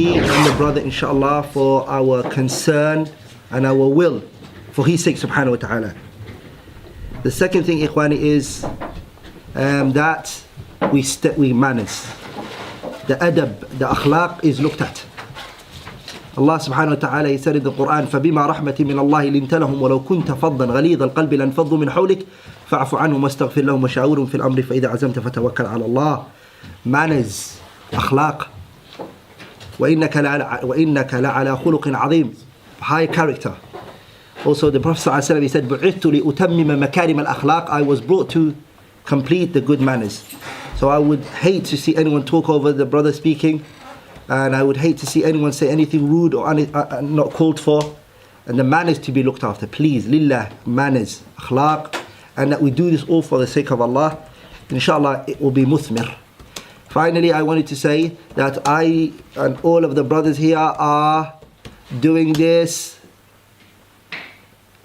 and the brother, inshallah, for our concern and our will, for his sake, subhanahu wa ta'ala. The second thing, ikhwani, is that we manners. The adab, the akhlaq is looked at. Allah subhanahu wa ta'ala, He said in the Quran, فَبِمَا رَحْمَةٍ مِّنَ اللَّهِ لِنْتَ لَهُمْ وَلَوْ كُنْتَ فَضًّا غَلِيظَ الْقَلْبِ لَانْفَضُّوا مِنْ حَوْلِكَ فَاعْفُ عَنْهُمْ وَاسْتَغْفِرْ لَهُمْ وَشَاوِرْهُمْ فِي الْأَمْرِ فَإِذَا عَزَمْتَ فَتَوَكَّلْ عَلَى اللَّهِ. Manners, akhlaq. وَإِنَّكَ لَعَلَى خُلُقٍ عَظِيمٍ. High character. Also the Prophet ﷺ, he said, بُعِثْتُ لِأُتَمِّمَ مَكَارِمَ الْأَخْلَاقِ. I was brought to complete the good manners. So I would hate to see anyone talk over the brother speaking, and I would hate to see anyone say anything rude or not called for. And the manners to be looked after, please, lillah, manners, akhlaq, and that we do this all for the sake of Allah. Inshallah, it will be muthmir. Finally, I wanted to say that I and all of the brothers here are doing this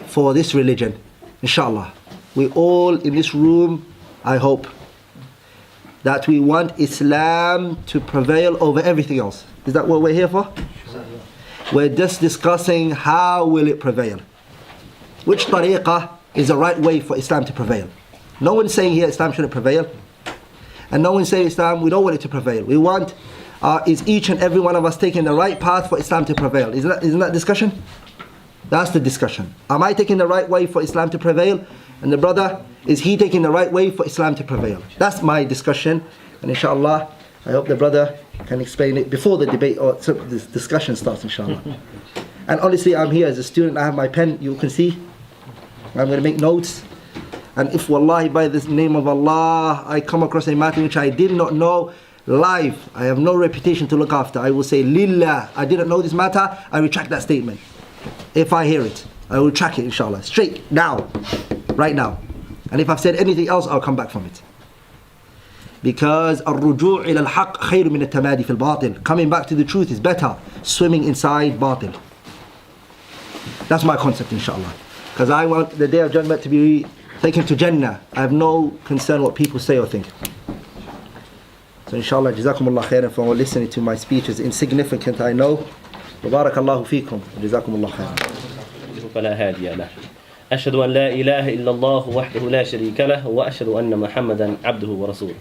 for this religion, inshallah. We all in this room, I hope, that we want Islam to prevail over everything else. Is that what we're here for? We're just discussing how will it prevail. Which tariqah is the right way for Islam to prevail. No one's saying here Islam shouldn't prevail. And no one's saying Islam, we don't want it to prevail. We want, is each and every one of us taking the right path for Islam to prevail? Isn't that discussion? That's the discussion. Am I taking the right way for Islam to prevail? And the brother, is he taking the right way for Islam to prevail? That's my discussion. And inshallah, I hope the brother can explain it before the debate or this discussion starts, inshallah. And honestly, I'm here as a student. I have my pen, you can see. I'm going to make notes. And if wallahi, by the name of Allah, I come across a matter which I did not know live, I have no reputation to look after, I will say, lillah, I didn't know this matter, I retract that statement. If I hear it, I will track it, inshallah, straight now, right now. And if I've said anything else, I'll come back from it. Because الرجوع إلى الحق خير من التمادي في الباطل. Coming back to the truth is better. Swimming inside batil. That's my concept, inshallah. Because I want the day of judgment to be taken to Jannah. I have no concern what people say or think. So inshallah, jazakumullah khairan for listening to my speech. Is insignificant, I know. Barakallahu feekum. Jazakumullah khairan. فلا هادي له أشهد أن لا إله إلا الله وحده لا شريك له وأشهد أن محمدا عبده ورسوله.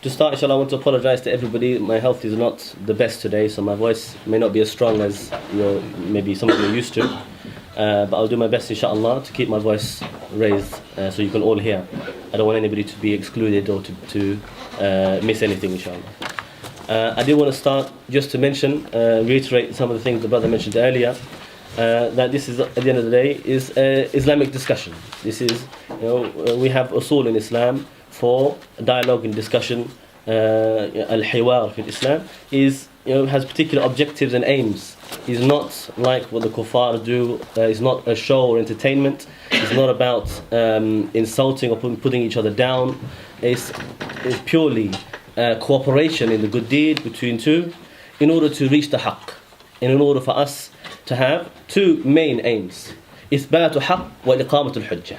To start, inshallah, I want to apologize to everybody. My health is not the best today, so my voice may not be as strong as maybe some of you are used to. But I'll do my best, inshallah, to keep my voice raised so you can all hear. I don't want anybody to be excluded or to miss anything, inshallah. I did want to start just to mention, reiterate some of the things the brother mentioned earlier, that this is, at the end of the day, is Islamic discussion. This is, we have usul in Islam for dialogue and discussion. Al-Hiwar in Islam is, has particular objectives and aims. It's not like what the kuffar do. It's not a show or entertainment. It's not about insulting or putting each other down. It's purely cooperation in the good deed between two in order to reach the haqq. And in order for us to have two main aims. إثبات حق وإقامة الحجة.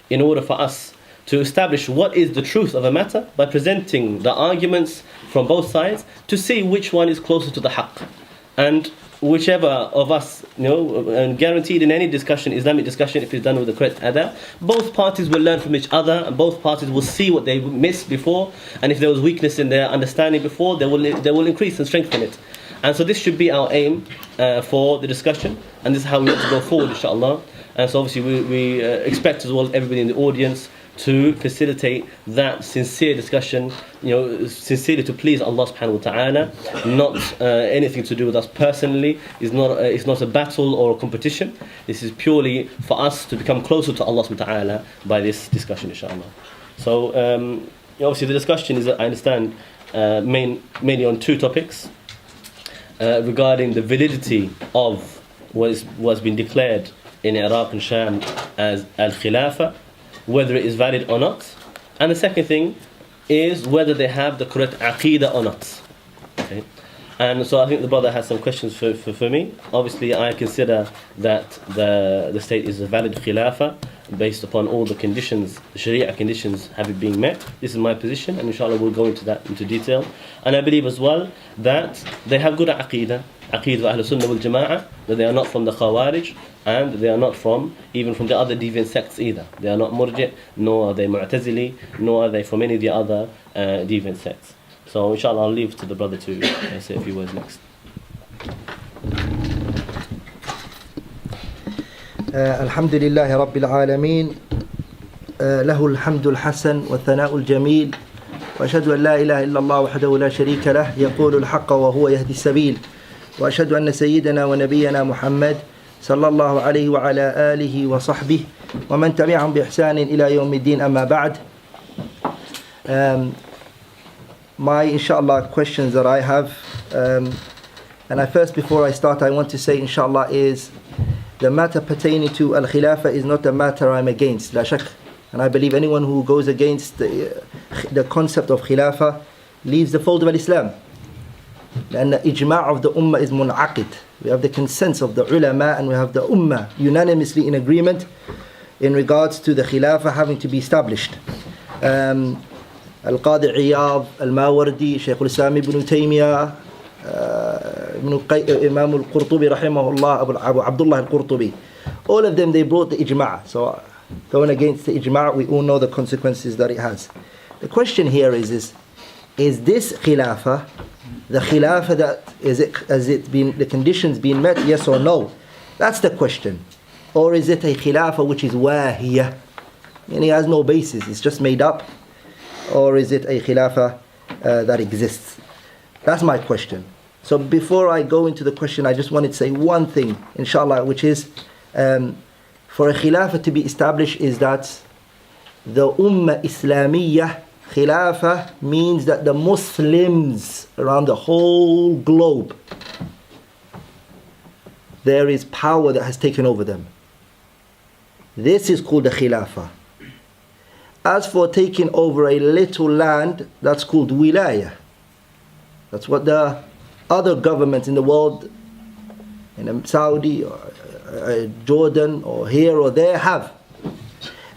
In order for us to establish what is the truth of a matter by presenting the arguments from both sides to see which one is closer to the haqq. And whichever of us, and guaranteed in any discussion, Islamic discussion, if it's done with the correct adab, both parties will learn from each other and both parties will see what they missed before, and if there was weakness in their understanding before, they will increase and strengthen it. And so this should be our aim for the discussion, and this is how we want to go forward, inshallah. And so obviously we expect as well everybody in the audience to facilitate that sincere discussion, sincerely to please Allah subhanahu wa ta'ala, not anything to do with us personally. It's not a battle or a competition. This is purely for us to become closer to Allah subhanahu wa ta'ala by this discussion, inshallah. So obviously the discussion is, I understand, mainly on two topics regarding the validity of what's been declared in Iraq and Sham as al-khilafah, whether it is valid or not, and the second thing is whether they have the correct aqeedah or not. Okay. And so I think the brother has some questions for me. Obviously, I consider that the state is a valid khilafah based upon all the conditions, the Sharia conditions having been met. This is my position, and inshallah we'll go into that into detail. And I believe as well that they have good aqidah of Ahlul Sunnah wal Jama'ah, that they are not from the Khawarij, and they are not even from the other deviant sects either. They are not Murji', nor are they Mu'tazili, nor are they from any of the other deviant sects. So inshallah I'll leave to the brother to say a few words next. الحمد لله رب العالمين له الحمد الحسن والثناء الجميل وأشهد أن لا إله إلا الله وحده لا شريك له يقول الحق وهو يهدي السبيل وأشهد أن سيدنا ونبينا محمد صلى الله عليه وعلى آله وصحبه ومن تبعهم بإحسان إلى يوم الدين أما بعد. My inshallah questions that I have, and before I start I want to say inshallah is the matter pertaining to al-khilafah is not a matter I'm against, la shak. And I believe anyone who goes against the concept of khilafah leaves the fold of Islam. And the ijma' of the ummah is mun'aqid. We have the consent of the ulama and we have the ummah unanimously in agreement in regards to the khilafah having to be established. Al-Qadi Iyad, Al-Mawardi, Shaykh al-Islam ibn Taymiyyah, Imam al-Qurtubi rahimahullah, Abu Abdullah al-Qurtubi. All of them, they brought the ijma'. So going against the ijma', we all know the consequences that it has. The question here is this khilafah, the khilafah that, has it been, the conditions been met, yes or no? That's the question. Or is it a khilafah which is wahiyah? Meaning it has no basis, it's just made up. Or is it a khilafah that exists? That's my question. So before I go into the question, I just wanted to say one thing, inshallah, which is for a khilafah to be established is that the ummah islamiyah, khilafah means that the Muslims around the whole globe, there is power that has taken over them. This is called the khilafah. As for taking over a little land, that's called wilayah. That's what the other governments in the world, in Saudi or Jordan or here or there have.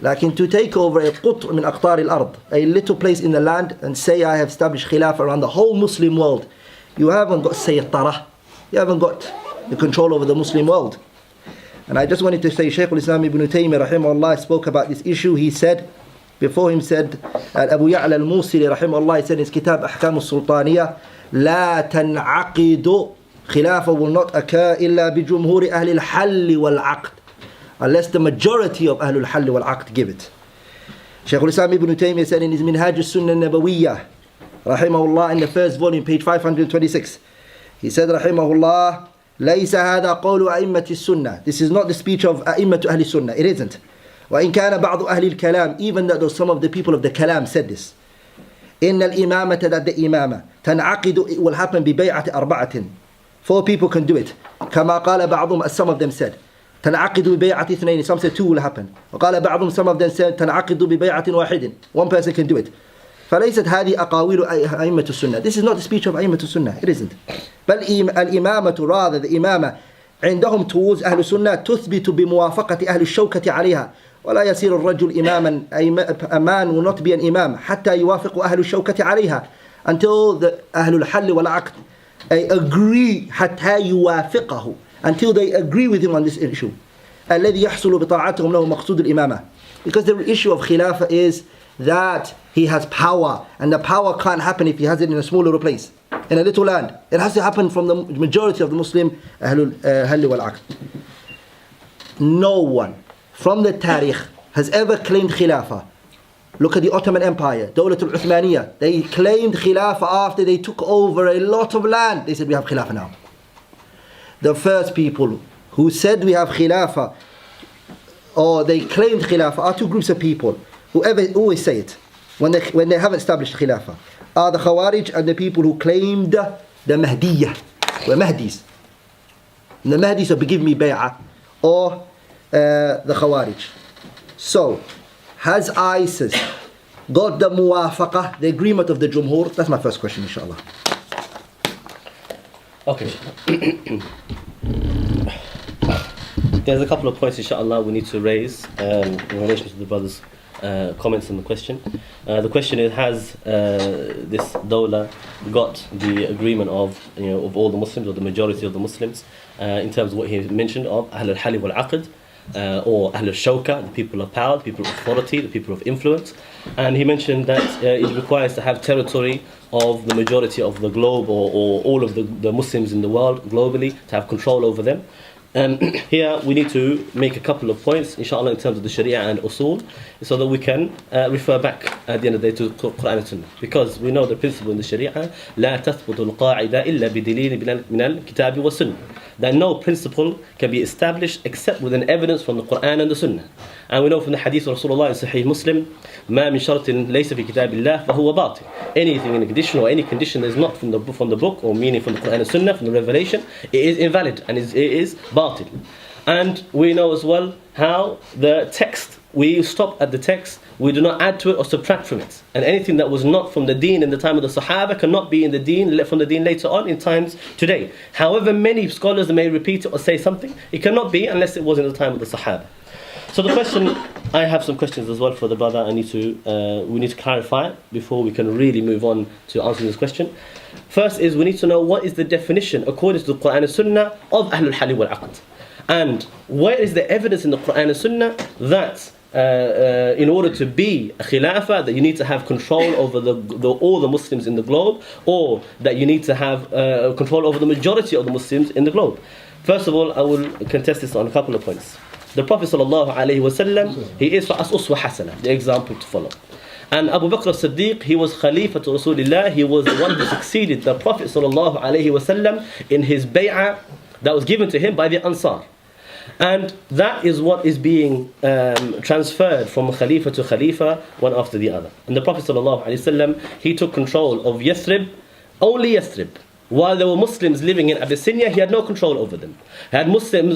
Like to take over a qut' min aqtar al-ard, a little place in the land, and say I have established khilafah around the whole Muslim world. You haven't got saytarah. You haven't got the control over the Muslim world. And I just wanted to say, Shaykh al-Islam ibn Taymiyyah rahimahullah spoke about this issue. He said, before him said, Abu Ya'la al-Musili rahimahullah, he said in his kitab Ahkam al-Sultaniyah, لا تنعقد khilafah will not occur إلا بجمهور أهل الحل والعقد, unless the majority of أهل الحل والعقد give it. Shaykh al-Islam ibn Taymiyyah said in his Minhaj al-Sunnah al-Nabawiyyah rahimahullah in the first volume, page 526, he said rahimahullah, ليس هذا قول أئمة السنة. This is not the speech of أئمة أهل السنة. It isn't. وإن كان بعض أهل الكلام, even though some of the people of the kalam said this, إن الإمامة, that the imamah تنعقد, it will happen ببيعة أربعة. 4 people can do it. كما قال بعضهم, as some of them said, تنعقد ببيعة اثنين. Some said 2 will happen. وقال بعضهم, some of them said تنعقد ببيعة واحد. 1 person can do it. فليست هذه أقاويل أئمة السنة. This is not the speech of أئمة السنة. It isn't. بل الإمامة, rather the imamah, عندهم towards أهل السنة تثبت بموافقة أهل الشوكة عليها. ولا يصير الرجل إماما, a man will not be an imam حتى يوافق أهل الشوكة عليها, until the أهل الحل والعقد agree, حتى يوافقه, until they agree with him on this issue. الذي يحصل بطاعتهم له مقصود الإمامة. Because the issue of khilafah is that he has power, and the power can't happen if he has it in a small little place, in a little land. It has to happen from the majority of the Muslim أهل الحل والعقد. No one from the Tariq has ever claimed khilafah. Look at the Ottoman Empire, Dawlat al-Uthmaniyah. They claimed khilafah after they took over a lot of land. They said we have khilafah now. The first people who said we have khilafah, or they claimed khilafah, are 2 groups of people who always say it when they haven't established khilafah, are the Khawarij and the people who claimed the Mahdiyyah, were Mahdis. And the Mahdis will give me bay'ah, or the Khawarij. So, has ISIS got the muwafaqah, the agreement of the Jumhur? That's my first question, inshallah. Okay. There's a couple of points, inshallah, we need to raise in relation to the brother's comments on the question. The question is, has this dawla got the agreement of all the Muslims, or the majority of the Muslims, in terms of what he mentioned of Ahl al-Hali wal-Aqd, or Ahl al-Shawka, the people of power, the people of authority, the people of influence. And he mentioned that it requires to have territory of the majority of the globe, or all of the Muslims in the world globally, to have control over them. Here we need to make a couple of points, inshallah, in terms of the Sharia and Usul, so that we can refer back at the end of the day to Quran and Sunnah. Because we know the principle in the Sharia, لا تثبت القاعدة إلا بدليل من الكتاب والسنة. That no principle can be established except with an evidence from the Quran and the Sunnah. And we know from the hadith of Rasulullah in Sahih Muslim, ما من شرط ليس في كتاب الله فهو باطل. Anything in a condition, or any condition that is not from the book, or meaning from the Quran and Sunnah, from the revelation, it is invalid and it is batil. And we know as well how the text, we stop at the text, we do not add to it or subtract from it. And anything that was not from the deen in the time of the Sahaba cannot be in the deen, from the deen later on in times today. However many scholars may repeat it or say something, it cannot be unless it was in the time of the Sahaba. So the question, I have some questions as well for the brother. We need to clarify before we can really move on to answering this question. First is, we need to know what is the definition according to the Quran and Sunnah of Ahlul Hali wal Aqd. And where is the evidence in the Quran and Sunnah that in order to be a khilafah, that you need to have control over all the Muslims in the globe, or that you need to have control over the majority of the Muslims in the globe? First of all, I will contest this on a couple of points. The Prophet ﷺ, he is for us uswa hasana, the example to follow. And Abu Bakr as-Siddiq, he was Khalifa to Rasulullah, he was the one who succeeded the Prophet ﷺ in his bay'ah that was given to him by the Ansar. And that is what is being transferred from Khalifa to Khalifa, one after the other. And the Prophet ﷺ, he took control of Yathrib, only Yathrib. While there were Muslims living in Abyssinia, he had no control over them. He had Muslims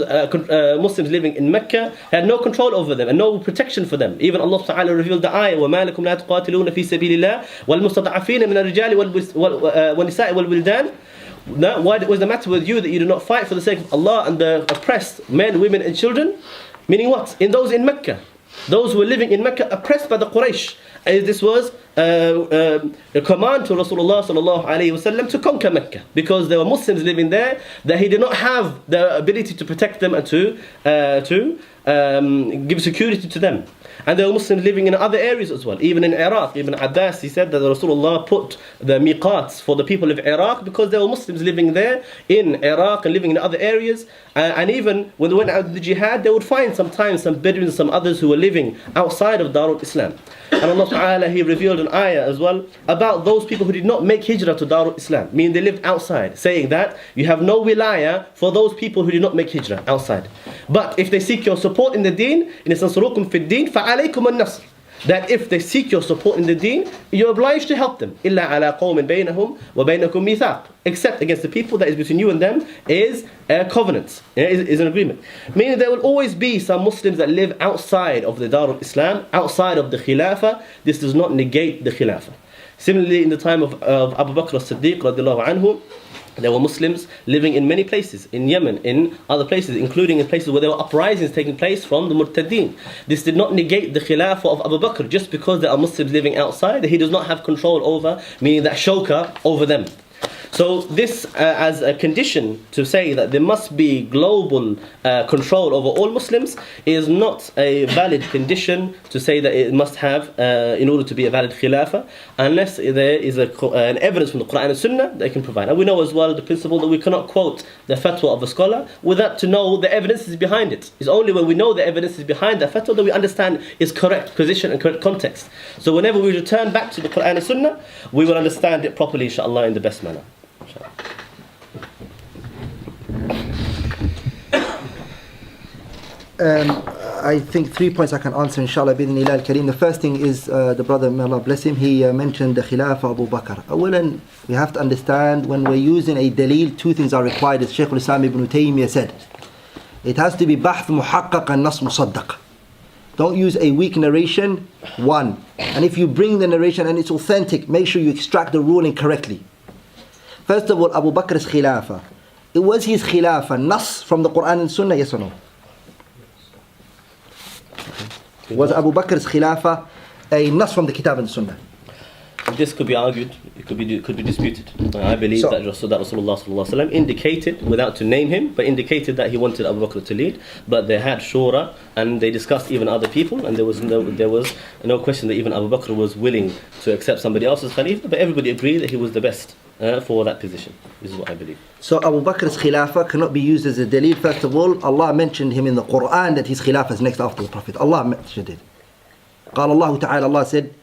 living in Mecca, he had no control over them and no protection for them. Even Allah Ta'ala revealed the ayah, وَمَا لَكُمْ لَا تُقَاتِلُونَ فِي سَبِيلِ اللَّهِ وَالْمُسْتَضْعَفِينَ مِنَ الرِّجَالِ وَالنِّسَاءِ وَالْوِلْدَانِ. Now, what was the matter with you that you do not fight for the sake of Allah and the oppressed men, women and children? Meaning what? In those in Mecca. Those who were living in Mecca oppressed by the Quraysh. And this was a command to Rasulullah sallallahu alaihi wasallam to conquer Mecca, because there were Muslims living there that he did not have the ability to protect them and to give security to them. And there were Muslims living in other areas as well. Even in Iraq, Ibn Abbas, he said that Rasulullah put the miqats for the people of Iraq because there were Muslims living there in Iraq and living in other areas. And even when they went out to the jihad, they would find sometimes some Bedouins, some others who were living outside of Darul Islam. And Allah Ta'ala, he revealed an ayah as well about those people who did not make hijrah to Darul Islam, meaning they lived outside, saying that you have no wilayah for those people who did not make hijrah outside. But if they seek your support in the deen, in istansurukum fi din, fa'alaykum an-nasr. That if they seek your support in the deen, you're obliged to help them. إِلَّا عَلَىٰ قَوْمٍ بَيْنَهُمْ وَبَيْنَكُمْ مِيثَاقٌ. Except against the people that is between you and them is a covenant, is an agreement. Meaning there will always be some Muslims that live outside of the Darul Islam, outside of the khilafah. This does not negate the khilafah. Similarly, in the time of Abu Bakr as-Siddiq radiallahu anhu, there were Muslims living in many places, in Yemen, in other places, including in places where there were uprisings taking place from the Murtadeen. This did not negate the Khilafah of Abu Bakr just because there are Muslims living outside that he does not have control over, meaning that shawka over them. So this as a condition to say that there must be global control over all Muslims is not a valid condition to say that it must have in order to be a valid khilafah, unless there is an evidence from the Quran and Sunnah that they can provide. And we know as well the principle that we cannot quote the fatwa of a scholar without to know the evidences behind it. It's only when we know the evidences behind the fatwa that we understand its correct position and correct context. So whenever we return back to the Quran and Sunnah, we will understand it properly, inshallah, in the best manner. I think 3 points I can answer, inshallah, bidnillah al-kareem. The first thing is the brother, may Allah bless him, he mentioned the khilafah Abu Bakr. Awalan, we have to understand when we're using a dalil, two things are required, as Shaykh al-Islam ibn Taymiyyah said. It has to be bahth muhaqqaq and nas musaddaq. Don't use a weak narration, one. And if you bring the narration and it's authentic, make sure you extract the ruling correctly. First of all, Abu Bakr's khilafah. was his khilafah nas from the Quran and Sunnah, yes or no? Was Abu Bakr's khilafah a nas from the Kitab and Sunnah? This could be argued, it could be disputed. I believe that Rasulullah sallallahu alaihi wasallam indicated, without to name him, but indicated that he wanted Abu Bakr to lead. But they had shura and they discussed even other people, and there was no question that even Abu Bakr was willing to accept somebody else's khalifa. But everybody agreed that he was the best for that position. This is what I believe. So Abu Bakr's khilafah cannot be used as a dalil. First of all, Allah mentioned him in the Quran that his khilafah is next after the Prophet. Allah mentioned it. قال الله تعالى, Allah said,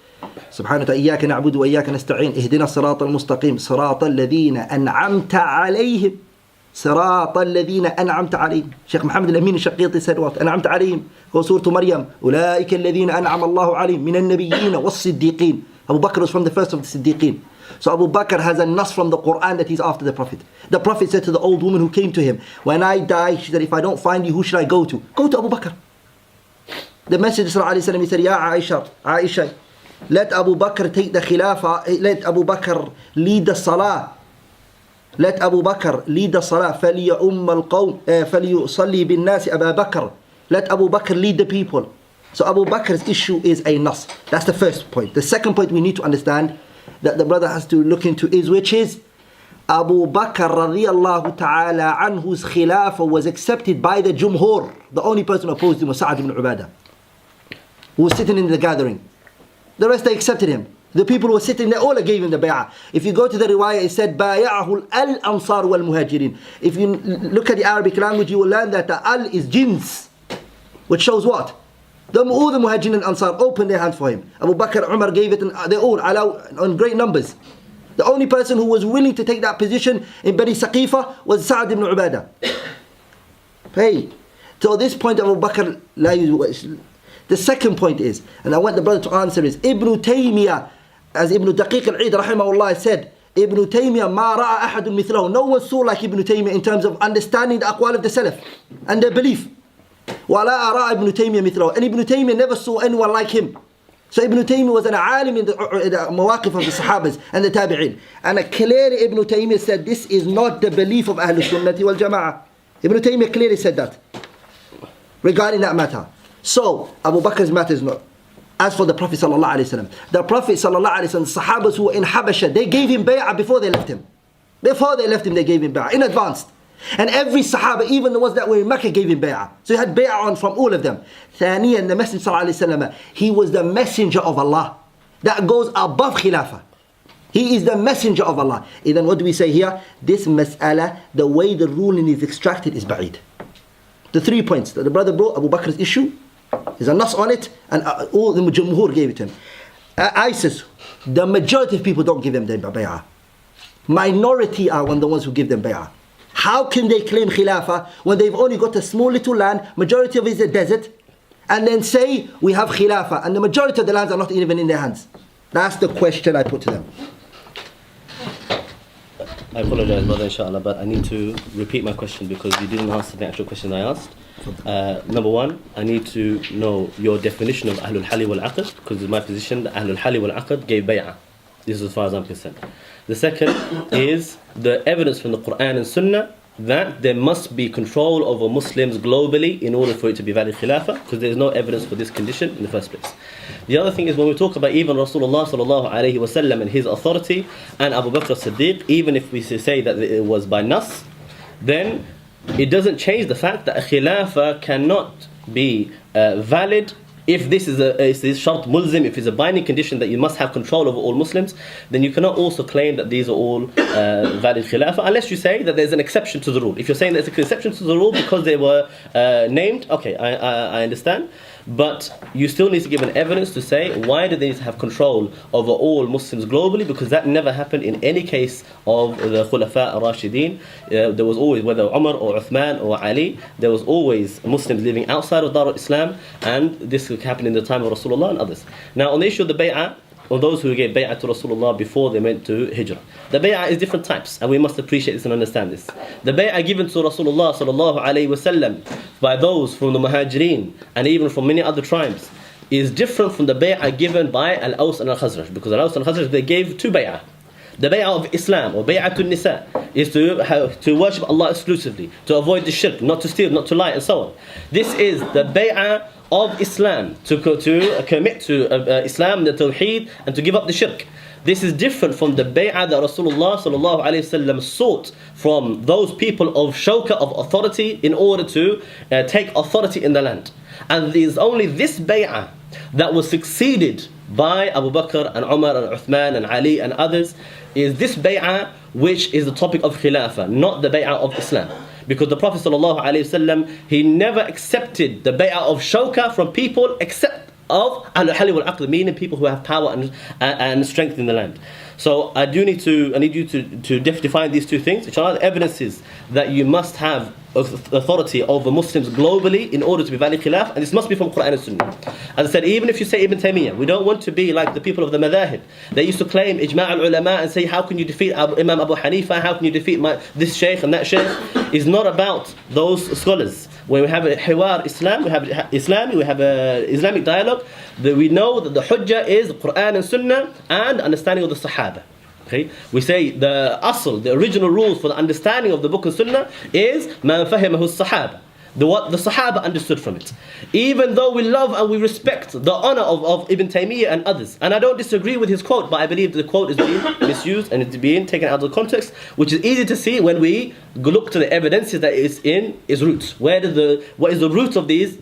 سبحانه وتعالى إياك نعبد وإياك نستعين اهدنا الصراط المستقيم صراط الذين أنعمت عليهم صراط الذين أنعمت عليهم. Sheikh Muhammad al-Amin al-Shaqiqi said what? أنعمت عليهم. Go Surah Maryam. أولئك الذين أنعم الله عليهم من النبيين والصديقين. Abu Bakr was from the first of the Siddiqeen. So Abu Bakr has a nas from the Quran that he's after the Prophet. The Prophet said to the old woman who came to him, when I die, she said, if I don't find you, who should I go to? Go to Abu Bakr. The Messenger sallallahu alaihi wasallam, he said, Ya Aisha, let Abu Bakr take the khilafah, let Abu Bakr lead the salah. Let Abu Bakr lead the salah. فَلْيَؤُمَّ الْقَوْمِ فَلْيُصَلِّي بِالنَّاسِ أَبَا بَكْرٍ. Let Abu Bakr lead the people. So Abu Bakr's issue is a nas. That's the first point. The second point we need to understand that the brother has to look into is, which is Abu Bakr radiyallahu ta'ala anhu's khilafah was accepted by the Jumhur. The only person who opposed him was Sa'ad ibn Ubadah, who was sitting in the gathering. The rest, they accepted him. The people who were sitting there, all gave him the bay'ah. If you go to the riwayah, it said, بايعه الأنصار والمهاجرين. If you look at the Arabic language, you will learn that the al is jins, which shows what? All the muhajirin and ansar opened their hands for him. Abu Bakr, Umar gave it, and they all allowed in great numbers. The only person who was willing to take that position in Bani Saqifa was Sa'ad ibn Ubadah. Hey, so this point of Abu Bakr, the second point is, and I want the brother to answer, is Ibn Taymiyyah, as Ibn Daqiq al-Eid rahimahullah said, Ibn Taymiyyah ma ra'a ahadun mithlahu. No one saw like Ibn Taymiyyah in terms of understanding the aqwal of the Salaf and their belief. وَلَا أَرَى Ibn Taymiyyah mithlahu. And Ibn Taymiyyah never saw anyone like him. So Ibn Taymiyyah was an alim in the mawaqif of the Sahabas and the Tabi'in. And clearly Ibn Taymiyyah said this is not the belief of Ahlul Sunnati wal Jama'ah. Ibn Taymiyyah clearly said that regarding that matter. So Abu Bakr's matter is not. As for the Prophet sallallahu alaihi wasallam, the Prophet sallallahu alaihi wasallam, Sahabas who were in Habasha, they gave him bay'ah before they left him. Before they left him, they gave him bay'ah in advance. And every Sahaba, even the ones that were in Mecca, gave him bay'ah. So he had bay'ah on from all of them. Thaniyan, the Messenger sallallahu alaihi wasallam, he was the messenger of Allah. That goes above khilafah. He is the messenger of Allah. And then what do we say here? This mas'ala, the way the ruling is extracted is ba'id. The 3 points that the brother brought, Abu Bakr's issue, there's a nas on it, and all the Jumhur gave it to him. ISIS, the majority of people don't give them the bay'ah. Minority are the ones who give them bay'ah. How can they claim khilafah when they've only got a small little land, majority of it is a desert, and then say we have khilafah, and the majority of the lands are not even in their hands? That's the question I put to them. I apologize, brother, inshallah, but I need to repeat my question because you didn't answer the actual question I asked. Number one, I need to know your definition of Ahlul Hali wal Aqd, because it's my position that Ahlul Hali wal Aqd gave bay'ah. This is as far as I'm concerned. The second is the evidence from the Quran and Sunnah that there must be control over Muslims globally in order for it to be valid khilafah, because there is no evidence for this condition in the first place. The other thing is, when we talk about even Rasulullah sallallahu alaihi wasallam and his authority and Abu Bakr as-Siddiq, even if we say that it was by nas, then it doesn't change the fact that a khilafah cannot be valid if this is shart mulzim, if it's a binding condition that you must have control over all Muslims. Then you cannot also claim that these are all valid khilafah, unless you say that there's an exception to the rule. If you're saying there's an exception to the rule because they were named, okay, I understand. But you still need to give an evidence to say why do they need to have control over all Muslims globally, because that never happened in any case of the khulafa ar-Rashideen. There was always, whether Umar or Uthman or Ali, there was always Muslims living outside of Dar al-Islam, and this happened in the time of Rasulullah and others. Now on the issue of the bay'ah, or those who gave bay'ah to Rasulullah before they went to Hijrah, the bay'ah is different types, and we must appreciate this and understand this. The bay'ah given to Rasulullah sallallahu alaihi wasallam by those from the Muhajirin and even from many other tribes is different from the bay'ah given by Al-Aws and Al-Khazraj, because Al-Aws and Al-Khazraj, they gave two bay'ah. The bay'ah of Islam or bay'atul nisa is to worship Allah exclusively, to avoid the shirk, not to steal, not to lie, and so on. This is the bay'ah of Islam, to commit to Islam, the Tawheed, and to give up the shirk. This is different from the bay'ah that Rasulullah sallallahu alayhi wasallam sought from those people of shawka, of authority, in order to take authority in the land. And it is only this bay'ah that was succeeded by Abu Bakr and Umar and Uthman and Ali and others, is this bay'ah which is the topic of khilafah, not the bay'ah of Islam. Because the Prophet ﷺ, he never accepted the bay'ah of shawka from people except of al-hali wal-aqd, meaning people who have power and strength in the land. So I need you to define these two things. Inshallah, the evidence is that you must have authority over Muslims globally in order to be valid khilaf, and this must be from Quran and Sunnah. As I said, even if you say Ibn Taymiyyah, we don't want to be like the people of the madahib. They used to claim ijma' al-ulama and say, how can you defeat Imam Abu Hanifa, how can you defeat this sheikh and that sheikh? It's not about those scholars. When we have a hiwar Islam, we have Islamic dialogue, that we know that the hujjah is Quran and Sunnah and understanding of the Sahaba. Okay? We say the asl, the original rules for the understanding of the book of Sunnah is man fahimahu as-sahaba, what the Sahaba understood from it. Even though we love and we respect the honor of Ibn Taymiyyah and others, and I don't disagree with his quote, but I believe the quote is being misused and it's being taken out of context, which is easy to see when we look to the evidences that is in his roots. What is the root of these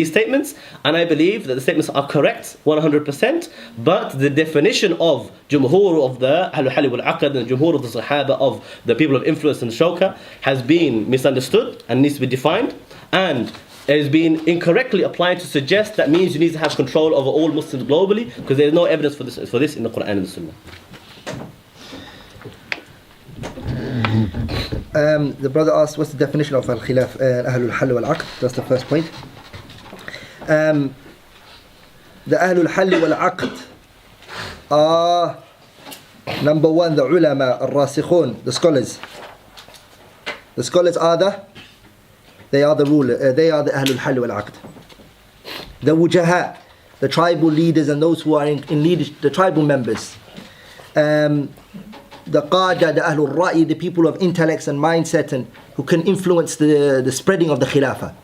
statements? And I believe that the statements are correct 100%, but the definition of Jumhur of the Ahlul wal Aqd and Jumhur of the Sahaba, of the people of influence and shawka, has been misunderstood and needs to be defined, and is being incorrectly applied to suggest that means you need to have control over all Muslims globally, because there is no evidence for this in the Quran and the Sunnah. The brother asked, what's the definition of al-khilaf and Ahlul Hal wal Aqd? That's the first point. The Ahlul Hal wal Aqd are, number one, the ulama, al-rasikhun, the scholars. The scholars are they are the ruler, they are the Ahlul Hal wal Aqd. The wujaha, the tribal leaders and those who are in leadership, the tribal members. The qada, the Ahlul Ra'i, the people of intellects and mindset and who can influence the spreading of the khilafah.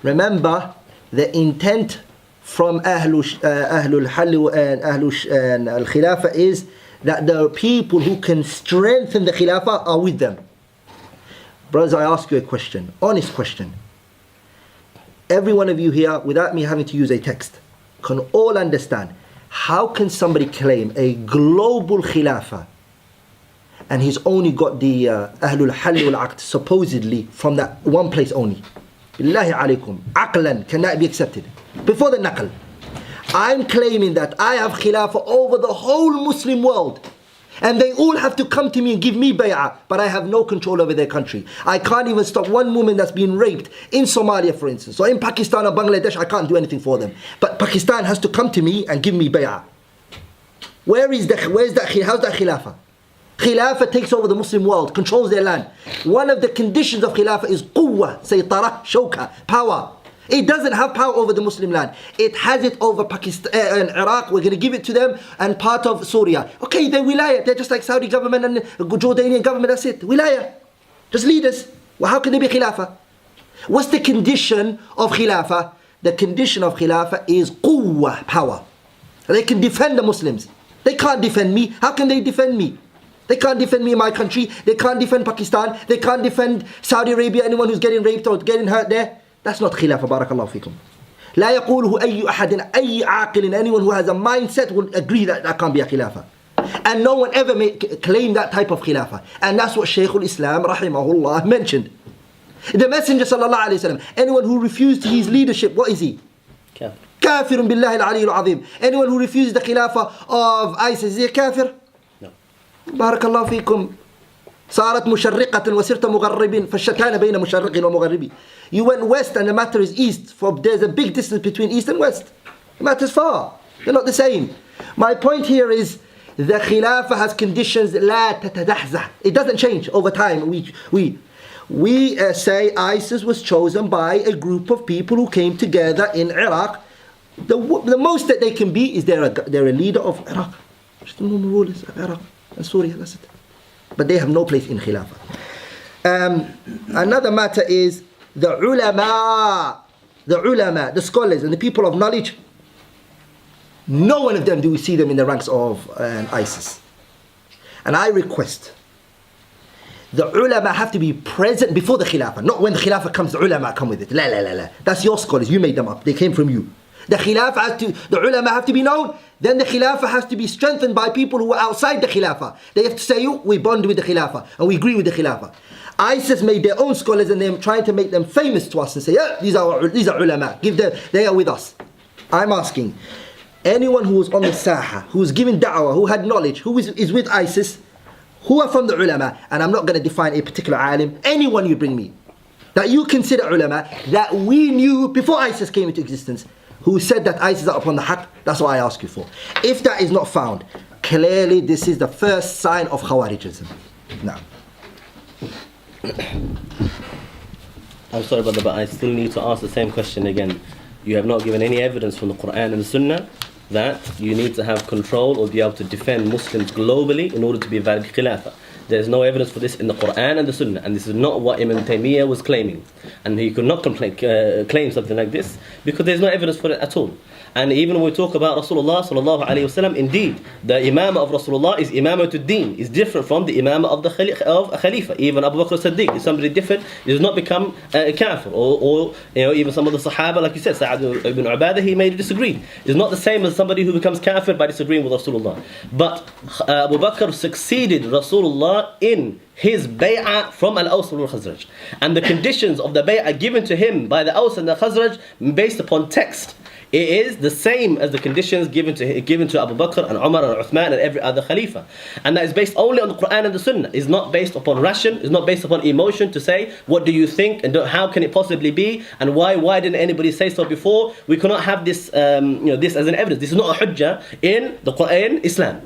Remember, the intent from Ahlul Hal and Al Khilafah is that the people who can strengthen the khilafah are with them. Brothers, I ask you a question, honest question. Every one of you here, without me having to use a text, can all understand how can somebody claim a global khilafah and he's only got the Ahlul Hal wal Aqd supposedly from that one place only? Billahi alaykum, aqlan, can that be accepted? Before the naql, I'm claiming that I have khilafah over the whole Muslim world, and they all have to come to me and give me bay'ah, but I have no control over their country. I can't even stop one woman that's been raped in Somalia, for instance, or in Pakistan or Bangladesh. I can't do anything for them, but Pakistan has to come to me and give me bay'ah. How's that khilafah? Khilafah takes over the Muslim world, controls their land. One of the conditions of khilafah is quwwah, saytara, shawka, power. It doesn't have power over the Muslim land. It has it over Pakistan and Iraq. We're going to give it to them, and part of Syria. Okay, they're wilayah. They're just like Saudi government and Jordanian government. That's it. Wilayah. Just leaders. Well, how can they be khilafah? What's the condition of khilafah? The condition of khilafah is quwwah, power. They can defend the Muslims. They can't defend me. How can they defend me? They can't defend me in my country. They can't defend Pakistan. They can't defend Saudi Arabia, anyone who's getting raped or getting hurt there. That's not khilafah, barakallahu fikum. لا يقوله أي أحد أي عاقل, anyone who has a mindset will agree that that can't be a khilafah. And no one ever claim that type of khilafah. And that's what Shaykh al-Islam rahimahullah mentioned. The Messenger sallallahu alayhi wa sallam, anyone who refused his leadership, what is he? Kafir. Kafirun billahi al-ali al-azim. Anyone who refuses the khilafah of ISIS, is he a kafir? No. Barakallahu fikum. صارت مشرقة وصرت مغرب فالشتان بين مشرق ومغرب. You went west and the matter is east. For there's a big distance between east and west. The matter is far. They're not the same. My point here is the khilafah has conditions لا تتزحزح. It doesn't change over time. We say ISIS was chosen by a group of people who came together in Iraq. The most that they can be is they're a leader of Iraq. Just the normal rulers of Iraq. and Syria, that's it. But they have no place in khilafah. Another matter is the ulama, the scholars and the people of knowledge. No one of them do we see them in the ranks of ISIS. And I request, the ulama have to be present before the khilafah. Not when the khilafah comes, the ulama come with it. La la la la. That's your scholars, you made them up. They came from you. The ulama have to be known. Then the khilafah has to be strengthened by people who are outside the khilafah. They have to say, we bond with the khilafah and we agree with the khilafah. ISIS made their own scholars and they're trying to make them famous to us and say, yeah, these are ulama. They are with us. I'm asking, anyone who was on the saha, who was giving da'wah, who had knowledge, who is with ISIS, who are from the ulama, and I'm not going to define a particular alim, anyone you bring me, that you consider ulama, that we knew before ISIS came into existence, who said that ISIS are upon the haqq, that's what I ask you for. If that is not found, clearly this is the first sign of Khawarijism. Now. I'm sorry brother, but I still need to ask the same question again. You have not given any evidence from the Quran and the Sunnah that you need to have control or be able to defend Muslims globally in order to be a valid khilafah. There's no evidence for this in the Quran and the Sunnah, and this is not what Imam Taymiyyah was claiming. And he could not claim something like this because there's no evidence for it at all. And even when we talk about Rasulullah sallallahu alaihi wasallam, indeed, the imam of Rasulullah is imamatul deen, is different from the imam of a khalifa. Even Abu Bakr as-Siddiq is somebody different. He does not become a kafir. Or even some of the Sahaba, like you said, Sa'ad ibn Ubadah, he may disagree. It's not the same as somebody who becomes kafir by disagreeing with Rasulullah. But Abu Bakr succeeded Rasulullah in his bay'ah from Al-Aws and Al-Khazraj. And the conditions of the bay'ah given to him by the Aws and the Khazraj based upon text, it is the same as the conditions given to Abu Bakr and Umar and Uthman and every other Khalifa. And that is based only on the Quran and the Sunnah. It's not based upon ration, it's not based upon emotion to say, what do you think and how can it possibly be and why didn't anybody say so before? We cannot have this this as an evidence. This is not a hujjah in the Quran, Islam.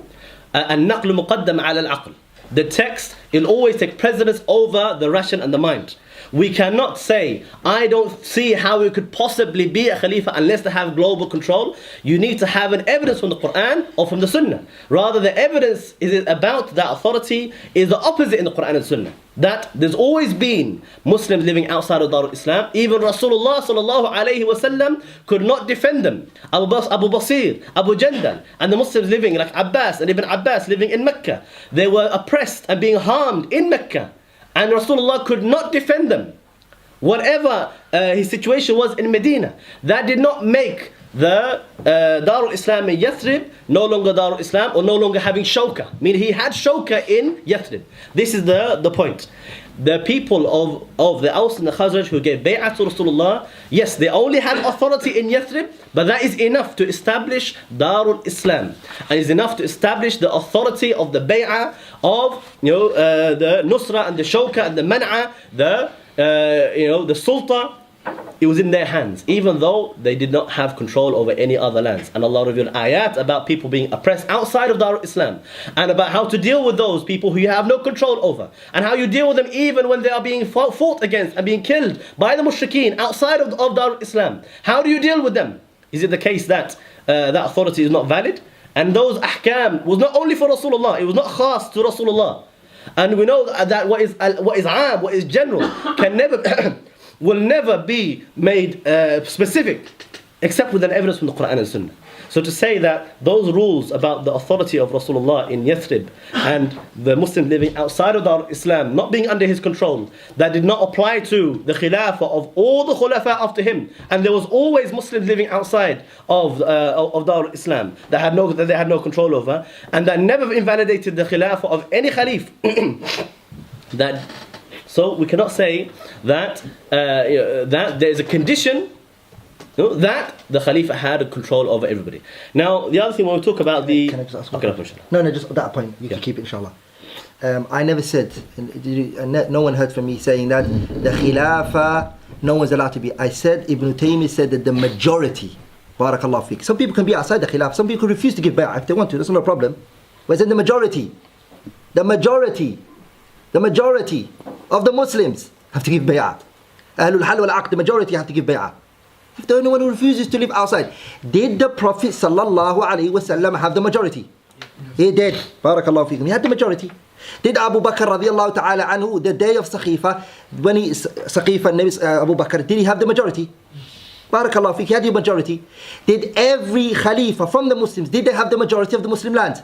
النقل مقدم على العقل. The text, it'll always take precedence over the ration and the mind. We cannot say, I don't see how it could possibly be a khalifa unless they have global control. You need to have an evidence from the Quran or from the Sunnah. Rather, the evidence is about that authority is the opposite in the Quran and Sunnah. That there's always been Muslims living outside of Darul Islam. Even Rasulullah sallallahu alayhi wasallam could not defend them. Abu Basir, Abu Jandal, and the Muslims living like Abbas and Ibn Abbas living in Mecca. They were oppressed and being harmed in Mecca. And Rasulullah could not defend them. Whatever his situation was in Medina, that did not make the Darul Islam in Yathrib no longer Darul Islam or no longer having shawka. I mean, he had shawka in Yathrib. This is the point. The people of the Aws and the Khazraj who gave bay'ah to Rasulullah, yes, they only had authority in Yathrib, but that is enough to establish Darul Islam. And is enough to establish the authority of the bay'ah of the Nusra and the Shawka and the Man'a, the Sulta. It was in their hands, even though they did not have control over any other lands. And Allah revealed ayat about people being oppressed outside of Darul Islam, and about how to deal with those people who you have no control over, and how you deal with them even when they are being fought against and being killed by the mushrikeen outside of Darul Islam. How do you deal with them? Is it the case that that authority is not valid? And those ahkam was not only for Rasulullah, it was not khas to Rasulullah. And we know that what is aam, what is general, can never will never be made specific except with an evidence from the Quran and Sunnah. So to say that those rules about the authority of Rasulullah in Yathrib and the Muslims living outside of Darul Islam not being under his control, that did not apply to the khilafah of all the khulafa after him, and there was always Muslims living outside of Darul Islam that they had no control over, and that never invalidated the khilafah of any khalif. So we cannot say that that there is a condition that the Khalifa had a control over everybody. Now, the other thing when we talk about the... Can I just ask one question? No, just at that point. You can keep it, inshallah. I never said, no one heard from me saying that the Khilafah, no one's allowed to be. I said, Ibn Taymiyyah said that the majority, barakallahu fiqh, some people can be outside the Khilafah, some people refuse to give bay'ah if they want to, that's not a problem. But I said the majority of the Muslims have to give bay'ah. Ahlul Hal wal Aqd, the majority have to give bay'ah. If the only one who refuses to live outside, did the Prophet sallallahu alaihi wasallam have the majority? He did. Barakallahu feekum. He had the majority. Did Abu Bakr radiallahu ta'ala anhu, the day of Saqifa, when he, Saqifa, Abu Bakr, did he have the majority? Barakallahu feekum. He had the majority. Did every Khalifa from the Muslims, did they have the majority of the Muslim lands?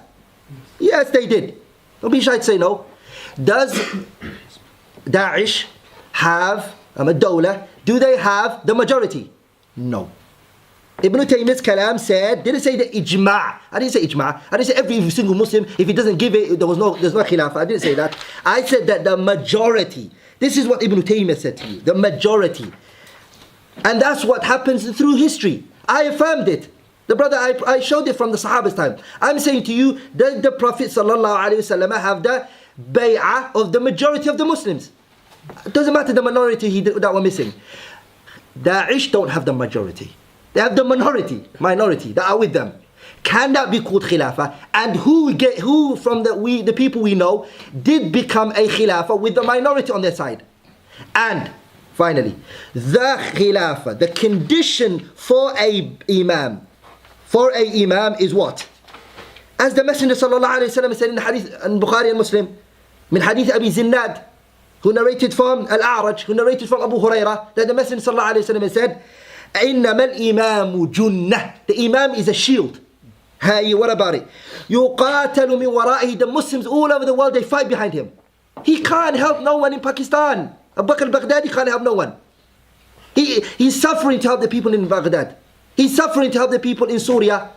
Yes, they did. Don't be shy to say no. Does Daesh have, Dawla, do they have the majority? No. Ibn Taymiyyah's kalam said, didn't say the ijma'. I didn't say ijma'. I didn't say every single Muslim, if he doesn't give it, there's no khilafah. I didn't say that. I said that the majority. This is what Ibn Taymiyyah said to you. The majority. And that's what happens through history. I affirmed it. The brother, I showed it from the Sahaba's time. I'm saying to you, does the Prophet ﷺ have the bay'ah of the majority of the Muslims? It doesn't matter the minority that were missing. Daesh don't have the majority. They have the minority that are with them. Can that be called khilafah? And who from the people we know did become a khilafah with the minority on their side? And finally, the khilafah, the condition for a imam is what? As the Messenger sallallahu alaihi wasallam said in the hadith in Bukhari and Muslim, min hadith Abi Zinnad, who narrated from Al-A'raj, who narrated from Abu Hurairah, that the Messenger sallallahu alaihi wasallam said, إِنَّمَا الْإِمَامُ جُنَّةٌ. The Imam is a shield. Hey, what about it? يُقَاتَلُ مِنْ وَرَائِهِ. The Muslims all over the world, they fight behind him. He can't help no one in Pakistan. Abu Bakr al-Baghdadi can't help no one. He's suffering to help the people in Baghdad. He's suffering to help the people in Syria,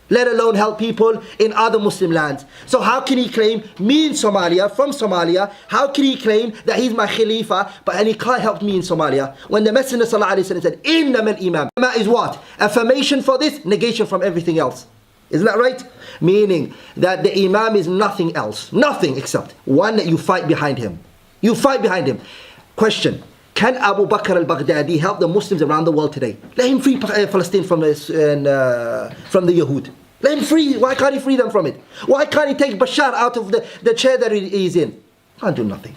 let alone help people in other Muslim lands. So how can he claim, me in Somalia, from Somalia, how can he claim that he's my Khalifa, and he can't help me in Somalia? When the Messenger ﷺ said, إِنَّمَا الْإِمَامِ. Imam is what? Affirmation for this, negation from everything else. Isn't that right? Meaning that the Imam is nothing else. Nothing except one that you fight behind him. You fight behind him. Question. Can Abu Bakr al-Baghdadi help the Muslims around the world today? Let him free Palestine from the Yahud. Let him free. Why can't he free them from it? Why can't he take Bashar out of the chair that he's in? Can't do nothing.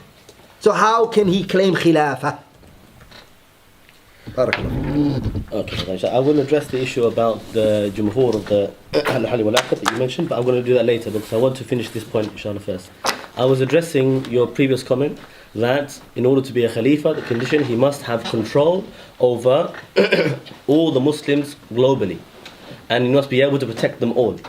So how can he claim khilafah? Okay, I will address the issue about the Jumhur of the Al-Hali wal-Aqd that you mentioned, but I'm going to do that later because I want to finish this point inshallah first. I was addressing your previous comment that in order to be a Khalifa, the condition, he must have control over all the Muslims globally. And he must be able to protect them all.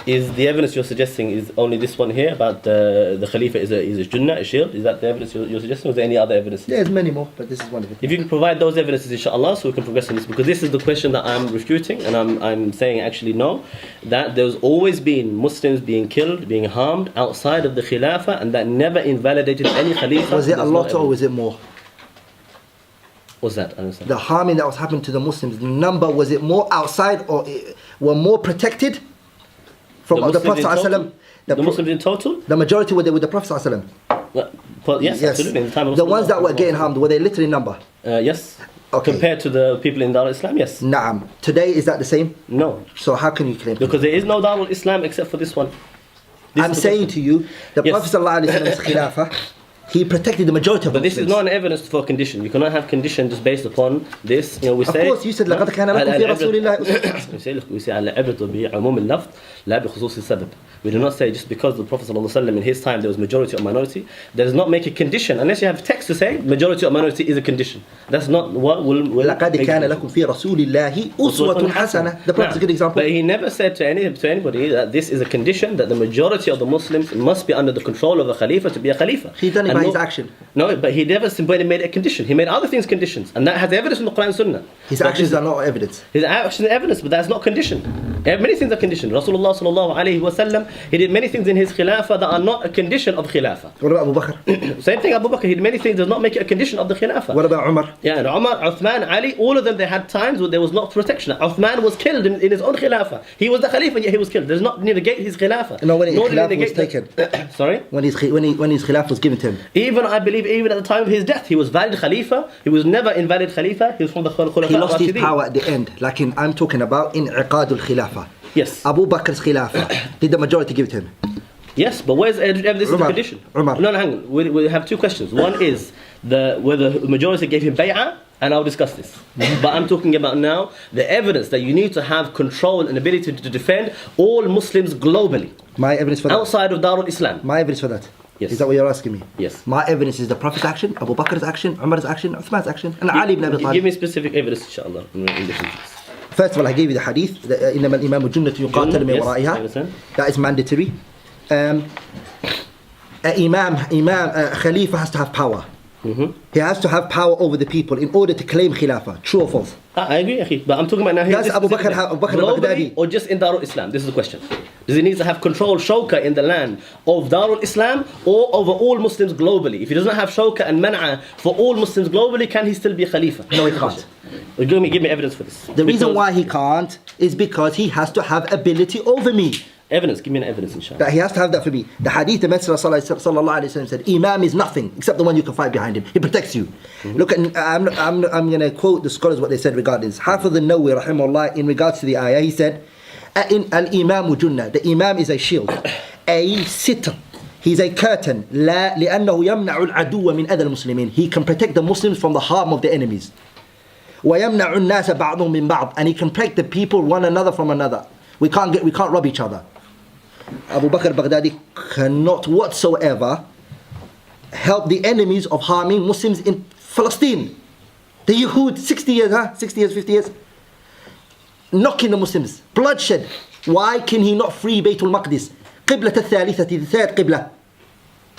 Is the evidence you're suggesting is only this one here about the Khalifa is a Junnah, a shield? Is that the evidence you're suggesting, or is there any other evidence? There's many more, but this is one of it. If you can provide those evidences, inshallah, so we can progress on this, because this is the question that I'm refuting, and I'm saying actually no, that there's always been Muslims being killed, being harmed outside of the Khilafah, and that never invalidated any Khalifa. Was it a lot or was it more? What's that? I understand. The harming that was happening to the Muslims, the number, was it more outside or were more protected from the Prophet ﷺ? The Muslims in total? The majority were there with the Prophet ﷺ. Yes, absolutely. In the time of the ones that were getting harmed, were they literally in number? Yes. Okay. Compared to the people in Dar al-Islam, yes. Naam. Today, is that the same? No. So how can you claim? Because there is no Dar al-Islam except for this one. I'm saying to you, the Prophet ﷺ's Khilafah, he protected the majority of But Muslims. this is not an evidence for condition. You cannot have condition just based upon this. You know, we say. Of course, you said لقد كان لكم في رسول الله. We say العبرة بعموم اللفظ لا بخصوص السبب. We do not say just because the Prophet ﷺ in his time there was majority or minority, that does not make a condition unless you have text to say majority or minority is a condition. That's not what will لقد كان لكم في رسول الله أسوة حسنة. The Prophet is a good example. But he never said to anybody that this is a condition that the majority of the Muslims must be under the control of a Khalifa to be a Khalifa. He done it by his action. No, but he never simply made a condition. He made other things conditions, and that has evidence in the Quran and Sunnah. His actions are not evidence. His actions are evidence, but that's not condition. Many things are conditioned. Rasulullah sallallahu alaihi wasallam, he did many things in his khilafah that are not a condition of khilafah. What about Abu Bakr? Same thing, Abu Bakr. He did many things that does not make it a condition of the khilafah. What about Umar? Yeah, and Umar, Uthman, Ali, all of them, they had times where there was not protection. Uthman was killed in his own khilafah. He was the khalifa, yet he was killed. Does not negate his khilafah. No, when his khilafah was taken. Sorry? When his khilafah was given to him. Even, I believe, even at the time of his death, he was valid khalifa. He was never invalid khalifa. He was from the khulafa. He lost his power at the end. Like I'm talking about in Iqad al-Khilafah. Yes. Abu Bakr's khilafah. Did the majority give it to him? Yes, but where's evidence is the condition? Umar. No, hang on. We have two questions. One is whether the majority gave him bay'ah, and I'll discuss this. But I'm talking about now the evidence that you need to have control and ability to defend all Muslims globally. My evidence for that. outside of Darul Islam. My evidence for that. Yes. Is that what you're asking me? Yes. My evidence is the Prophet's action, Abu Bakr's action, Umar's action, Uthman's action, and Ali ibn Abi Give Talib. me specific evidence, inshallah, in different things. First of all, I gave you the hadith. إنما الإمام جنة يقاتل من Yes, I ورائها. understand. That is mandatory. A Khalifa has to have power. He has to have power over the people in order to claim khilafah. True or false? I agree, akhi, but I'm talking about now here. Does Abu Bakr globally al-Baghdadi or just in Darul Islam? This is the question. Does he need to have control, shawka in the land of Darul Islam or over all Muslims globally? If he doesn't have shawka and man'a for all Muslims globally, can he still be khalifa? No, he can't. Give me evidence for this. The reason why he can't is because he has to have ability over me. Evidence, give me an evidence, inshallah. That he has to have that for me. The hadith, the Messenger sallallahu alaihi wasallam said, Imam is nothing except the one you can fight behind him. He protects you. Look, I'm going to quote the scholars what they said regarding this. Hafiz al-Nawawi rahimahullah, in regards to the ayah, he said, al-imamu junnah. The imam is a shield, a sitr. He's a curtain. لا لأنه يمنع العدو من أذى المسلمين. He can protect the Muslims from the harm of the enemies. ويمنع الناس بعضهم من بعض. And he can protect the people one another from another. We can't rob each other. Abu Bakr al-Baghdadi cannot whatsoever help the enemies of harming Muslims in Palestine. The Yehud, 60 years, 50 years, knocking the Muslims, bloodshed. Why can he not free Baytul Maqdis? Qiblat al-Thalithati, the third Qibla.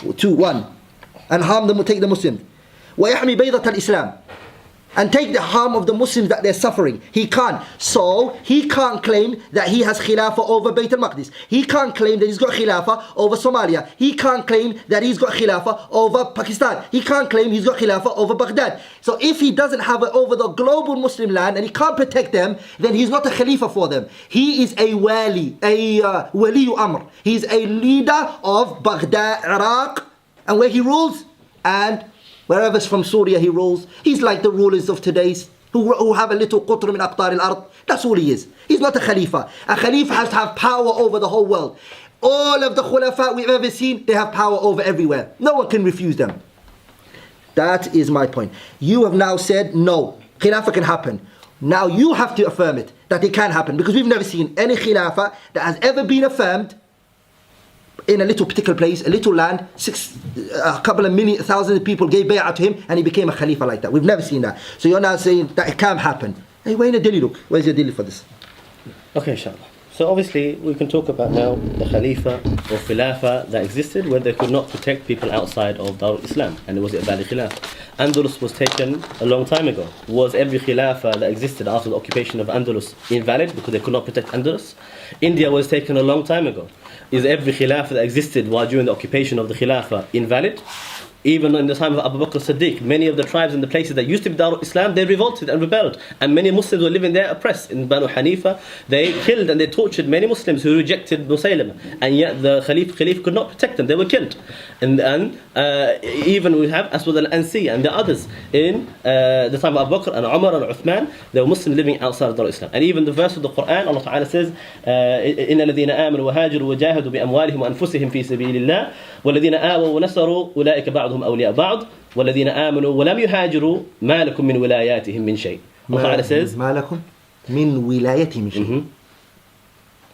1. And harm them, take the Muslims. ويحمي بيضة الإسلام. And take the harm of the Muslims that they're suffering. He can't. So, he can't claim that he has khilafah over Bayt al-Maqdis. He can't claim that he's got khilafah over Somalia. He can't claim that he's got khilafah over Pakistan. He can't claim he's got khilafah over Baghdad. So, if he doesn't have it over the global Muslim land and he can't protect them, then he's not a khalifa for them. He is a wali, waliyu amr. He's a leader of Baghdad, Iraq, and where he rules, and wherever's from Syria he rules. He's like the rulers of today's who have a little qutr min aqtar al-ard. That's all he is. He's not a khalifa. A khalifa has to have power over the whole world. All of the khulafa we've ever seen, they have power over everywhere. No one can refuse them. That is my point. You have now said no, khilafah can happen. Now you have to affirm it, that it can happen, because we've never seen any khilafah that has ever been affirmed in a little particular place, a little land, a couple of million, thousands of people gave bay'ah to him and he became a khalifa like that. We've never seen that. So you're now saying that it can happen. Hey, where in the dalil look? Where's your dalil for this? Okay, inshallah. So obviously we can talk about now the khalifa or khilafah that existed where they could not protect people outside of Darul Islam, and it was a valid khilafah. Andalus was taken a long time ago. Was every khilafah that existed after the occupation of Andalus invalid because they could not protect Andalus? India was taken a long time ago. Is every khilafah that existed while during the occupation of the khilafah invalid? Even in the time of Abu Bakr as-Siddiq, many of the tribes and the places that used to be Darul Islam, they revolted and rebelled. And many Muslims were living there oppressed. In Banu Hanifa, they killed and they tortured many Muslims who rejected Musaylimah. And yet the Khalif could not protect them, they were killed. And even we have Aswad al-Ansi and the others in the time of Abu Bakr and Umar and Uthman, they were Muslims living outside of Darul Islam. And even the verse of the Quran, Allah Ta'ala says, إِنَّ الَّذِينَ آمَنُوا وَهَاجَرُوا وَجَاهَدُوا بِأَمْوَالِهِمْ وَأَنفُسِهِمْ فِي سَبِيلِ اللَّهِ وَالَّذِينَ آوَوا وَنَصَرُوا أُولَٰئِكَ بَعْضُهُمْ أَوْلِيَاءُ بَعْضٍ وَالَّذِينَ آمَنُوا وَلَمْ يُهَاجِرُوا مَا لَكُم مِّن وِلَايَاتِهِم مِّن شَيْءٍ. Allah Ta'ala says, ما لكم من ولايتهم شيء.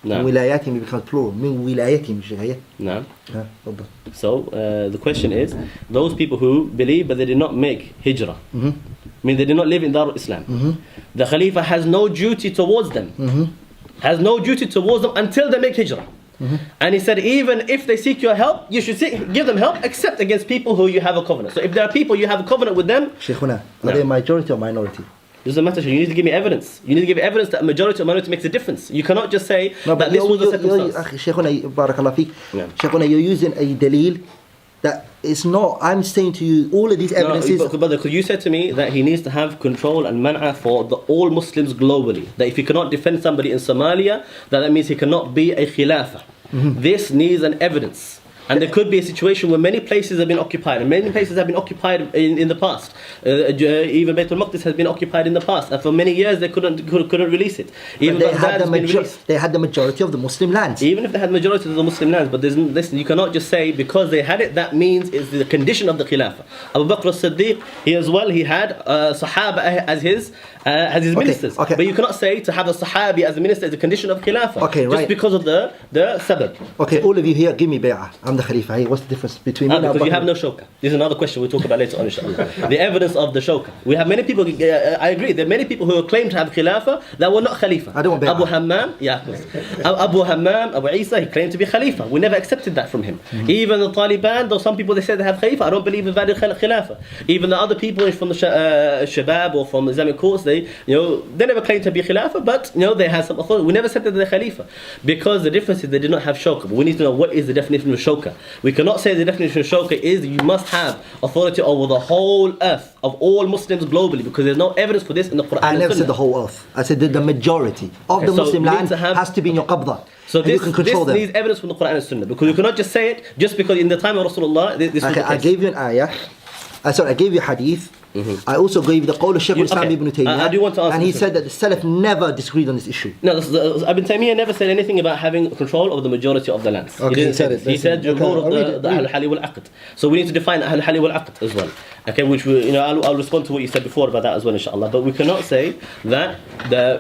نعم. ولاياتهم becomes plural. من ولايتهم شيء. نعم. تفضل. So the question is, those people who believe but they did not make hijrah, I mean they did not live in Darul Islam, the Khalifa has no duty towards them, has no duty towards them until they make hijrah. And he said, even if they seek your help, you should give them help, except against people who you have a covenant. So if there are people you have a covenant with them, Shaykhuna, are they majority or minority? doesn't matter. You need to give me evidence. You need to give evidence that majority or minority makes a difference. You cannot just say that this was the circumstance. Shaykhuna, barakallah feek. Yeah. Shaykhuna, you're using a dalil that it's not. I'm saying to you, all of these evidences. No, but because you said to me that he needs to have control and man'a for all Muslims globally. That if he cannot defend somebody in Somalia, that means he cannot be a khilafah. This needs an evidence. And there could be a situation where many places have been occupied, and many places have been occupied in the past. Even Bayt al-Maqdis has been occupied in the past, and for many years they couldn't release it. Even they had the majority of the Muslim lands. Even if they had the majority of the Muslim lands, but listen, you cannot just say because they had it, that means it's the condition of the Khilafah. Abu Bakr as-Siddiq, he had Sahaba as his as his ministers. okay. But you cannot say to have a Sahabi as a minister is a condition of khilafah. Okay, just right. because of the sabab. Okay, all of you here, give me bay'ah. I'm the Khalifa. Hey, what's the difference between me and Because Abu you have Bakr? no shawka. This is another question we'll talk about later on, inshallah. The evidence of the shawka. We have many people, I agree, there are many people who claim to have khilafah that were not khalifa. I don't want bay'ah. Abu Hammam, yeah, of course. Abu Hammam, Abu Isa, he claimed to be khalifa. We never accepted that from him. Even the Taliban, though some people they said they have khalifa, I don't believe in valid khilafah. Even the other people from the Shabab or from Islamic courts, they never claimed to be khilafah, but they had some authority. We never said that they're khalifa because the difference is they did not have shawka. But we need to know what is the definition of shawka. We cannot say the definition of shawka is you must have authority over the whole earth of all Muslims globally, because there's no evidence for this in the Quran. I never said the whole earth. I said that the majority of the Muslim land has to be in your qabda. So and you can control this them. needs evidence from the Quran and Sunnah, because you cannot just say it just because in the time of Rasulullah this was the case. I gave you an ayah. I gave you hadith. I also gave you the qawl of Shaykh al-Islam ibn Taymiyyah. I do want to answer and he said that the Salaf never disagreed on this issue. No, Ibn Taymiyyah never said anything about having control over the majority of the lands. Okay, he didn't say this. He said Jumhur of the Ahl al-Hali wal-Aqd. So we need to define Ahl al-Hali wal-Aqd as well. Okay, which I'll respond to what you said before about that as well, inshallah. But we cannot say that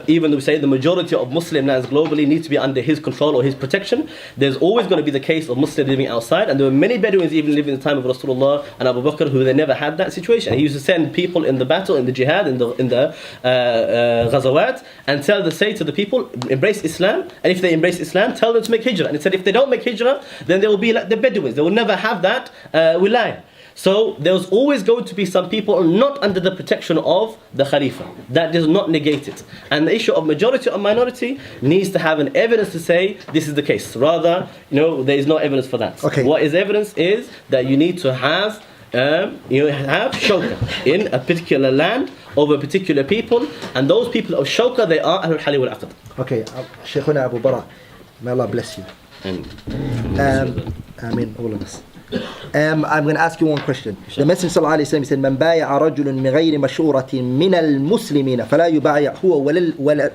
even though we say the majority of Muslim lands globally need to be under his control or his protection, there's always going to be the case of Muslims living outside, and there were many Bedouins even living in the time of Rasulullah and Abu Bakr who they never had that situation. He used to send people in the battle, in the jihad, in the ghazawat, and say to the people, embrace Islam, and if they embrace Islam, tell them to make hijrah. And he said if they don't make hijrah, then they will be like the Bedouins. They will never have that wilayah. So there's always going to be some people not under the protection of the Khalifa. That does not negate it. And the issue of majority or minority needs to have an evidence to say this is the case. Rather, there is no evidence for that. Okay. What is evidence is that you need to have shawka in a particular land over a particular people, and those people of shawka, they are Ahlul Hali wal Aqd. Okay, Shaykhuna Abu Bara, may Allah bless you. I mean all of us. I'm going to ask you one question. The Messenger صلى الله عليه وسلم said من بايع رجل من غير مشورة من المسلمين فلا يبايع هو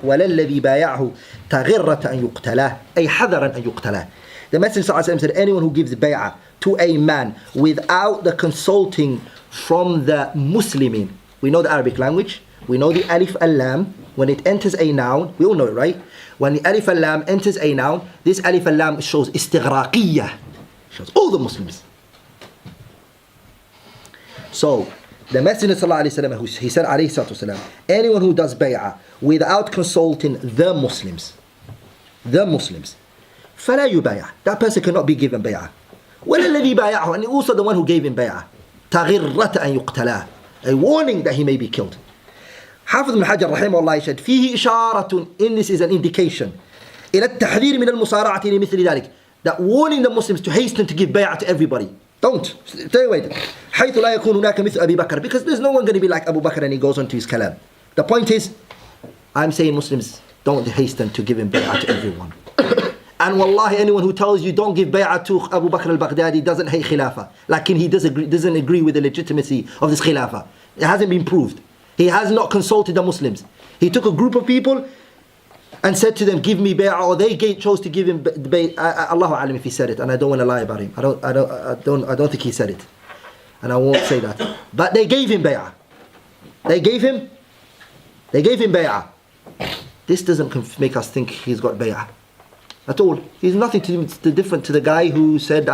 ولا الذي بايعه تغرة أن يقتله أي حذرا أن يقتله. The Messenger صلى الله عليه وسلم said anyone who gives bay'ah to a man without the consulting from the Muslimin. We know the Arabic language. We know the alif al-lam. When it enters a noun, we all know it, right? When the alif al-lam enters a noun, this alif al-lam shows istighraqiyah. Shows all the Muslims. So the Messenger ﷺ, he said ﷺ, anyone who does bay'ah without consulting the Muslims, فلا يبايع, that person cannot be given bay'ah. ولا الذي بايعه, and also the one who gave him bay'ah, تغرة أن يقتلاه, a warning that he may be killed. حافظ بن حجر رحمه الله said فيه إشارة, in this is an indication إلى التحذير من المصارعة لمثل ذلك, that warning the Muslims to hasten to give bay'ah to everybody. Don't. Stay away. حيث لا يكون هناك مثل أبي بكر, because there's no one going to be like Abu Bakr, and he goes on to his kalam. The point is, I'm saying Muslims don't hasten to give bay'ah to everyone. And wallahi, anyone who tells you don't give bay'ah to Abu Bakr al-Baghdadi doesn't hate khilafah. Like he doesn't agree with the legitimacy of this khilafah. It hasn't been proved. He has not consulted the Muslims. He took a group of people and said to them, give me bay'ah, or they chose to give him bay'ah. Allahu alam if he said it, and I don't want to lie about him. I don't think he said it, and I won't say that. But they gave him bay'ah. They gave him bay'ah. This doesn't make us think he's got bay'ah at all. He's nothing different to the guy who said,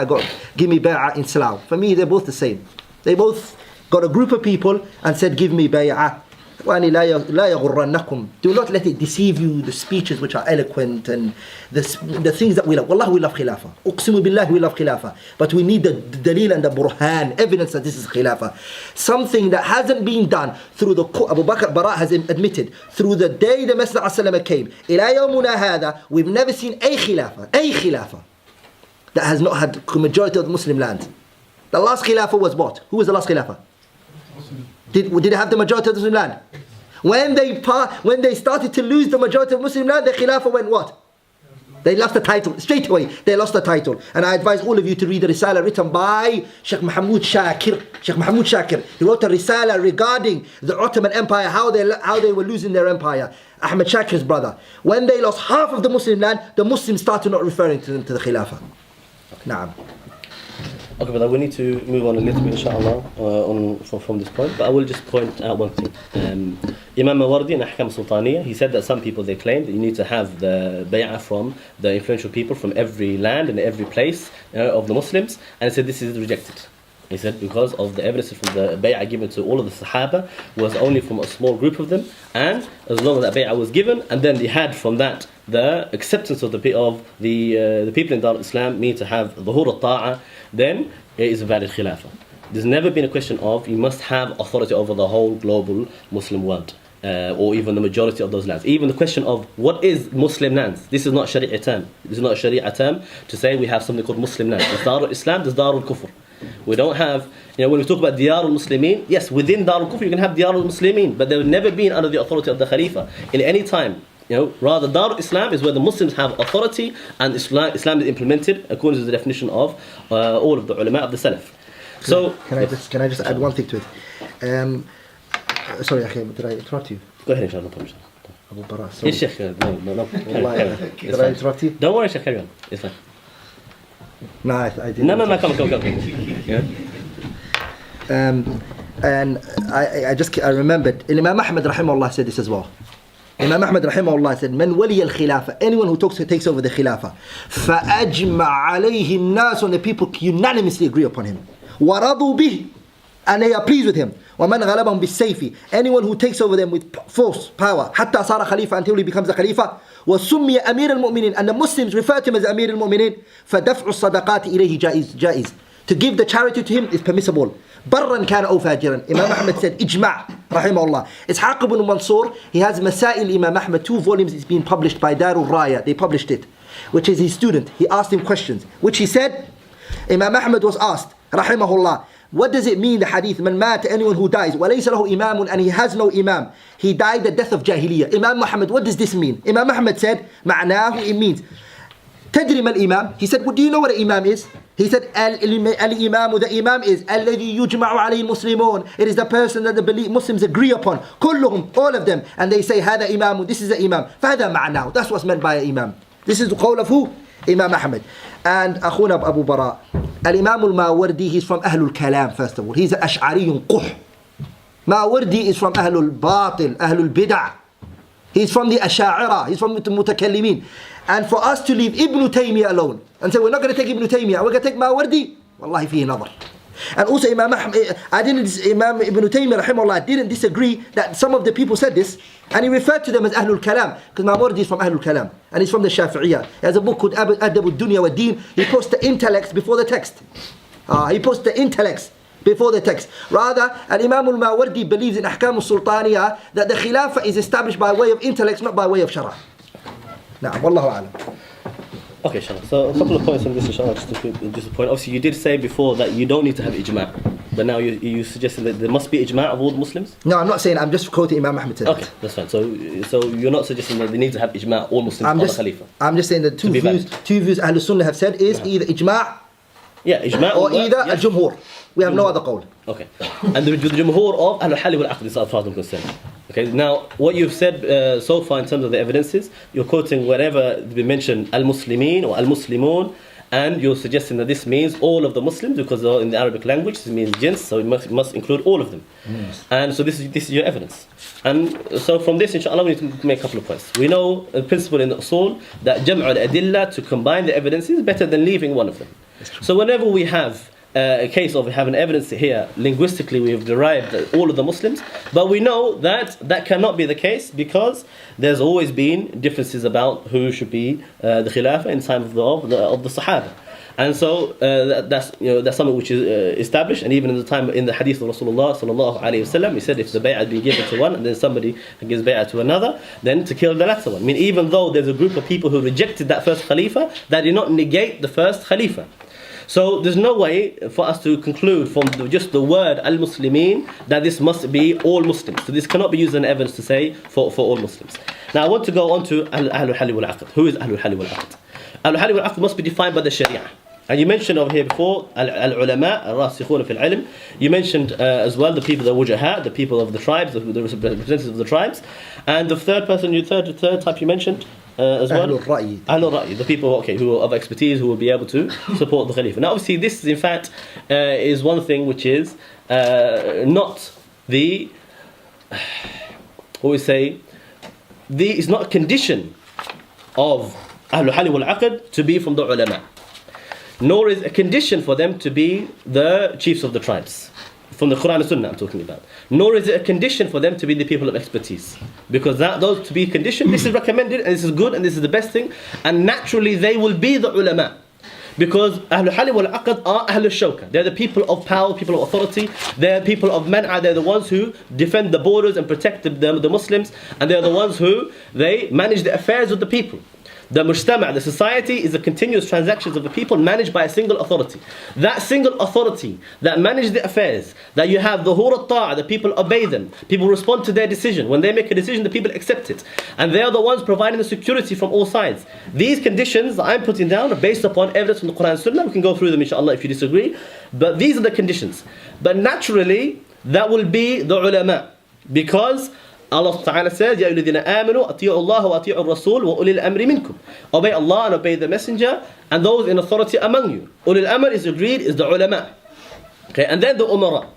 give me bay'ah in Salah. For me, they're both the same. They both got a group of people and said, give me bay'ah. Do not let it deceive you, the speeches which are eloquent and the things that we love. Wallah, we love khilafah. Uqsimu billah, we love khilafah. But we need the dalil and the burhan, evidence that this is khilafah. Something that hasn't been done through the Abu Bakr Bara has admitted, through the day the Messenger ﷺ came. Ila yawmuna hadha, we've never seen a khilafah that has not had the majority of the Muslim land. The last khilafah was what? Who was the last khilafah? Did it have the majority of the Muslim land? When they started to lose the majority of Muslim land, the Khilafah went what? They lost the title. Straight away, they lost the title. And I advise all of you to read the Risala written by Sheikh Mahmoud Shakir. He wrote a Risala regarding the Ottoman Empire, how they were losing their empire. Ahmed Shakir's brother. When they lost half of the Muslim land, the Muslims started not referring to them to the Khilafah. Naam. Okay, but we need to move on a little bit, inshallah, from this point. But I will just point out one thing. Imam Mawardi in Ahkam Sultaniyah, he said that some people, they claim that you need to have the bay'ah from the influential people from every land and every place of the Muslims. And he said this is rejected. He said because of the evidence from the bay'ah given to all of the Sahaba was only from a small group of them, and as long as that bay'ah was given, and then they had from that the acceptance of the people in Dar al-Islam mean to have dhuhur al-ta'a, then it is a valid khilafah. There's never been a question of you must have authority over the whole global Muslim world. Or even the majority of those lands. Even the question of what is Muslim lands. This is not Sharia term. This is not a Sharia term to say we have something called Muslim lands. There's Dar al-Islam, there's Dar al-Kufr. We don't have, when we talk about Diyar al-Muslimin, yes, within Dar al-Kufr you can have Diyar al-Muslimin, but they've never been under the authority of the Khalifa in any time. Rather Dar al-Islam is where the Muslims have authority and Islam is implemented according to the definition of all of the ulama of the Salaf. So, can I just add one thing to it? Sorry, Akhim, did I interrupt you? Go ahead, inshallah. Abu Bara, sorry. Yes, Sheikh. No. Did I interrupt you? Don't worry, Sheikh, carry on. It's fine. No, I didn't. No, come. Yeah. And I remembered, Imam Ahmad rahimahullah said this as well. Imam Ahmad rahimahullah said, "Man wali al-khilafah, anyone who takes over the khilafah, فَأَجْمَعَ عَلَيْهِ النَّاسُ, and the people unanimously agree upon him. وَرَضُوا بِهِ, and they are pleased with him. وَمَنْ غَلَبَهُمْ بِالسَّيْفِ, anyone who takes over them with force, power, حَتَّى صَارَ خَلِيفَةً, until he becomes a khalifa. وَسُمِّيَ أَمِيرَ الْمُؤْمِنِينَ, and the Muslims refer to him as Amir al-Mu'minin. فَدَفْعُ الصَّدَقَاتِ إِلَيْهِ جائز. To give the charity to him is permissible. بَرًّا كَانَ أَوْ فَاجِرًا. Imam Ahmad said, Ijma' rahimahullah. Ishaq ibn Mansur, he has Masail Imam Ahmad, 2 volumes, it's been published by Darul Raya, they published it, which is his student. He asked him questions, which he said, Imam Ahmad was asked, rahimahullah, what does it mean, the hadith, man mat, anyone who dies, وَلَيْسَ لَهُ إِمَامٌ, and he has no imam, he died the death of jahiliyyah. Imam Muhammad, what does this mean? Imam Ahmad said, معناه, it means, تدري ما الإمام? He said, well, do you know what an imam is? He said, الإمام, the imam is الذي يجمع عليه المسلمون. It is the person that the Muslims agree upon. كلهم, all of them. And they say, هذا إمام, this is the imam. فهذا معناه. That's what's meant by an imam. This is the qawl of who? Imam Ahmad. And أخونا Abu Bara, Al-Imam al-Mawardi, he's from Ahlul Kalam, first of all. He's an Ash'ariyun Quh. Mawardi is from Ahlul Batil, Ahlul Bid'ah. He's from the Asha'ira, he's from the Mutakallimin. And for us to leave Ibn Taymiyyah alone and say we're not going to take Ibn Taymiyyah, we're going to take Mawardi, wallahi fihi nadar. And also Imam Ibn Taymiyyah rahimahullah didn't disagree that some of the people said this, and he referred to them as Ahlul Kalam, because Mawardi is from Ahlul Kalam and he's from the Shafi'iyah. He has a book called Adab al-Dunya wa Deen. He puts the intellects before the text. He puts the intellects before the text. Rather, Imam al-Mawardi believes in Ahkam al-Sultaniyah that the Khilafah is established by way of intellects, not by way of Shara. Na'am, wallahu a'lam. Okay, inshallah. So a couple of points on this, inshallah, just a point. Obviously, you did say before that you don't need to have ijma', but now you suggested that there must be ijma' of all the Muslims? No, I'm not saying, I'm just quoting Imam Ahmad. Okay, that's fine. So you're not suggesting that they need to have ijma' all Muslims on the Khalifa? I'm just saying that two views Ahlul Sunnah have said is either ijma' ijma' or either al-Jumhur. We have no other qawl. Okay. And the Jumhur of Ahlul Hali wal Aqd, as far as I'm concerned. Okay, now what you've said so far in terms of the evidences, you're quoting wherever we mention Al-Muslimin or Al-Muslimun, and you're suggesting that this means all of the Muslims, because in the Arabic language it means jins, so it must include all of them. Yes. And so this is your evidence. And so from this, inshallah, we need to make a couple of points. We know a principle in the usul that Jam'u al-Adilla, to combine the evidences, is better than leaving one of them. So whenever we have a case of having evidence here, linguistically we have derived all of the Muslims, but we know that that cannot be the case because there's always been differences about who should be the Khilafah in time of the Sahaba. And so that's something which is established, and even in the hadith of Rasulullah sallallahu alaihi wasallam, he said if the bay'ah had been given to one and then somebody gives bay'ah to another, then to kill the latter one. I mean, even though there's a group of people who rejected that first Khalifa, that did not negate the first Khalifa. So there's no way for us to conclude from just the word al-Muslimin that this must be all Muslims. So this cannot be used as evidence to say for all Muslims. Now I want to go on to Ahlul Hali wal Aqd. Who is Ahlul Hali wal Aqd? Ahlul Hali wal Aqd must be defined by the Sharia. And you mentioned over here before al-ulama, al-rasikhun fil ilm. You mentioned as well the people, the wujaha, the people of the tribes, the representatives of the tribes. And the third type you mentioned, as well? Ahlul Ra'yi. Ahlul Ra'yi, the people who are of expertise, who will be able to support the Khalifa. Now obviously this in fact is one thing which is not the, what we say, it's not a condition of Ahlul Hal wal Aqd to be from the ulama. Nor is a condition for them to be the chiefs of the tribes. From the Quran and Sunnah I'm talking about. Nor is it a condition for them to be the people of expertise. Because those to be conditioned, this is recommended and this is good and this is the best thing. And naturally they will be the ulama. Because Ahlul Hal wal Aqd are Ahlul Shawka. They're the people of power, people of authority. They're people of man'a. They're the ones who defend the borders and protect the Muslims. And they're the ones who, they manage the affairs of the people. The mujtama', the society, is the continuous transactions of the people managed by a single authority. That single authority that manages the affairs, that you have the hur al-ta'a, the people obey them, people respond to their decision. When they make a decision, the people accept it. And they are the ones providing the security from all sides. These conditions that I'm putting down are based upon evidence from the Quran and Sunnah. We can go through them inshallah if you disagree. But these are the conditions. But naturally, that will be the ulama. Because Allah Ta'ala says, يَا أَيُّهَا الَّذِينَ آمَنُوا أَطِيعُوا اللَّهَ وَأَطِيعُوا الرَّسُولَ وَأُولِي الْأَمْرِ مِنْكُمْ. Obey Allah and obey the Messenger and those in authority among you. Ulil Amr is agreed, is the ulama. Okay, and then the umara.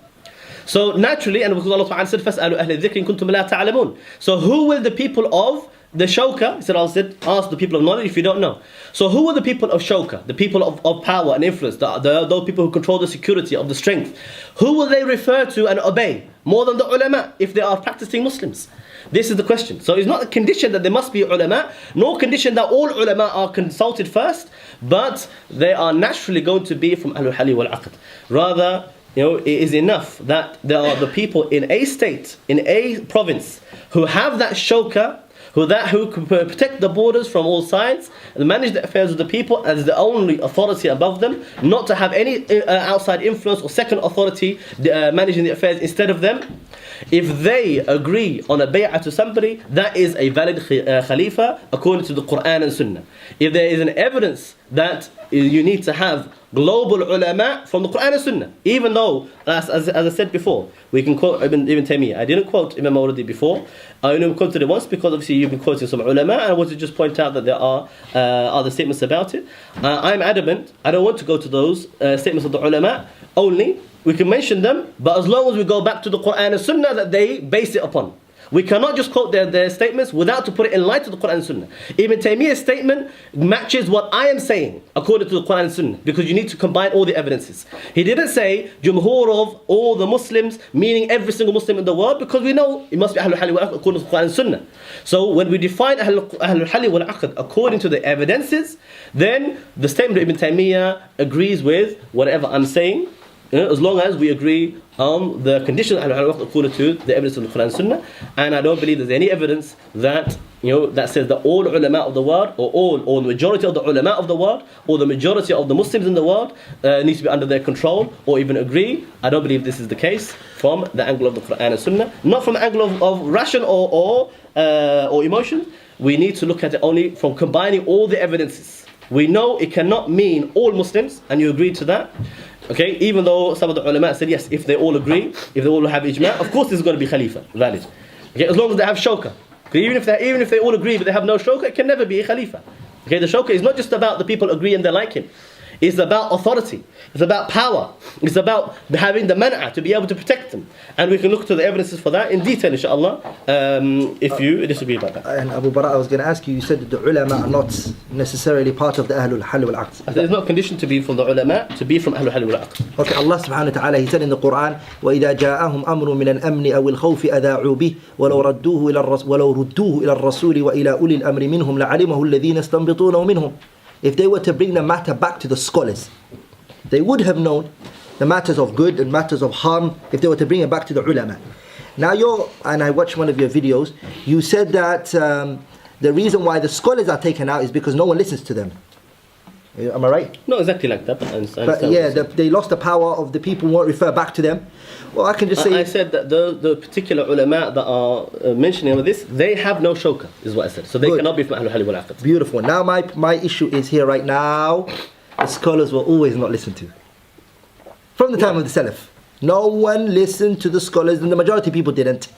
So naturally, and because Allah Ta'ala said, فَاسْأَلُوا أَهْلَ الذِّكْرِ إِن كُنتُمْ لَا تَعْلَمُونَ. So who will the people of the shawka, he said, Allah said, ask the people of knowledge if you don't know. So who are the people of shawka, the people of power and influence, those people who control the security of the strength? Who will they refer to and obey more than the ulama if they are practicing Muslims? This is the question. So it's not a condition that there must be ulama, nor condition that all ulama are consulted first, but they are naturally going to be from Ahlul Hal wal Aqd. Rather, it is enough that there are the people in a state, in a province, who have that shawka, who can protect the borders from all sides and manage the affairs of the people as the only authority above them, not to have any outside influence or second authority managing the affairs instead of them. If they agree on a bay'ah to somebody, that is a valid khalifa according to the Quran and Sunnah. If there is an evidence that you need to have global ulama from the Quran and Sunnah, even though, as I said before, we can quote Ibn Taymiyyah. I didn't quote Imam Mawlidi before. I only quoted it once because obviously you've been quoting some ulama, and I want to just point out that there are other statements about it. I'm adamant, I don't want to go to those statements of the ulama only. We can mention them, but as long as we go back to the Quran and Sunnah that they base it upon. We cannot just quote their statements without to put it in light of the Quran and Sunnah. Ibn Taymiyyah's statement matches what I am saying according to the Quran and Sunnah, because you need to combine all the evidences. He didn't say Jumhur of all the Muslims, meaning every single Muslim in the world, because we know it must be Ahlul Hal wal Aqd according to the Quran and Sunnah. So when we define Ahlul Hal wal Aqd according to the evidences, then the statement of Ibn Taymiyyah agrees with whatever I'm saying, as long as we agree on the conditions according to the evidence of the Quran and Sunnah. And I don't believe there's any evidence that that says that all ulama of the world, or the majority of the ulama of the world, or the majority of the Muslims in the world needs to be under their control or even agree. I don't believe this is the case from the angle of the Quran and Sunnah, not from the angle of ration or emotion. We need to look at it only from combining all the evidences. We know it cannot mean all Muslims, and you agree to that. Okay, even though some of the ulama said yes, if they all agree, if they all have ijma', of course this is going to be khalifa, valid. Okay, as long as they have shawka. Okay, even if they all agree but they have no shawka, it can never be a khalifa. Okay, the shawka is not just about the people agree and they like him. It's about authority. It's about power. It's about having the man'a to be able to protect them. And we can look to the evidences for that in detail, inshallah, if you disagree about that. And Abu Bara, I was going to ask you, you said that the ulama are not necessarily part of the Ahlul Hal wal Aqd. There's no condition to be from the ulama, to be from Ahlul Hal wal Aqd. Okay, Allah subhanahu wa ta'ala, He said in the Quran, وَإِذَا جَاءَهُمْ أَمْرٌ مِنَ الْأَمْنِ أَوِ الْخَوْفِ أَذَاعُوا بِهِ وَلَوْ رُدُّوهُ إِلَى الرَّسُولِ وَإِلَى أُولِي الْأَمْرِ مِنْهُمْ لَعَلِمَهُ الَّذِينَ يَسْتَنبِطُونَهُ مِنْهُمْ. If they were to bring the matter back to the scholars, they would have known the matters of good and matters of harm if they were to bring it back to the ulama. Now and I watched one of your videos, you said that the reason why the scholars are taken out is because no one listens to them. Am I right? Not exactly like that, but they lost the power of the people who won't refer back to them. Well, I can just say... I said that the particular ulama that are mentioning all this, they have no shawka, is what I said. So they cannot be from Ahlul Hal wal Aqd. Beautiful. Now my issue is here right now. The scholars were always not listened to. From the time of the Salaf. No one listened to the scholars, and the majority of people didn't.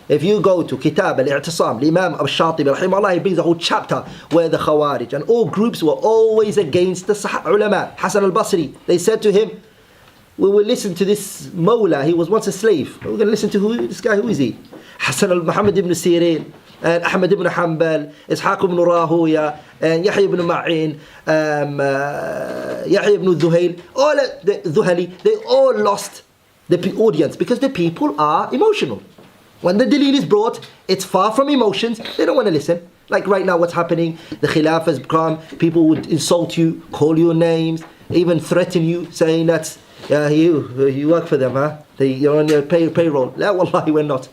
If you go to Kitab al-I'tisam, Imam al-Shatibi, rahimahullah, he brings a whole chapter where the Khawarij and all groups were always against the ulama. Hassan al-Basri, they said to him, we will listen to this Mawla, he was once a slave. We're going to listen to this guy, who is he? Hassan al-Muhammad ibn Sirin, and Ahmad ibn Hanbal, Ishaq ibn Rahuya, and Yahya ibn Ma'in, Yahya ibn Zuhail, all the Zuhali, they all lost the audience because the people are emotional. When the dalil is brought, it's far from emotions, they don't want to listen. Like right now what's happening, the khilafah has become, people would insult you, call you names, even threaten you, saying that you work for them, huh? You're on your payroll. La wallahi, we're not.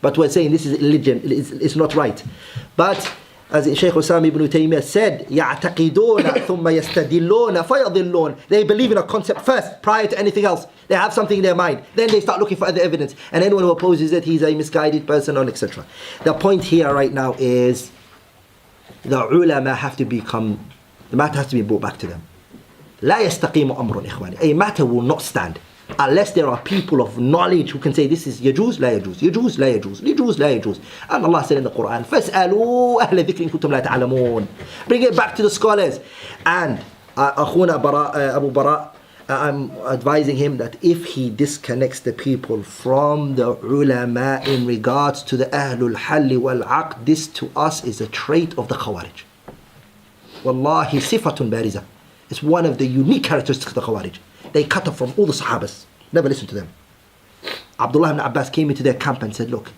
But we're saying this is illegitimate, it's not right. But as Shaykh Osama ibn Taymiyyah said, يَعْتَقِدُونَ ثُمَّ يَسْتَدِلُّونَ فَيَضِلُّونَ. They believe in a concept first, prior to anything else. They have something in their mind. Then they start looking for other evidence. And anyone who opposes it, he's a misguided person, etc. The point here right now is the ulama have to become, the matter has to be brought back to them. لا يستقيم أمر إخواني. A matter will not stand unless there are people of knowledge who can say this is يجوز لا يجوز, يجوز لا يجوز, يجوز لا يجوز. And Allah said in the Quran, فاسألوا أهل الذكر إن كنتم لا تعلمون. Bring it back to the scholars. And أخونا Abu Bara, I'm advising him that if he disconnects the people from the ulama in regards to the Ahlul Halli wal Aqd, this to us is a trait of the Khawarij. Wallahi sifatun bariza. It's one of the unique characteristics of the Khawarij. They cut off from all the Sahabas. Never listen to them. Abdullah ibn Abbas came into their camp and said, look,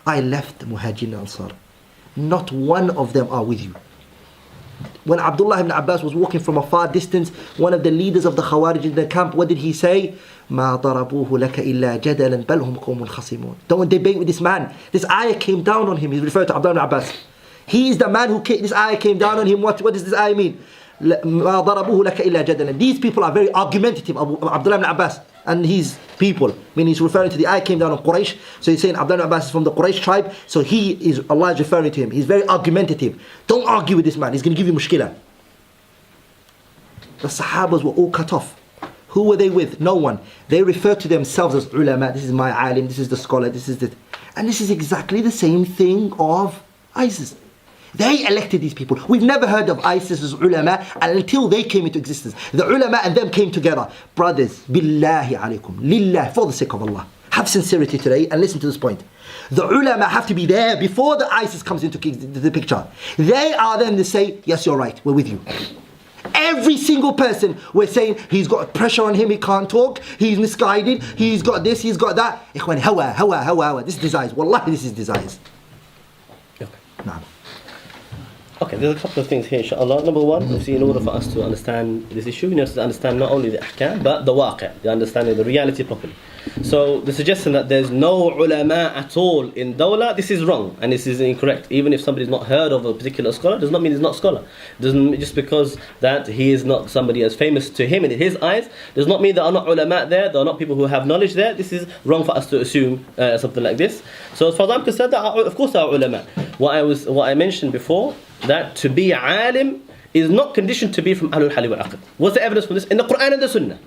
I left the Muhajirin and Ansar. Not one of them are with you. When Abdullah ibn Abbas was walking from a far distance, one of the leaders of the Khawarij in the camp, what did he say? مَا ضَرَبُوهُ لَكَ إِلَّا جَدَلًا بَلْ هُمْ قَوْمٌ خَصِمُونَ. Don't debate with this man. This ayah came down on him. He's referred to Abdullah ibn Abbas. He is the man who came, this ayah came down on him. What does this ayah mean? مَا ضَرَبُوهُ لَكَ إِلَّا جَدَلًا. These people are very argumentative, Abdullah ibn Abbas and his people. I mean, he's referring to the ayah came down on Quraysh. So he's saying Abdullah ibn Abbas is from the Quraysh tribe. So Allah is referring to him. He's very argumentative. Don't argue with this man. He's going to give you mushkilah. The Sahabas were all cut off. Who were they with? No one. They refer to themselves as ulama. This is my alim, this is the scholar, this is the... And this is exactly the same thing of ISIS. They elected these people. We've never heard of ISIS as ulama until they came into existence. The ulama and them came together. Brothers, billahi alaykum, lillah, for the sake of Allah. Have sincerity today and listen to this point. The ulama have to be there before the ISIS comes into the picture. They are then to say, yes, you're right, we're with you. Every single person, we're saying he's got pressure on him, he can't talk, he's misguided, he's got this, he's got that. Ikhwan, hawa. This is desires. Wallahi, this is desires. Okay. Nah. Okay, there's a couple of things here, inshallah. Number one, in order for us to understand this issue, we need to understand not only the ahkam, but the waqi', the understanding, the reality properly. So the suggestion that there's no ulama at all in dawla, this is wrong and this is incorrect. Even if somebody's not heard of a particular scholar, does not mean he's not a scholar. Doesn't just because that he is not somebody as famous to him in his eyes, does not mean there are not ulama there are not people who have knowledge there. This is wrong for us to assume something like this. So as far as I'm concerned, of course there are ulama. What I mentioned before, that to be alim is not conditioned to be from Ahlul Halli wal Aqd. What's the evidence for this? In the Quran and the Sunnah.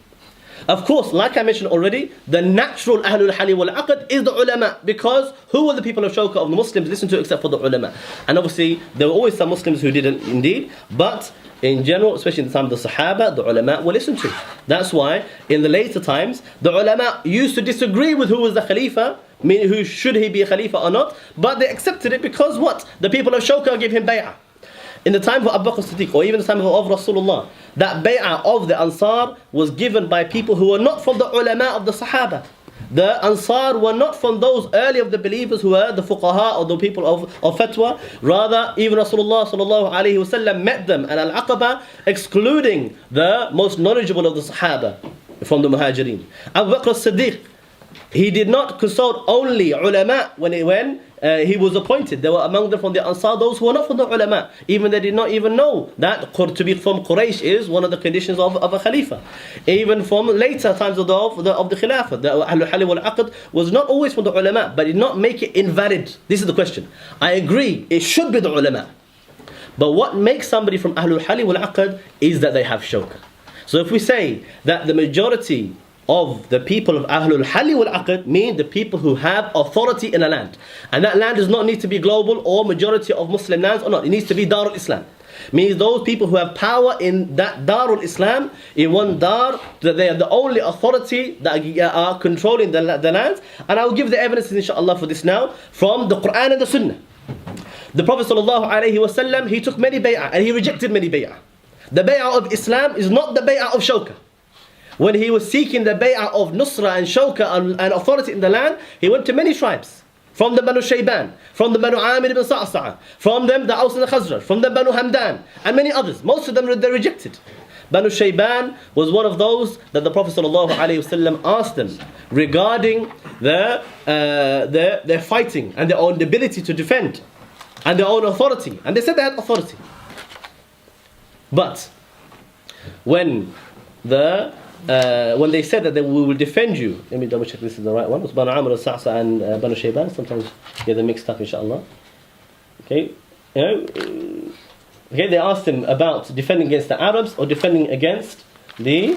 Of course, like I mentioned already, the natural Ahlul Halli wal Aqd is the ulama, because who were the people of Shawqa of the Muslims listen to except for the ulama? And obviously, there were always some Muslims who didn't indeed, but in general, especially in the time of the Sahaba, the ulama were listened to. That's why, in the later times, the ulama used to disagree with who was the Khalifa, meaning who should he be a Khalifa or not, but they accepted it because what? The people of Shawqa gave him bay'ah. In the time of Abu Bakr Siddiq, or even the time of Rasulullah, that bay'ah of the Ansar was given by people who were not from the ulama of the Sahaba. The Ansar were not from those early of the believers who were the fuqaha or the people of fatwa. Rather, even Rasulullah sallallahu alaihi wasallam met them and al-Aqaba, excluding the most knowledgeable of the Sahaba from the Muhajirin. Abu Bakr Siddiq, he did not consult only ulama when he was appointed. There were among them from the Ansar those who were not from the ulama. Even they did not even know that to be from Quraysh is one of the conditions of a Khalifa. Even from later times of the khilafah, the Ahlul Halli wal Aqd was not always from the ulama, but did not make it invalid. This is the question. I agree, it should be the ulama. But what makes somebody from Ahlul Halli wal Aqd is that they have shawqa. So if we say that the majority of the people of Ahlul Halli wal Aqd mean the people who have authority in a land. And that land does not need to be global or majority of Muslim lands or not. It needs to be Darul Islam. Means those people who have power in that Darul Islam, in one Dar, that they are the only authority that are controlling the lands. And I will give the evidence inshallah for this now from the Quran and the Sunnah. The Prophet ﷺ, he took many bay'ah and he rejected many bay'ah. The bay'ah of Islam is not the bay'ah of Shawka. When he was seeking the bay'ah of Nusra and Shawka and authority in the land, he went to many tribes. From the Banu Shayban, from the Banu Amir ibn Sa'sa'a, from them the Aus and the Khazraj, from the Banu Hamdan, and many others. Most of them they rejected. Banu Shayban was one of those that the Prophet ﷺ asked them regarding their fighting and their own ability to defend and their own authority. And they said they had authority. But when they said that we will defend you, let me double check this is the right one. It's Banu Amr al-Sa'sa and Banu Shayban. Sometimes get them mixed up, inshallah. Okay, okay. They asked him about defending against the Arabs or defending against the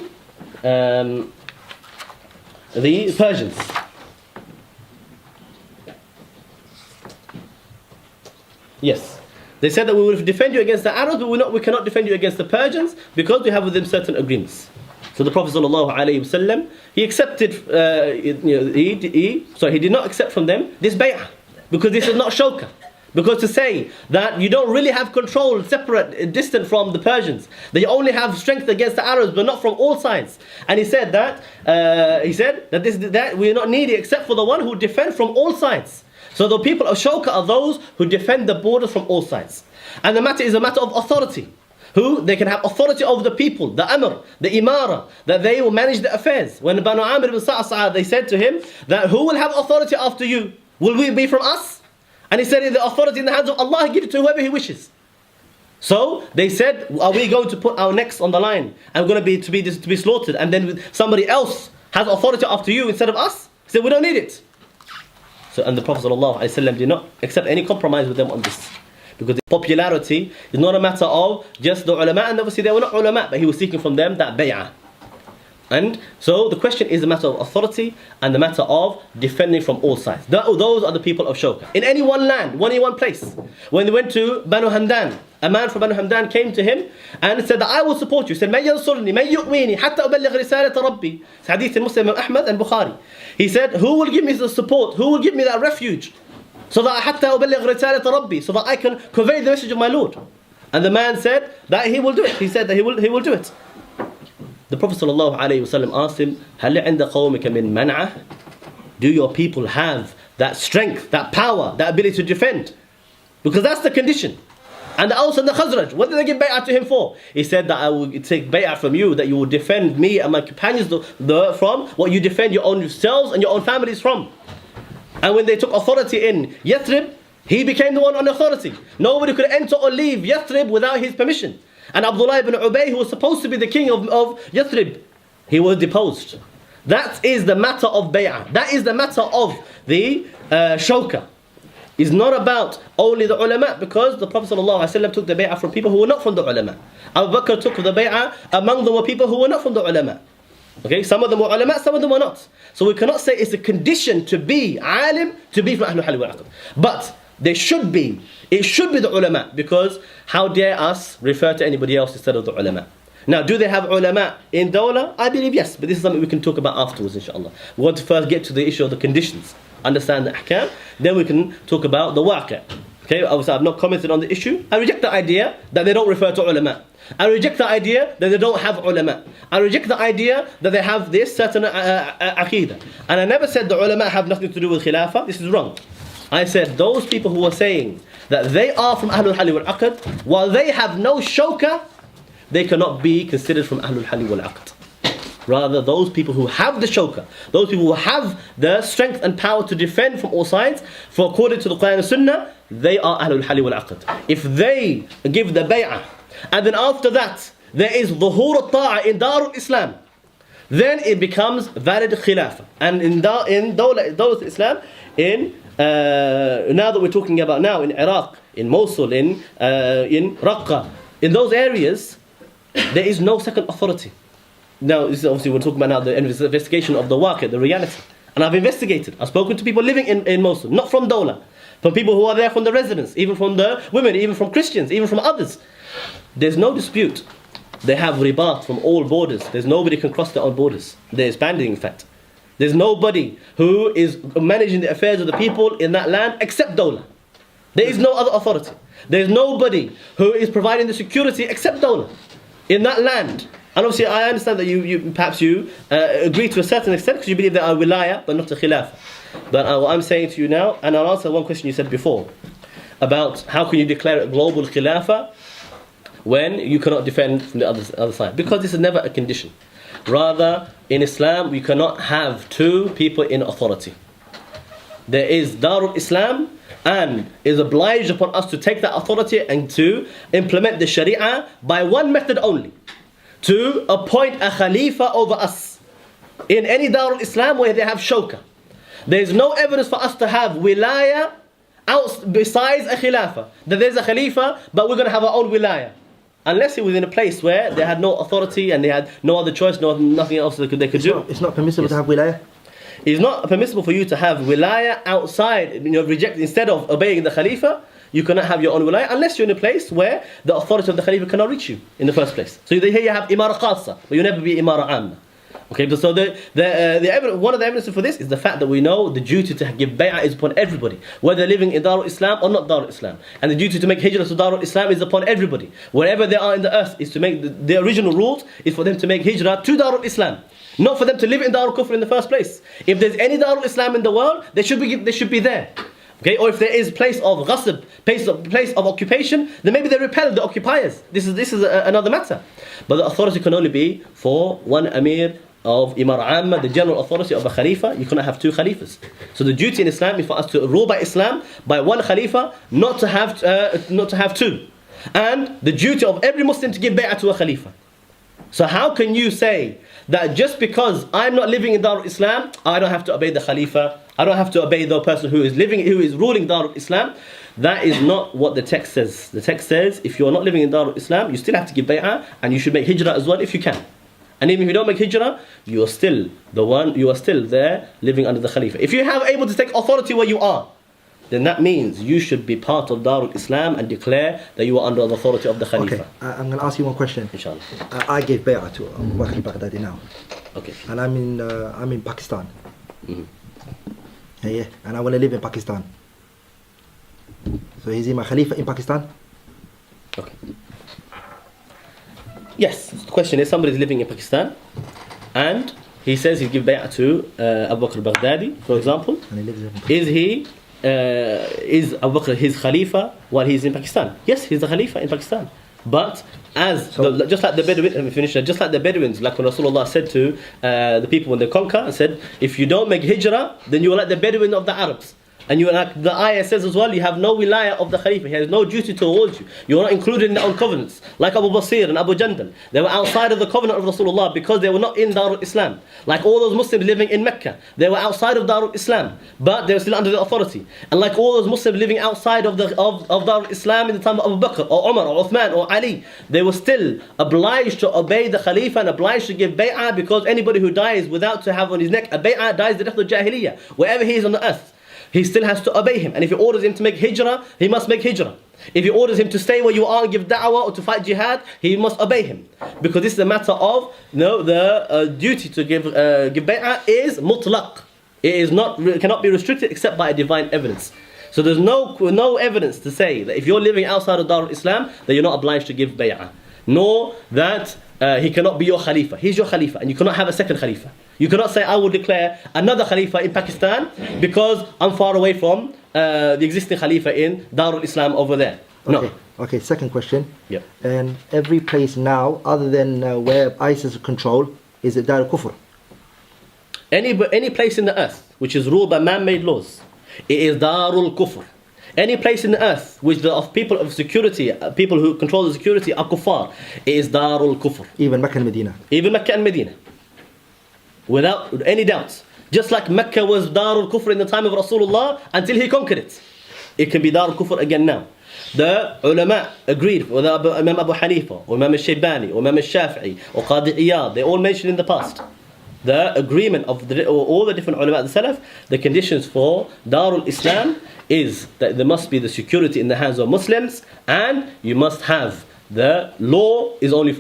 Persians. Yes. They said that we will defend you against the Arabs, but we cannot defend you against the Persians because we have with them certain agreements. So the Prophet ﷺ, he accepted, he did not accept from them this bay'ah, because this is not shawka. Because to say that you don't really have control, separate, distant from the Persians, that you only have strength against the Arabs, but not from all sides. And he said that we are not needy except for the one who defends from all sides. So the people of shawka are those who defend the borders from all sides. And the matter is a matter of authority. Who they can have authority over the people, the Amr, the Imara, that they will manage the affairs. When Banu Amir ibn Sa'sa'a, they said to him that who will have authority after you? Will we be from us? And he said, the authority in the hands of Allah, give it to whoever He wishes. So they said, are we going to put our necks on the line and we're going to be slaughtered, and then somebody else has authority after you instead of us? He said, we don't need it. So, and the Prophet ﷺ did not accept any compromise with them on this. Because the popularity is not a matter of just the ulama, and obviously they were not ulama, but he was seeking from them that bay'ah. And so the question is a matter of authority and the matter of defending from all sides. Those are the people of Shawka. In any one land, any one place. When they went to Banu Hamdan, a man from Banu Hamdan came to him and said that I will support you. He said, من ينصرني من يؤويني حتى أبلغ رسالة ربي. It's hadith in Muslim, Ahmad and Bukhari. He said, who will give me the support? Who will give me that refuge? So that حتى أبلغ رسالة ربي, so that I can convey the message of my Lord. And the man said that he will do it. He said that he will do it. The Prophet ﷺ asked him, هل عند قومك من منعة? Do your people have that strength, that power, that ability to defend? Because that's the condition. And the Aus and the Khazraj, what did they give bay'ah to him for? He said that I will take bay'ah from you, that you will defend me and my companions from what you defend your own selves and your own families from. And when they took authority in Yathrib, he became the one on authority. Nobody could enter or leave Yathrib without his permission. And Abdullah ibn Ubay, who was supposed to be the king of Yathrib, he was deposed. That is the matter of bay'ah. That is the matter of the shawka. It's not about only the ulama, because the Prophet ﷺ took the bay'ah from people who were not from the ulama. Abu Bakr took the bay'ah, among them were people who were not from the ulama. Okay, some of them were ulama, some of them were not. So we cannot say it's a condition to be alim, to be from Ahlul Halli wal Aqd. But it should be the ulama, because how dare us refer to anybody else instead of the ulama? Now, do they have ulama in dawla? I believe yes, but this is something we can talk about afterwards, inshallah. We want to first get to the issue of the conditions, understand the ahkam, then we can talk about the waqi'. Okay, obviously I've not commented on the issue. I reject the idea that they don't refer to ulama. I reject the idea that they don't have ulama. I reject the idea that they have this certain aqidah. And I never said the ulama have nothing to do with khilafah. This is wrong. I said those people who are saying that they are from Ahlul Halli wal Aqd, while they have no shawka, they cannot be considered from Ahlul Halli wal Aqd. Rather, those people who have the shawka, those people who have the strength and power to defend from all sides, for according to the Quran and Sunnah, they are Ahlul Halli wal Aqd. If they give the bay'ah, and then after that, there is dhuhur al-ta'a in Darul Islam, then it becomes valid khilafah. And in Dawlat Islam, now that we're talking about now in Iraq, in Mosul, in Raqqa, in those areas, there is no second authority. now this is obviously we're talking about now the investigation of the waqi', the reality. And I've investigated. I've spoken to people living in Mosul, not from Dawla, from people who are there from the residents, even from the women, even from Christians, even from others. There's no dispute. They have ribat from all borders. There's nobody can cross their own borders. They're expanding, in fact. There's nobody who is managing the affairs of the people in that land except Dawla. There is no other authority. There's nobody who is providing the security except Dawla in that land. And obviously I understand that you perhaps agree to a certain extent because you believe there are wilaya but not a khilafah. But what I'm saying to you now, and I'll answer one question you said before about how can you declare a global khilafah when you cannot defend from the other side, because this is never a condition. Rather, in Islam we cannot have two people in authority. There is Darul Islam, and is obliged upon us to take that authority and to implement the Sharia by one method only: to appoint a Khalifa over us. In any Darul Islam where they have shawka, there is no evidence for us to have wilaya besides a Khilafah. That there's a Khalifa, but we're going to have our own wilaya. Unless it was in a place where they had no authority and they had no other choice, nothing else they could do. It's not permissible to have wilaya? It's not permissible for you to have wilaya outside, instead of obeying the Khalifa, you cannot have your own wilaya unless you're in a place where the authority of the Khalifa cannot reach you in the first place. So here you have imara khassa, but you never be imara amma. Okay, so one of the evidences for this is the fact that we know the duty to give bay'ah is upon everybody, whether living in Darul Islam or not Darul Islam. And the duty to make hijrah to Darul Islam is upon everybody. Wherever they are in the earth, is to make the original rules is for them to make hijrah to Darul Islam, not for them to live in Darul Kufr in the first place. If there's any Darul Islam in the world, they should be there. Okay, or if there is place of ghasb, place of occupation, then maybe they repel the occupiers. This is another matter. But the authority can only be for one Amir of Imar Amma, the general authority of a Khalifa. You cannot have two Khalifas. So the duty in Islam is for us to rule by Islam, by one Khalifa, not to have two. And the duty of every Muslim to give bay'ah to a Khalifa. So how can you say that just because I'm not living in Darul Islam, I don't have to obey the Khalifa, I don't have to obey the person who is ruling Darul Islam? That is not what the text says. The text says if you're not living in Darul Islam, you still have to give bay'ah, and you should make hijrah as well if you can. And even if you don't make hijrah, you are still there living under the Khalifa. If you are able to take authority where you are, then that means you should be part of Darul Islam and declare that you are under the authority of the Khalifa. Okay, I'm going to ask you one question. Inshallah. I gave bay'ah to Abu Bakr al-Baghdadi now. Okay. And I'm in Pakistan. Mm-hmm. Yeah, and I want to live in Pakistan. So is he my Khalifa in Pakistan? Okay. Yes, the question is somebody is living in Pakistan and he says he'll give bay'ah to Abu Bakr al-Baghdadi, for example. And he lives in Pakistan. Is Abu Bakr his Khalifa while he's in Pakistan? Yes, he's the Khalifa in Pakistan. But just like the Bedouins, let me finish that. Just like the Bedouins, like when Rasulullah said to the people when they conquer, and said, if you don't make hijrah, then you are like the Bedouin of the Arabs. And you, like the ayah says as well, you have no wilayah of the Khalifa. He has no duty towards you. You are not included in the own covenants. Like Abu Basir and Abu Jandal. They were outside of the covenant of Rasulullah because they were not in Darul Islam. Like all those Muslims living in Mecca. They were outside of Darul Islam. But they were still under the authority. And like all those Muslims living outside of Darul Islam in the time of Abu Bakr or Umar or Uthman or Ali. They were still obliged to obey the Khalifa and obliged to give bay'ah, because anybody who dies without to have on his neck a bay'ah dies the death of Jahiliyyah. Wherever he is on the earth, he still has to obey him. And if he orders him to make hijrah, he must make hijrah. If he orders him to stay where you are and give da'wah or to fight jihad, he must obey him. Because this is a matter of the duty to give bay'ah is mutlaq. It cannot be restricted except by a divine evidence. So there's no evidence to say that if you're living outside of Darul Islam, that you're not obliged to give bay'ah. Nor that he cannot be your Khalifa. He's your Khalifa and you cannot have a second Khalifa. You cannot say, I will declare another Khalifa in Pakistan because I'm far away from the existing Khalifa in Darul Islam over there. No. Okay, second question. Yeah. And every place now, other than where ISIS control, is it Darul Kufr? Any place in the earth which is ruled by man-made laws, it is Darul Kufr. Any place in the earth which the people of security, people who control the security are kuffar, it is Darul Kufr. Even Mecca and Medina. Even Mecca and Medina. Without any doubts. Just like Mecca was Darul Kufr in the time of Rasulullah until he conquered it. It can be Darul Kufr again now. The ulama agreed, whether Imam Abu Hanifa, or Imam al-Shaybani, or Imam al-Shafi'i, or Qadi Iyad, they all mentioned in the past. The agreement of all the different ulama of the Salaf, the conditions for Darul Islam is that there must be the security in the hands of Muslims, and you must have the law is only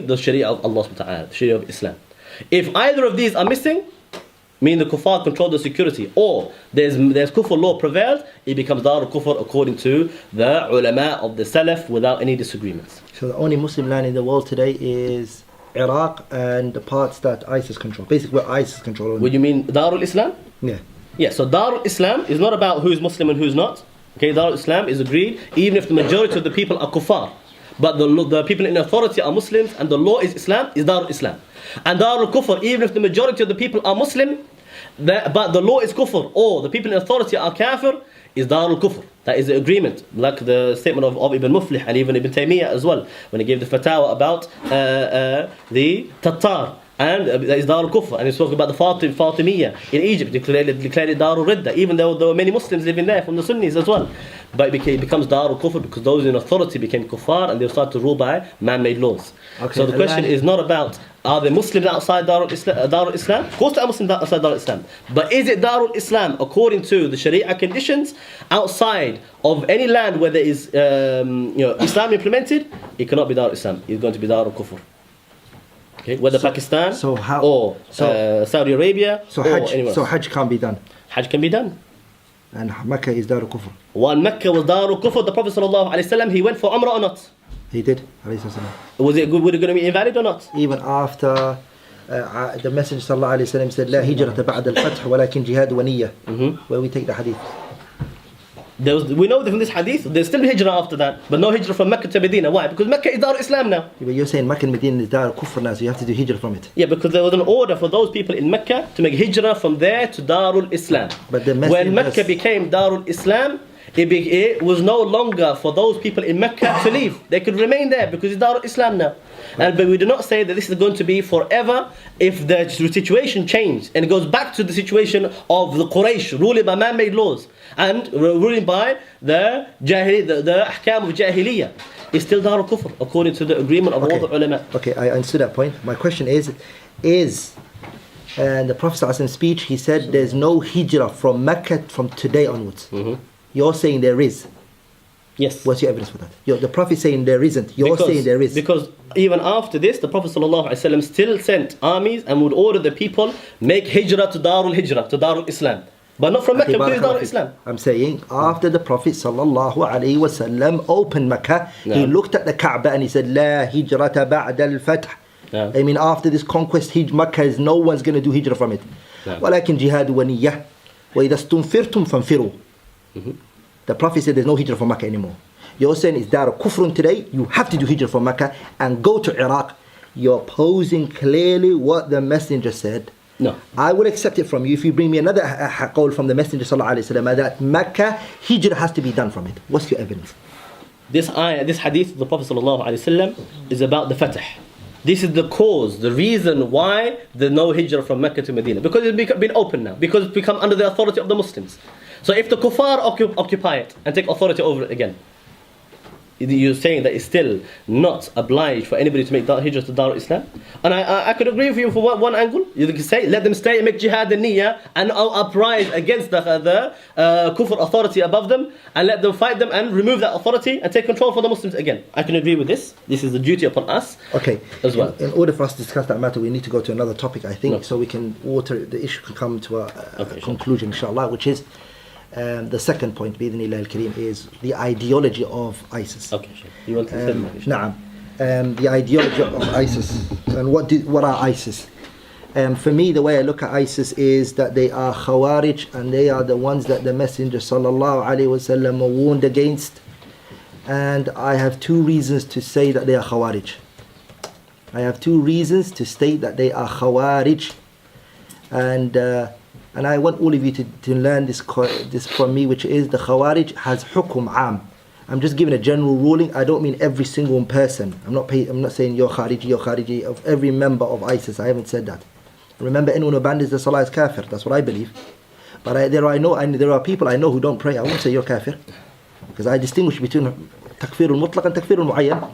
the Sharia of Allah subhanahu wa ta'ala, the Sharia of Islam. If either of these are missing, meaning the kuffar control the security, or there's kufr law prevailed, it becomes Darul Kufr according to the ulama of the Salaf without any disagreements. So the only Muslim land in the world today is Iraq and the parts that ISIS control. Basically where ISIS control. What do you mean, Darul Islam? Yeah. Yeah, so Darul Islam is not about who's Muslim and who's not. Okay, Darul Islam is agreed even if the majority of the people are kuffar. But the people in authority are Muslims and the law is Islam, is Darul Islam. And Darul Kufr, even if the majority of the people are Muslim, but the law is kufr, or the people in authority are kafir, is Darul Kufr. That is the agreement, like the statement of Ibn Muflih and even Ibn Taymiyyah as well, when he gave the fatwa about the Tatar. And that is Darul Kufr. And he spoke about the Fatimiyya in Egypt, declared it Darul Ridda, even though there were many Muslims living there from the Sunnis as well. But it becomes Darul Kufr because those in authority became kuffar and they start to rule by man-made laws. Okay, so the question is not about are there Muslims outside Darul Islam? Of course there are Muslims outside Darul Islam. But is it Darul Islam according to the Sharia conditions outside of any land where there is Islam implemented? It cannot be Darul Islam. It's going to be Darul Kufr. Okay, whether Pakistan or Saudi Arabia or anywhere. So Hajj can't be done. Hajj can be done. And Mecca is Darul Kufr. While Mecca was Darul Kufr, the Prophet ﷺ, he went for Umrah or not? He did. Was it good? Would it going to be invalid or not? Even after the Messenger ﷺ said, لا هجرة بعد الفتح ولكن جهاد ونية. Where we take the hadith. We know from this hadith, there's still hijrah after that, but no hijrah from Mecca to Medina. Why? Because Mecca is Darul Islam now. Yeah, but you're saying Mecca and Medina is Darul Kufr now, so you have to do hijrah from it. Yeah, because there was an order for those people in Mecca to make hijrah from there to Darul Islam. But when Mecca became Darul Islam, it was no longer for those people in Mecca to leave. They could remain there because it's Darul Islam now. But we do not say that this is going to be forever if the situation changed and it goes back to the situation of the Quraysh ruling by man-made laws and ruling by the ahkam of Jahiliyyah. It's still Darul Kufr according to the agreement of all the ulama. Okay, I understood that point. My question is and the Prophet ﷺ's speech, he said there's no hijrah from Mecca from today onwards. You're saying there is. Yes. What's your evidence for that? The Prophet saying there isn't. You're saying there is. Because even after this, the Prophet ﷺ still sent armies and would order the people make hijrah to Darul Islam. But not from Mecca, because it's Darul Islam. I'm saying after the Prophet ﷺ opened Mecca, he looked at the Kaaba and he said, لا هجرة بعد الفتح. I mean, after this conquest, Mecca is no one's going to do hijrah from it. ولكن جهاد ونية وإذا استنفرتم فانفروا. The Prophet said there's no hijrah from Mecca anymore. You're saying it's Darul Kufrun today, you have to do hijrah from Mecca and go to Iraq. You're posing clearly what the Messenger said. No. I will accept it from you if you bring me another qawl from the Messenger ﷺ that Mecca, hijrah has to be done from it. What's your evidence? This hadith of the Prophet ﷺ is about the Fatah. This is the cause, the reason why there's no hijrah from Mecca to Medina. Because it's been open now. Because it's become under the authority of the Muslims. So if the kuffar occupy it and take authority over it again, you're saying that it's still not obliged for anybody to make hijrah to Darul Islam? And I could agree with you for one angle. You can say, let them stay and make jihad and niyyah and uprise against the kufr authority above them and let them fight them and remove that authority and take control for the Muslims again. I can agree with this. This is the duty upon us as well. In order for us to discuss that matter, we need to go to another topic, I think, so we can the issue can come to a conclusion, inshallah, which is the second point, بإذن الله الكريم, is the ideology of ISIS. Okay, sure. You want to say نعم. The ideology of ISIS and what are ISIS? For me, the way I look at ISIS is that they are Khawarij and they are the ones that the Messenger sallallahu alaihi wasallam warned against. And I have two reasons to say that they are Khawarij. I have two reasons to state that they are Khawarij. And I want all of you to learn this from me, which is the Khawarij has hukum am. I'm just giving a general ruling. I don't mean every single person. I'm not saying you're Khariji, of every member of ISIS. I haven't said that. Remember, anyone who abandons the salah is kafir. That's what I believe. But there are people I know who don't pray. I won't say you're kafir. because I distinguish between takfir al-mutlaq and takfir al-mu'ayyan.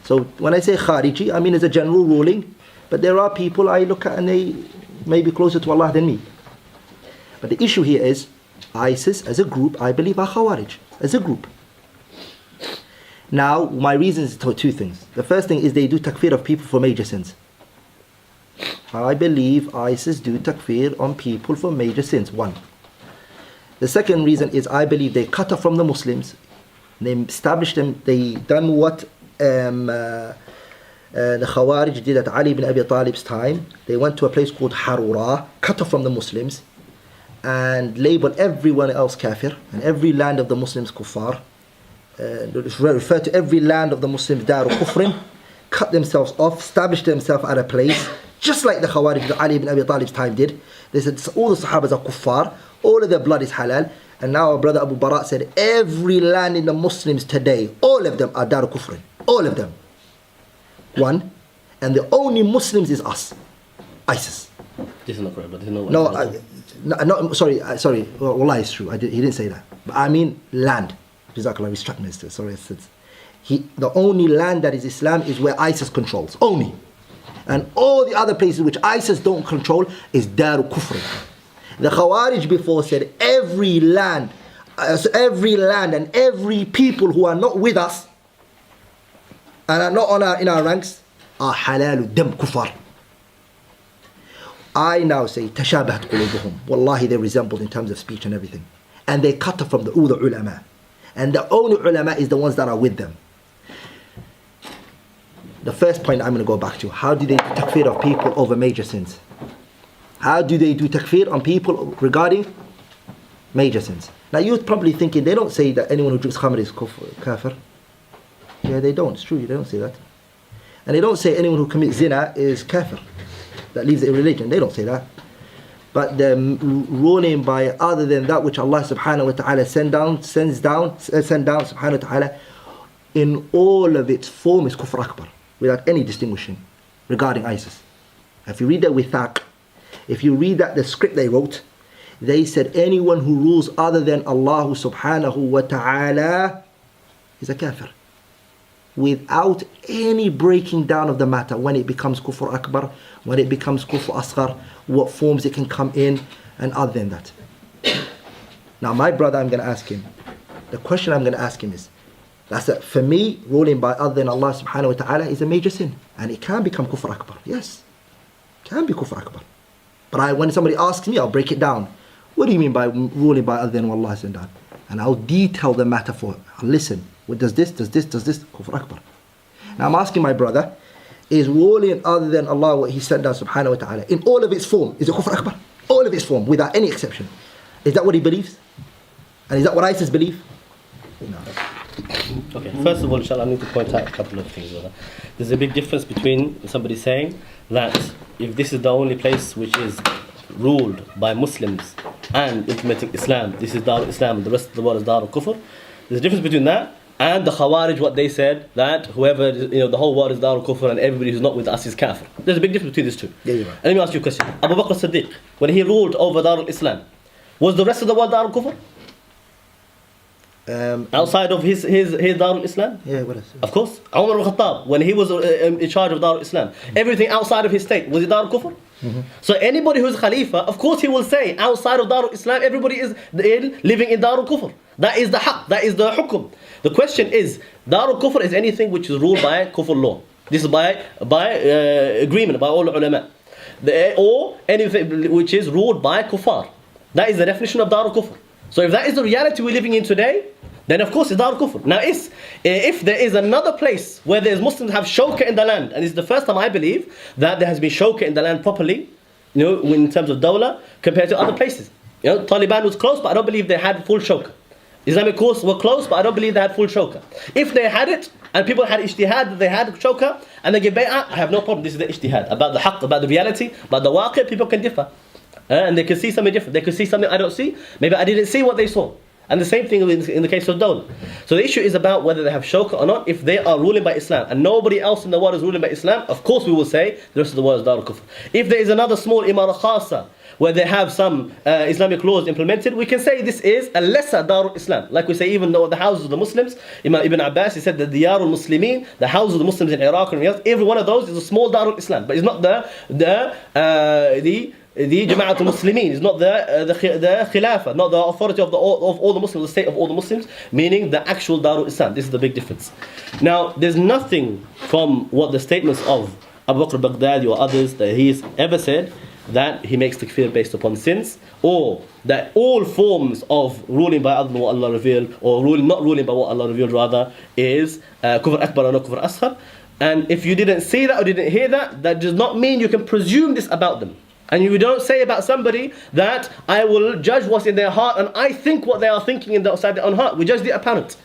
So when I say khariji, I mean as a general ruling, but there are people I look at and they may be closer to Allah than me. But the issue here is ISIS as a group, I believe, are khawarij as a group. Now, my reasons are two things. The first thing is they do takfir of people for major sins. I believe ISIS do takfir on people for major sins. One. The second reason is I believe they cut off from the Muslims. They established them. They done what the Khawarij did at Ali ibn Abi Talib's time. They went to a place called Harura, cut off from the Muslims, and labeled everyone else kafir, and every land of the Muslims kuffar. Refer to every land of the Muslims daru kufrin, cut themselves off, established themselves at a place, just like the Khawarij that Ali ibn Abi Talib's time did. They said all the Sahabas are kuffar, all of their blood is halal. And now our brother Abu Bara said every land in the Muslims today, all of them are daru kufrin, all of them. One, and the only Muslims is us, ISIS. This is not correct, but this is not sorry. Wallah, it's true. He didn't say that. But I mean land. Jazakallah, struck me. Sorry, the only land that is Islam is where ISIS controls. Only. And all the other places which ISIS don't control is Daru Kufr. The Khawarij before said every land and every people who are not with us and are not in our ranks are halalu dam kufar. I now say tashabahat qulubuhum. Wallahi, they resembled in terms of speech and everything. And they cut off from all the ulama. And the only ulama is the ones that are with them. The first point I'm going to go back to, how do they do takfir of people over major sins? How do they do takfir on people regarding major sins? Now you're probably thinking, they don't say that anyone who drinks khamr is kafir. Yeah, they don't. It's true, they don't say that. And they don't say anyone who commits zina is kafir, that leaves their religion. They don't say that. But the ruling by other than that which Allah subhanahu wa ta'ala send down subhanahu wa ta'ala in all of its form is kufr akbar, without any distinguishing regarding ISIS. If you read that withaq, if you read that the script they wrote, they said anyone who rules other than Allah subhanahu wa ta'ala is a kafir, without any breaking down of the matter, when it becomes kufr akbar, when it becomes kufr asghar, what forms it can come in, and other than that. Now my brother, I'm going to ask him, the question I'm going to ask him is, for me, ruling by other than Allah subhanahu wa ta'ala is a major sin, and it can become kufr akbar. Yes, it can be kufr akbar. But when somebody asks me, I'll break it down. What do you mean by ruling by other than what Allah has done? And I'll detail the matter for him. I'll listen. What does this, kufr akbar. Now I'm asking my brother, is ruling other than Allah what He sent down subhanahu wa ta'ala in all of its form, is it kufr akbar? All of its form, without any exception. Is that what he believes? And is that what ISIS believe? No. Okay, first of all, inshallah, I need to point out a couple of things. There's a big difference between somebody saying that if this is the only place which is ruled by Muslims and implementing Islam, this is Dar Islam and the rest of the world is Dar al-Kufr. There's a difference between that and the Khawarij, what they said, that whoever, the whole world is Dar al-Kufr and everybody who's not with us is kafir. There's a big difference between these two. Yeah, you're right. And let me ask you a question. Abu Bakr as-Siddiq, when he ruled over Dar al-Islam, was the rest of the world Dar al-Kufr? Outside of his Dar al-Islam? Yeah, what is it? Of course. Umar al-Khattab, when he was in charge of Dar al-Islam, everything outside of his state, was it Dar al-Kufr? Mm-hmm. So anybody who's Khalifa, of course he will say, outside of Dar al-Islam, everybody is living in Dar al-Kufr. That is the haqq, that is the hukum. The question is, Dar al-Kufr is anything which is ruled by kufr law. This is by agreement by all ulama. Or anything which is ruled by kuffar. That is the definition of Dar al-Kufr. So if that is the reality we're living in today, then of course it's Dar al-Kufr. Now if there is another place where there's Muslims have shawka in the land, and it's the first time I believe that there has been shawka in the land properly, in terms of dawla, compared to other places. Taliban was close, but I don't believe they had full shawka. Islamic courts were close, but I don't believe they had full shawka. If they had it, and people had ijtihad, they had shawka, and they give bay'ah, I have no problem. This is the ijtihad. About the haqq, about the reality, about the waqi', people can differ. And they can see something different. They can see something I don't see. Maybe I didn't see what they saw. And the same thing in the case of dawla. So the issue is about whether they have shawka or not. If they are ruling by Islam and nobody else in the world is ruling by Islam, of course we will say the rest of the world is Darul Kufr. If there is another small imara khasa where they have some Islamic laws implemented, we can say this is a lesser Darul Islam. Like we say, even though the houses of the Muslims, Imam Ibn Abbas, he said that the Diyarul Muslimin, the houses of the Muslims in Iraq and Riyadh, every one of those is a small Darul Islam, but it's not the Jama'atul Muslimin, is not the khilafah, not the authority of all the Muslims, the state of all the Muslims, meaning the actual Darul Islam. This is the big difference. Now, there's nothing from what the statements of Abu Bakr al-Baghdadi or others that he's ever said that he makes takfir based upon sins, or that all forms of ruling by other than what Allah revealed, or not ruling by what Allah revealed rather, is kufr akbar or not kufr asghar. And if you didn't see that or didn't hear that, that does not mean you can presume this about them. And you don't say about somebody that I will judge what's in their heart and I think what they are thinking inside their own heart. We judge the apparent.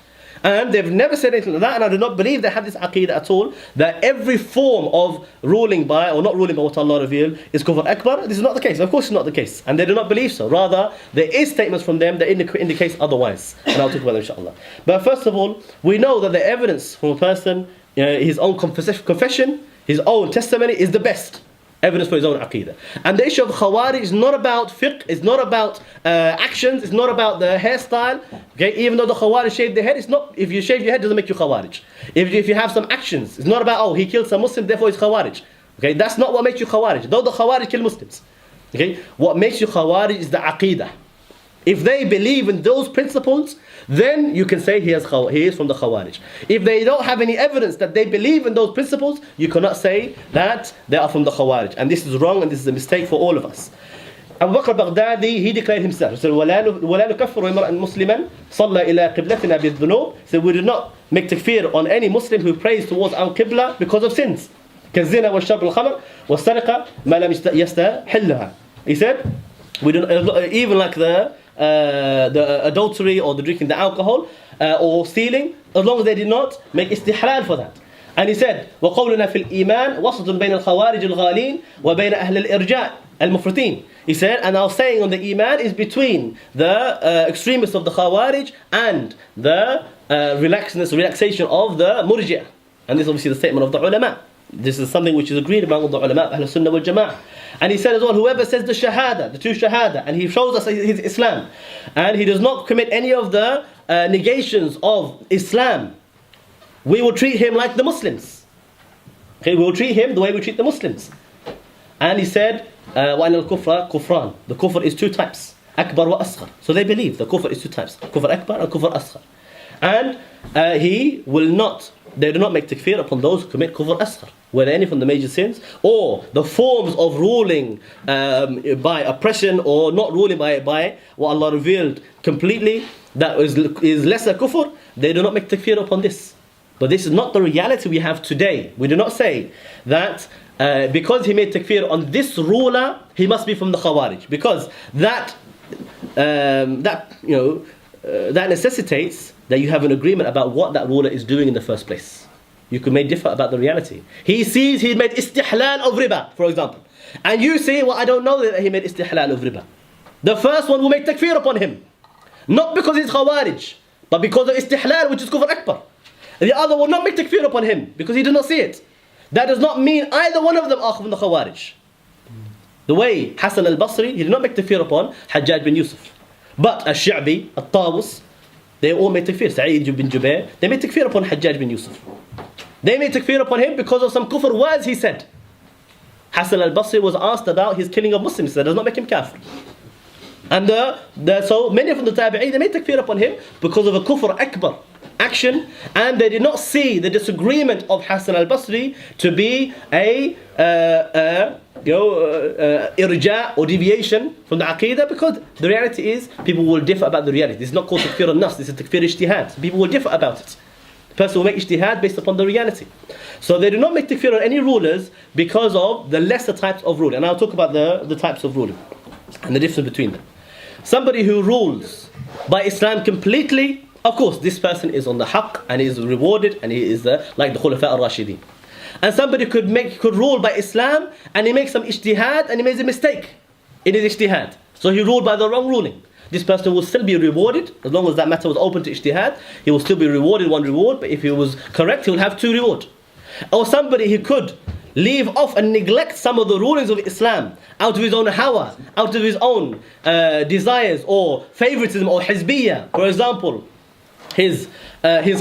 And they've never said anything like that, and I do not believe they have this aqeedah at all, that every form of ruling by or not ruling by what Allah revealed is kufr akbar. This is not the case. Of course it's not the case. And they do not believe so. Rather, there is statements from them that indicate otherwise. And I'll talk about them inshallah. But first of all, we know that the evidence from a person, his own confession, his own testimony is the best evidence for his own aqeedah. And the issue of khawarij is not about fiqh, it's not about actions, it's not about the hairstyle. Okay, even though the khawarij shaved their head, it's not, if you shave your head, it doesn't make you khawarij. If you have some actions, it's not about, oh, he killed some Muslim, therefore he's khawarij. Okay, that's not what makes you khawarij, though the khawarij kill Muslims. Okay, what makes you khawarij is the aqeedah. If they believe in those principles, then you can say he is from the Khawarij. If they don't have any evidence that they believe in those principles, you cannot say that they are from the Khawarij. And this is wrong, and this is a mistake for all of us. Abu Bakr al-Baghdadi, he declared himself, he said, وَلَا نُكَفِّرُ إِمْرَأً مُسْلِمًا صَلَّى إِلَىٰ قِبْلَتِنَا بِالذُّنُوبِ. He said, we do not make takfir on any Muslim who prays towards our qibla because of sins. كَالزِّنَا وَالشَّرْبِ الْخَمْرِ وَالسَّرِقَةِ مَا لَمْ يَسْتَحِلَّهَا. He said, we do not, even like the adultery or the drinking the alcohol or stealing, as long as they did not make istihlal for that. And he said, وَقَوْلُنَا فِي الْإِيمَانِ وَسَطٌ بَيْنَ الْخَوَارِجِ الْغَالِينَ وَبَيْنَ أَهْلِ الْإِرْجَاءِ الْمُفْرِطِينَ. He said, and our saying on the iman is between the extremists of the Khawarij and the relaxation of the Murji'ah. And this is obviously the statement of the ulama. This is something which is agreed among the ulama, Ahl Sunnah wal Jama'ah. And he said as well, whoever says the shahada, the two shahada, and he shows us his Islam, and he does not commit any of the negations of Islam, we will treat him like the Muslims. Okay, we will treat him the way we treat the Muslims. And he said, وَأَنَّ الْكُفْرَ كُفْرَانِ. The kufr is two types, akbar wa asghar. So they believe the kufr is two types, kufr akbar and kufr asghar. And they do not make takfir upon those who commit kufr asghar, whether any from the major sins or the forms of ruling by oppression or not ruling by what Allah revealed completely, that is lesser kufr. They do not make takfir upon this. But this is not the reality we have today. We do not say that because he made takfir on this ruler, he must be from the Khawarij, because that necessitates that you have an agreement about what that ruler is doing in the first place. You may differ about the reality. He sees he made istihlal of riba, for example. And you say, well, I don't know that he made istihlal of riba. The first one will make takfir upon him. Not because he's Khawarij, but because of istihlal, which is kufr akbar. The other will not make takfir upon him, because he did not see it. That does not mean either one of them are from the Khawarij. The way Hassan al-Basri, he did not make takfir upon Hajjaj bin Yusuf. But al-Sha'bi, al-Tawus, they all made takfir. Sa'id bin Jubair, they made takfir upon Hajjaj bin Yusuf. They made takfir upon him because of some kufr words he said. Hassan al-Basri was asked about his killing of Muslims. That does not make him kafir. And so many of the tabi'een, they made takfir upon him because of a kufr akbar action, and they did not see the disagreement of Hassan al-Basri to be a irja or deviation from the aqeedah, because the reality is people will differ about the reality. This is not called takfir al-nas, this is takfir ijtihad. People will differ about it. The person will make ijtihad based upon the reality. So they do not make takfir on any rulers because of the lesser types of ruling. And I'll talk about the types of ruling and the difference between them. Somebody who rules by Islam completely, of course, this person is on the haqq and is rewarded, and he is like the khilafah al-Rashidin. And somebody could rule by Islam and he makes some ijtihad and he makes a mistake in his ijtihad. So he ruled by the wrong ruling. this person will still be rewarded as long as that matter was open to ijtihad. He will still be rewarded one reward, but if he was correct, he will have two rewards. Or somebody he could leave off and neglect some of the rulings of Islam out of his own hawa, out of his own desires or favoritism or hizbiyah. For example, his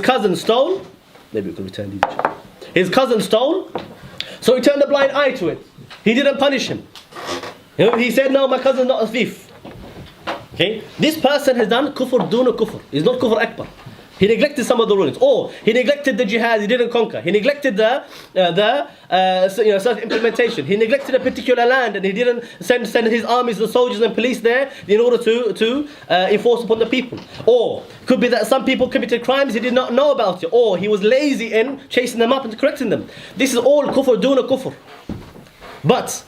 cousin stole. Maybe we could return these. His cousin stole, so he turned a blind eye to it. He didn't punish him. He said, no, my cousin's not a thief. Okay, this person has done kufr duna kufr. He's not kufr akbar. He neglected some of the rulings, or he neglected the jihad. He didn't conquer. He neglected the self-implementation. He neglected a particular land, and he didn't send his armies, the soldiers and police there in order to enforce upon the people. Or could be that some people committed crimes he did not know about it, or he was lazy in chasing them up and correcting them. This is all kufr duna kufr. But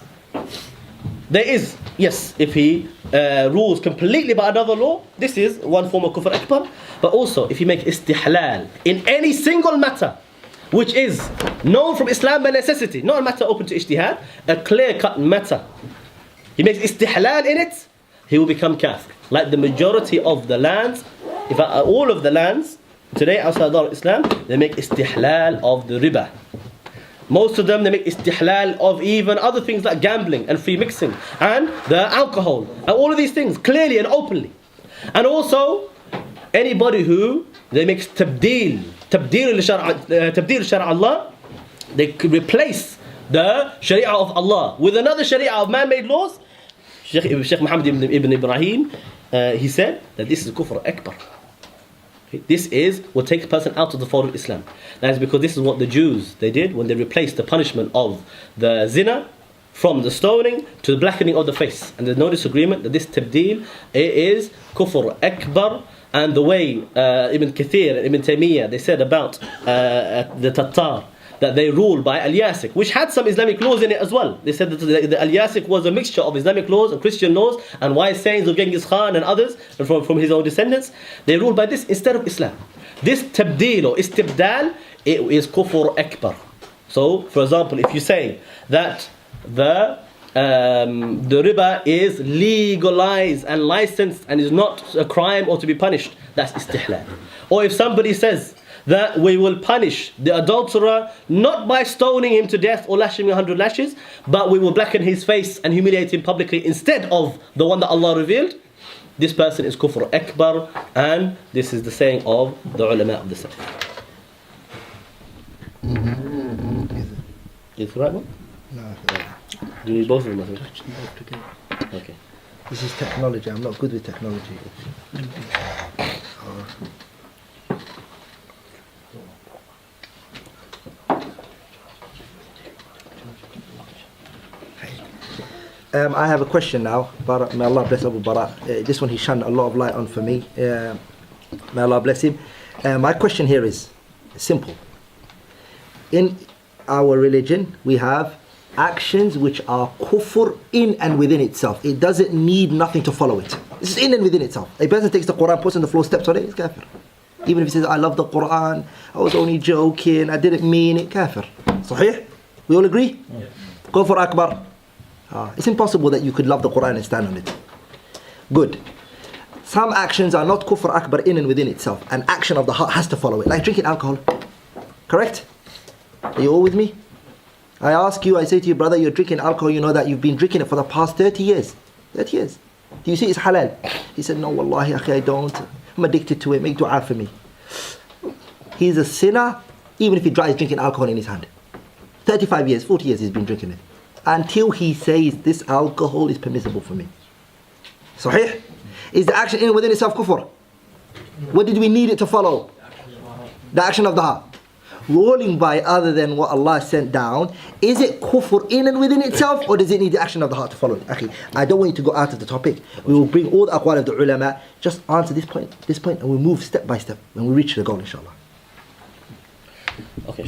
there is, yes, if he rules completely by another law, this is one form of kufr akbar. But also, if you make istihlal in any single matter, which is known from Islam by necessity, not a matter open to ijtihad, a clear-cut matter, he makes istihlal in it, he will become kafir. Like the majority of the lands, in fact all of the lands today outside of Islam, they make istihlal of the riba. Most of them, they make istihlal of even other things like gambling and free mixing and the alcohol and all of these things clearly and openly. And also, anybody who they make tabdeel shara Allah, they could replace the sharia of Allah with another sharia of man-made laws. Sheikh Muhammad ibn Ibrahim, he said that this is kufr akbar. This will take a person out of the fold of Islam. That is because this is what the Jews they did when they replaced the punishment of the zina from the stoning to the blackening of the face. And there's no disagreement that this tabdeel is kufr akbar. And the way Ibn Kathir and Ibn Taymiyyah, they said about the Tatar, that they ruled by Al-Yasik, which had some Islamic laws in it as well. They said that the Al-Yasik was a mixture of Islamic laws and Christian laws and wise sayings of Genghis Khan and others from his own descendants. They ruled by this instead of Islam. This tabdeel or istibdal, it is kufr akbar. So, for example, if you say that the riba is legalized and licensed and is not a crime or to be punished, that's istihlal. Or if somebody says that we will punish the adulterer not by stoning him to death or lashing him 100 lashes, but we will blacken his face and humiliate him publicly instead of the one that Allah revealed, this person is kufr akbar, and this is the saying of the ulama of the Salaf. Is the right one? No. Do you need both of them? Okay. This is technology. I'm not good with technology. I have a question now. May Allah bless Abu Bara. This one he shone a lot of light on for me. May Allah bless him. My question here is simple. In our religion, we have actions which are kufr in and within itself. It doesn't need nothing to follow it. It's in and within itself. A person takes the Quran, puts on the floor, steps on it, it's kafir. Even if he says, I love the Quran, I was only joking, I didn't mean it, kafir. Sahih? We all agree? Yes. Kufr akbar. It's impossible that you could love the Quran and stand on it. Good. Some actions are not kufr akbar in and within itself. An action of the heart has to follow it. Like drinking alcohol. Correct? Are you all with me? I ask you, I say to you, brother, you're drinking alcohol, you know that you've been drinking it for the past 30 years. 30 years. Do you see it's halal? He said, no, wallahi, akhi, I don't. I'm addicted to it. Make dua for me. He's a sinner, even if he tries drinking alcohol in his hand. 35 years, 40 years he's been drinking it. Until he says, this alcohol is permissible for me. Sahih? Is the action in within itself kufr? What did we need it to follow? The action of the heart. Ruling by other than what Allah sent down, is it kufr in and within itself, or does it need the action of the heart to follow it? Akhi, I don't want you to go out of the topic. We will bring all the aqwal of the ulama. Just answer this point, and we'll move step by step when we reach the goal, inshallah. Okay,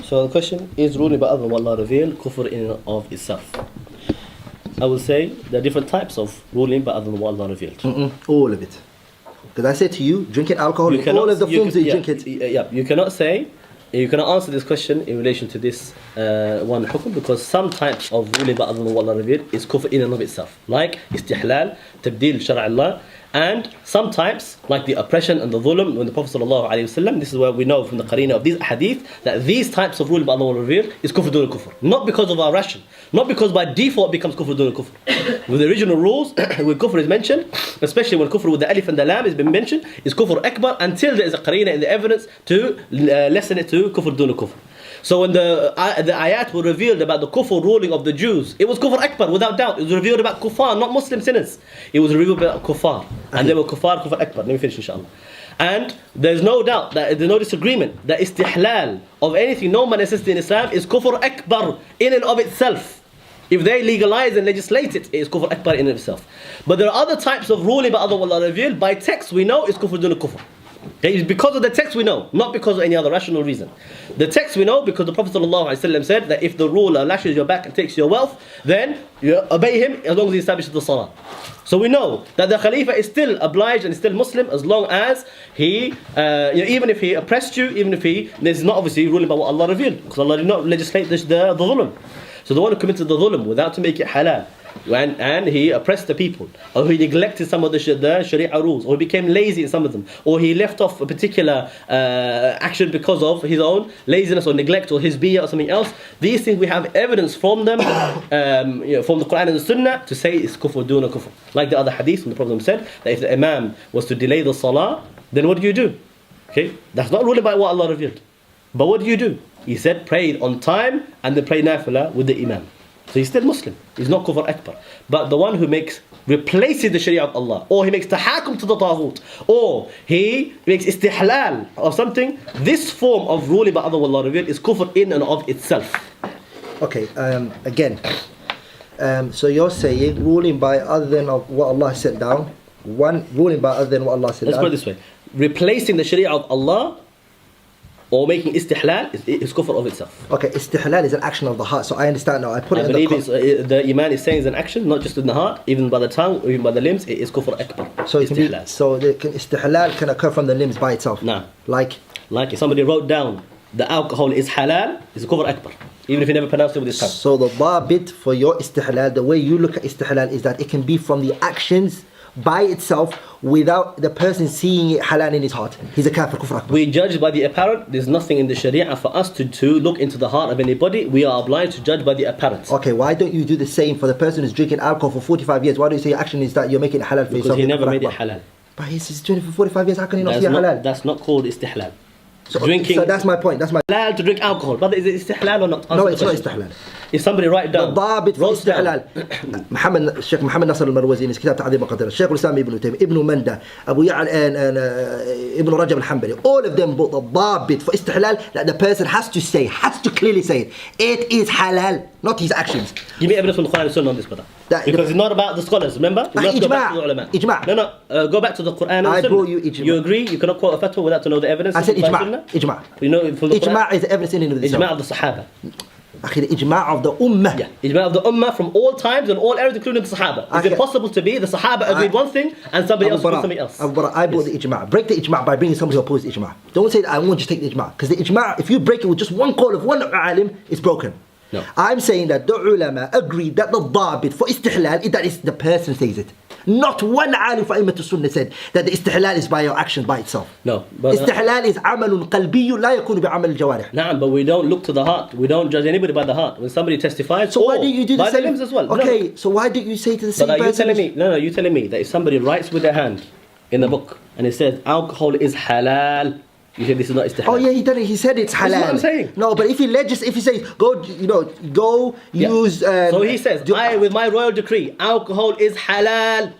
so the question is ruling by other than what Allah revealed, kufr in and of itself. I will say there are different types of ruling by other than what Allah revealed. All of it. Because I said to you, drinking alcohol in all of the forms that you drink it. You cannot say, you cannot answer this question in relation to this one hukum, because some types of ruling by other than what Allah revealed is kufr in and of itself. Like istihlal, tabdeel shara' Allah, And sometimes, like the oppression and the dhulm, when the Prophet ﷺ, this is where we know from the qarina of these hadith, that these types of ruling by Allah will reveal is kufr dun kufr. Not because of our ration, not because by default it becomes kufr dun kufr. With the original rules, when kufr is mentioned, especially when kufr with the alif and the lam has been mentioned, is kufr akbar until there is a qarina in the evidence to lessen it to kufr dun kufr. So when the ayat were revealed about the kufr ruling of the Jews, it was kufr akbar without doubt. It was revealed about kuffar, not Muslim sinners. It was revealed about kuffar. And they were kuffar akbar. Let me finish inshallah. And there's no doubt, that there's no disagreement, that istihlal of anything no man necessity in Islam is kufr akbar in and of itself. If they legalize and legislate it, it is kufr akbar in and of itself. But there are other types of ruling by Allah revealed by text we know is kufr dun kufr. Okay, it's because of the text we know, not because of any other rational reason. The text we know because the Prophet ﷺ said that if the ruler lashes your back and takes your wealth, then you obey him as long as he establishes the salah. So we know that the Khalifa is still obliged and is still Muslim as long as he, even if he oppressed you, even if this is not obviously ruling by what Allah revealed, because Allah did not legislate the dhulm. So the one who committed the dhulm without to make it halal, and he oppressed the people, or he neglected some of the Sharia rules, or he became lazy in some of them, or he left off a particular action because of his own laziness or neglect or his biyah or something else. These things we have evidence from them, from the Quran and the Sunnah to say it's kufr duna kufr. Like the other hadith when the Prophet said that if the Imam was to delay the salah, then what do? Okay, that's not ruling by what Allah revealed. But what do? He said pray on time and then pray nafilah with the Imam. So he's still Muslim. He's not kufr akbar. But the one who replaces the Sharia of Allah, or he makes tahakum to the taghut, or he makes istihlal of something, this form of ruling by Allah revealed is kufr in and of itself. Okay, again, so you're saying ruling by other than what Allah set down, ruling by other than what Allah set down. Let's put it this way. Replacing the Sharia of Allah or making istihlal is kufr of itself. Okay, istihlal is an action of the heart. So I understand now. I believe the iman is saying it's an action, not just in the heart, even by the tongue, even by the limbs. It is kufr akbar. So istihlal can occur from the limbs by itself. No. Like if somebody wrote down the alcohol is halal, it's kufr akbar, even if he never pronounced it with his tongue. So the dabit for your istihlal, the way you look at istihlal, is that it can be from the actions by itself without the person seeing it halal in his heart. He's a kafir, kufr akbar. We judge by the apparent. There's nothing in the Sharia for us to look into the heart of anybody. We are obliged to judge by the apparent. Okay, why don't you do the same for the person who's drinking alcohol for 45 years? Why do you say your action is that you're making it halal for yourself? Because he never made it halal. But he's doing it for 45 years, how can he not see it halal? That's not called istihlal. So that's my point. That's my halal to drink alcohol. But is it istihlal or not? No, it's not istihlal. If somebody write down the dabit for istihlal, Sheikh Muhammad Nasr al-Marwazi in his kitab Ta'dhib al-Qadr, Sheikh al-Islam ibn Taymiyyah, Ibn Manda, Abu Ya'la and Ibn Rajab al-Hanbali, all of them brought the dabit for istihlal, that the person has to clearly say it. It is halal, not his actions. Give me evidence from the Quran and Sunnah on this, brother. Because it's not about the scholars, remember? We must go back to the ulama. Ijma'. No, go back to the Quran and Sunnah. I brought you ijma'. You agree? You cannot quote a fatwa without to know the evidence? I said ijma'. Ijma'. You know, from the Ijma' is the evidence in and of itself. Ijma' of the Sahaba. The ijma' of the ummah. Yeah, ijma' of the ummah from all times and all eras, including the Sahaba. Is it possible to be the Sahaba agreed one thing and somebody else agreed something else? I brought the ijma'. Break the ijma' by bringing somebody who opposes the ijma'. Don't say that I won't just take the ijma'. Because the ijma', if you break it with just one call of one alim, it's broken. No. I'm saying that the ulama agreed that the dabit for istihlal is that the person says it. Not one alim for Imam Sunnah said that the istihlal is by your action by itself. No. Istihlal is amalun qalbiyyu la yakunu bi'amal al-jawarih. Nah, but we don't look to the heart. We don't judge anybody by the heart. When somebody testifies, so why do you do the same? Limbs as well. Okay, so why do you say to the same person? You're telling me that if somebody writes with their hand in the book and it says alcohol is halal, you say this is not istihlal. Oh yeah, he did it. He said it's halal. That's what I'm saying. No, but if he says go use. So he says, with my royal decree, alcohol is halal.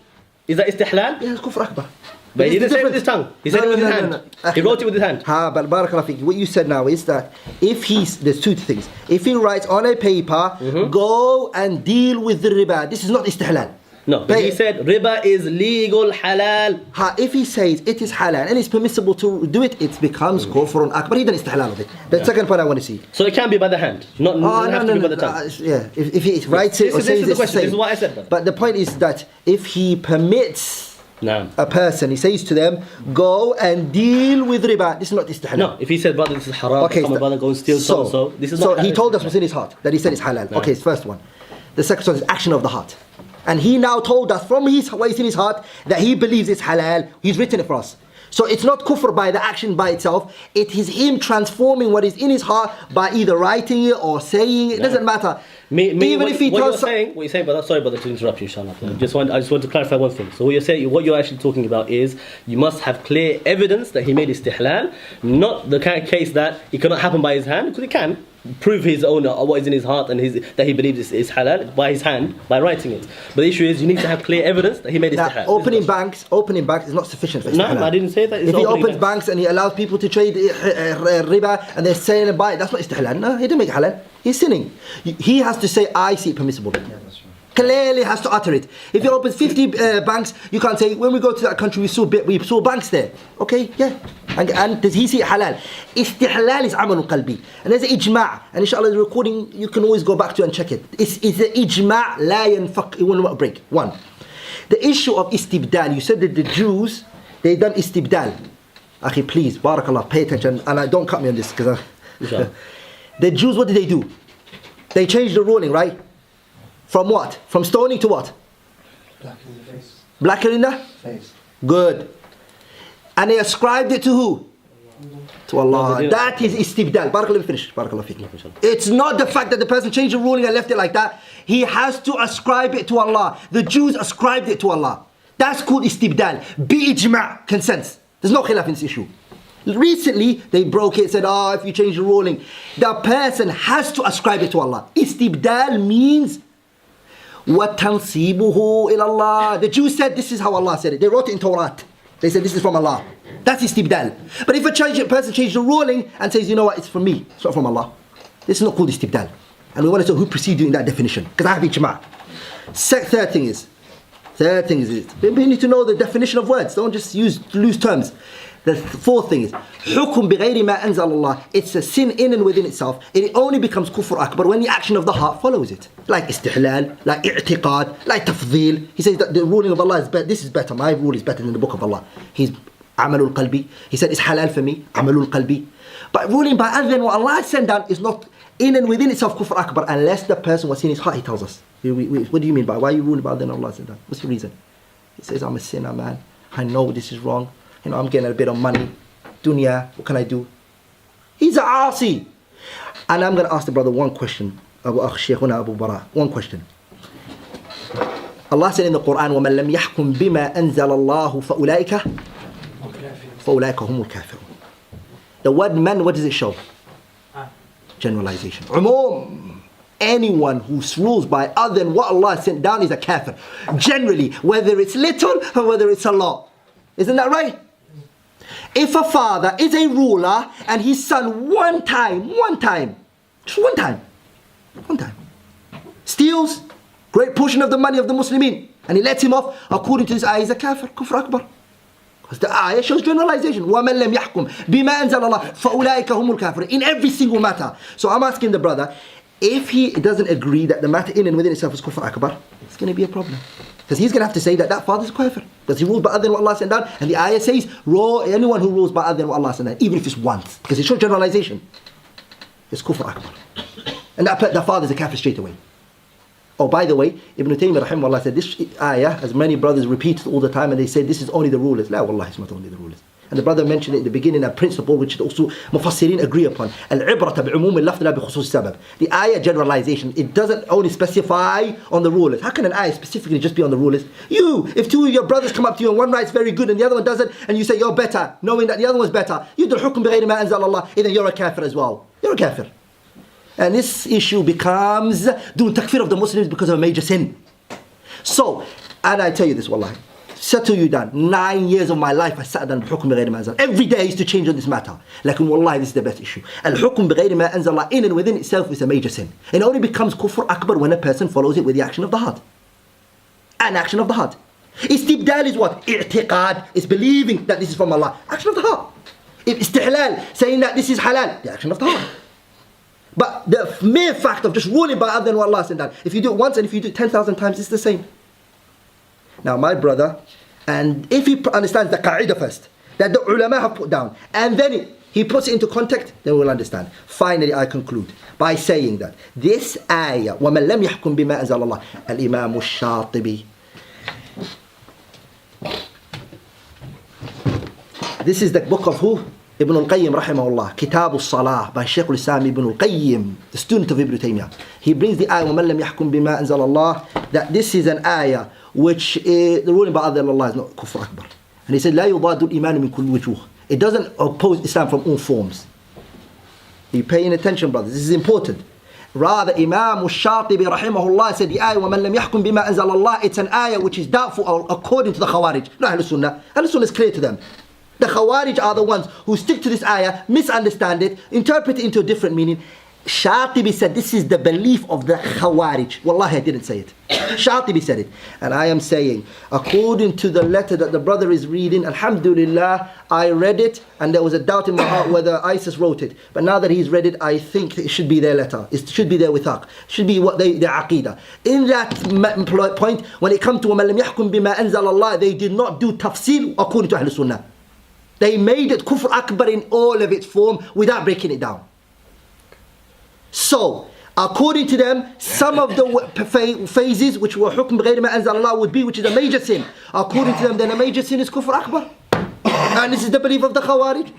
Is that istihlal? Yeah, it's kufr akbar. But he didn't say it with his tongue. He said it with his hand. He wrote it with his hand. But barakallahu fiki. What you said now is that there's two things. If he writes on a paper, go and deal with the riba. This is not istihlal. No, but he said riba is legal, halal. If he says it is halal and it's permissible to do it, it becomes kufrun akbar. He doesn't istihlal of it. The second point I want to see. So it can be by the hand, not have to be by the tongue. Yeah, if he writes it or says this is what I said. Brother. But the point is that if he permits a person, he says to them, go and deal with riba. This is not istihlal. No, if he said, brother, this is haram, come on, brother, go and steal so. This is not he told us what's in his heart, that he said it's halal. Okay, it's first one. The second one is action of the heart. And he now told us from what is in his heart that he believes it's halal. He's written it for us. So it's not kufr by the action by itself. It is him transforming what is in his heart by either writing it or saying it. It doesn't matter. Even if he tells... What you're saying, brother, sorry brother to interrupt you, inshallah. I just want to clarify one thing. So what you're actually talking about is you must have clear evidence that he made istihlal, not the kind of case that it cannot happen by his hand, because it can prove his own what is in his heart and that he believes is halal by his hand, by writing it. But the issue is you need to have clear evidence that he made istihlal. Opening banks is not sufficient for istihlal. No, I didn't say that. If he opens banks and he allows people to trade riba and they're selling and buying, that's not istihlal. No, he didn't make it halal. He's sinning. He has to say, I see it permissible. Clearly has to utter it. If he opens 50 banks, you can't say, when we go to that country, we saw banks there. Okay, yeah. And does he see it halal? Istihlal is amal qalbi. And there's an ijma'. And inshallah, the recording, you can always go back to and check it. It's the ijma' la yanfaq, it will not break. One. The issue of istibdal, you said that the Jews, they done istibdal. Akhi, please, barakallah, pay attention. And don't cut me on this, because the Jews, what did they do? They changed the ruling, right? From what? From stoning to what? Black in the face. Blacker in the Face. Good. And they ascribed it to who? To Allah. That is istibdal. Barakallah, finish. Barakallah fiqh. It's not the fact that the person changed the ruling and left it like that. He has to ascribe it to Allah. The Jews ascribed it to Allah. That's called istibdal. Bi ijma', consent. There's no khilaf in this issue. Recently, they broke it, said, if you change the ruling. The person has to ascribe it to Allah. Istibdal means وَتَنْصِيبُهُ إِلَى اللَّهِ. The Jews said, this is how Allah said it. They wrote it in Torah. They said, this is from Allah. That's istibdal. But if a person changes the ruling and says, you know what, it's from me, it's not from Allah. This is not called istibdal. And we want to know who preceded in that definition. Because I have ijma'. Third thing is, we need to know the definition of words. Don't just use loose terms. The fourth thing is, حُكُم بِغَيْرِ مَا أَنزَلَ اللَّهِ. It's a sin in and within itself. It only becomes kufr akbar when the action of the heart follows it. Like istihlal, like i'tiqad, like tafdeel. He says that the ruling of Allah is better. This is better. My rule is better than the book of Allah. He's amalul qalbi. He said it's halal for me, amalul qalbi. But ruling by other than what Allah has sent down is not in and within itself kufr akbar unless the person was in his heart, he tells us. What do you mean by, why are you ruling by other than Allah has sent down? What's your reason? He says, I'm a sinner, man. I know this is wrong. You know, I'm getting a bit of money. Dunya, what can I do? He's a asi. And I'm going to ask the brother one question. Abu Bara, one question. Allah said in the Quran, وَمَنْ لَمْ يَحْكُمْ بِمَا أَنزَلَ اللَّهُ فَأُولَٰئِكَ هُمُ الْكَافِرُونَ. The word man, what does it show? Generalization. Umum. Anyone who rules by other than what Allah sent down is a kafir. Generally, whether it's little or whether it's a lot. Isn't that right? If a father is a ruler and his son one time, steals great portion of the money of the Muslimin and he lets him off, according to this ayah, he's a kafir, kufr akbar. Because the ayah shows generalization. وَمَنْ لَمْ يَحْكُمْ بِمَا أَنزَلَ اللَّهُ فَأُولَٰئِكَ هُمُ الْكَافِرُونَ. In every single matter. So I'm asking the brother, if he doesn't agree that the matter in and within itself is kufr akbar, it's going to be a problem. Because he's going to have to say that father is kafir. Because he rules by other than what Allah sent down. And the ayah says, anyone who rules by other than what Allah sent down, even if it's once. Because it shows generalization. It's kufr akbar. And that father is a kafir straight away. Oh, by the way, Ibn Taymiyyah rahimahullah said this ayah, as many brothers repeat it all the time, and they say this is only the rulers. La, wallah, it's not only the rulers. And the brother mentioned it at the beginning, a principle which also Mufassirin agree upon. Al-ibrata bi'umum al-lafz la bi-khusus sabab. The ayah generalization, it doesn't only specify on the rulers. How can an ayah specifically just be on the rulers? If two of your brothers come up to you and one writes very good and the other one doesn't, and you say you're better, knowing that the other one's better, you do al-hukm bighayri ma anzal Allah, then you're a kafir as well. You're a kafir. And this issue becomes doing takfir of the Muslims because of a major sin. So, and I tell you this, wallahi, settle you down. 9 years of my life I sat down بحكم بغير ما أنزل. Every day I used to change on this matter. Lakin wallahi, this is the best issue. الحكم بغير ما أنزل الله in and within itself is a major sin. It only becomes kufr akbar when a person follows it with the action of the heart. An action of the heart. Istibdal is what? I'tiqad. It's believing that this is from Allah. Action of the heart. Istihlal, saying that this is halal. The action of the heart. But the mere fact of just ruling by other than what Allah sent down, if you do it once and if you do it 10,000 times, it's the same. Now my brother, and if he understands the qa'idah first, that the ulama have put down, and then he puts it into context, then we'll understand. Finally, I conclude by saying that this ayah, وَمَنْ لَمْ يَحْكُمْ بِمَا أَنزَلَ اللَّهِ, Al-Imam al-Shatibi. This is the book of who? Ibn al-Qayyim rahimahullah, Kitab al-Salah by Shaykh al-Islam Ibn al-Qayyim, the student of Ibn Taymiyyah. He brings the ayah, وَمَنْ لَمْ يَحْكُمْ بِمَا أَنزَلَ اللَّهِ, that this is an ayah which the ruling by other than Allah is not kufr akbar. And he said, لا يضاد الإيمان من كل وجوه. It doesn't oppose Islam from all forms. Are you paying attention, brothers? This is important. Rather, Imam al-Shatibi rahimahullah said the ayah, وَمَنْ لَمْ يَحْكُمْ بِمَا أَنزَلَ اللَّهِ, it's an ayah which is doubtful according to the Khawarij. Not Ahlul Sunnah. Ahlul Sunnah is clear to them. The Khawarij are the ones who stick to this ayah, misunderstand it, interpret it into a different meaning. Shatibi said this is the belief of the Khawarij. Wallahi, I didn't say it. Shatibi said it. And I am saying, according to the letter that the brother is reading, alhamdulillah, I read it and there was a doubt in my heart whether ISIS wrote it. But now that he's read it, I think it should be their letter. It should be their withaq. It should be what their aqidah. In that point, when it comes to وَمَنْ لَمْ يَحْكُمْ بِمَا أَنزَلَ اللَّهِ, they did not do tafsil according to Ahlul Sunnah. They made it kufr akbar in all of its form without breaking it down. So, according to them, some of the phases which were hukm بغير ما أنزل الله would be, which is a major sin. According to them, then a major sin is kufr akbar. And this is the belief of the Khawarij.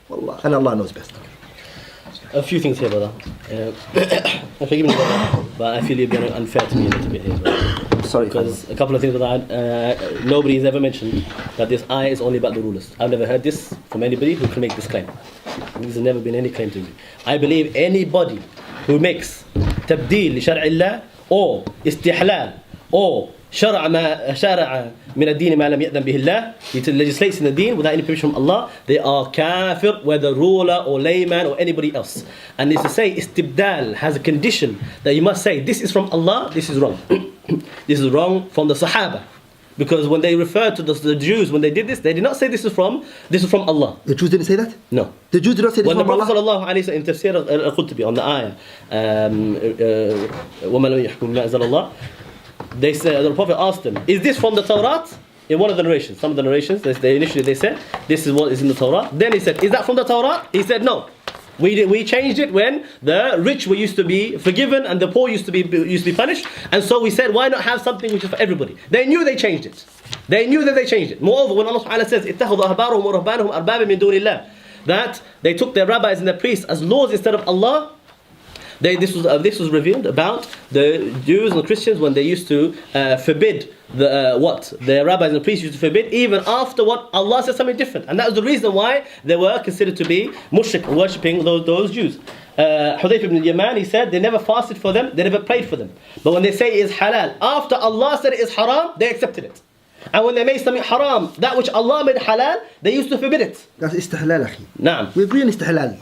Wallah, and Allah knows best. A few things here, brother. Forgive me, brother, but I feel you're being unfair to me a little bit here, brother. Sorry. Because a couple of things that nobody has ever mentioned that this ayah is only about the rulers. I've never heard this from anybody who can make this claim. There's never been any claim to me. I believe anybody who makes tabdeel li shar'illah or istihlal or شرع من الدين ما لم يأذن به الله, he legislates in the deen without any permission from Allah, they are kafir, whether ruler or layman or anybody else. And it's to say istibdal has a condition that you must say this is from Allah, this is wrong. This is wrong from the Sahaba. Because when they referred to the Jews, when they did this, they did not say this is from Allah. The Jews didn't say that? No. The Jews did not say this when from Allah? When the Prophet ﷺ in Tafsir al-Qurtubi on the ayah, وَمَا لَمْ يَحْكُمْ بِمَا أَنزَلَ اللَّهِ, they said, the Prophet asked them, is this from the Torah? In one of the narrations, some of the narrations, initially they said, this is what is in the Torah. Then he said, is that from the Torah? He said, no. We changed it when the rich were used to be forgiven and the poor used to be punished. And so we said, why not have something which is for everybody? They knew they changed it. They knew that they changed it. Moreover, when Allah subhanahu wa ta'ala says, اتَّخَذُوا أَحْبَارَهُمْ وَرُهْبَانَهُمْ أَرْبَابًا مِن دُونِ اللَّهِ, that they took their rabbis and their priests as lords instead of Allah. This was revealed about the Jews and the Christians when they used to forbid what their rabbis and priests used to forbid, even after what Allah said something different, and that was the reason why they were considered to be mushrik, worshipping those Jews. Hudayf ibn al-Yaman, he said they never fasted for them, they never prayed for them, but when they say it is halal, after Allah said it is haram, they accepted it. And when they made something haram, that which Allah made halal, they used to forbid it. That's istihlal, akhi. Naam. We agree on istihlal.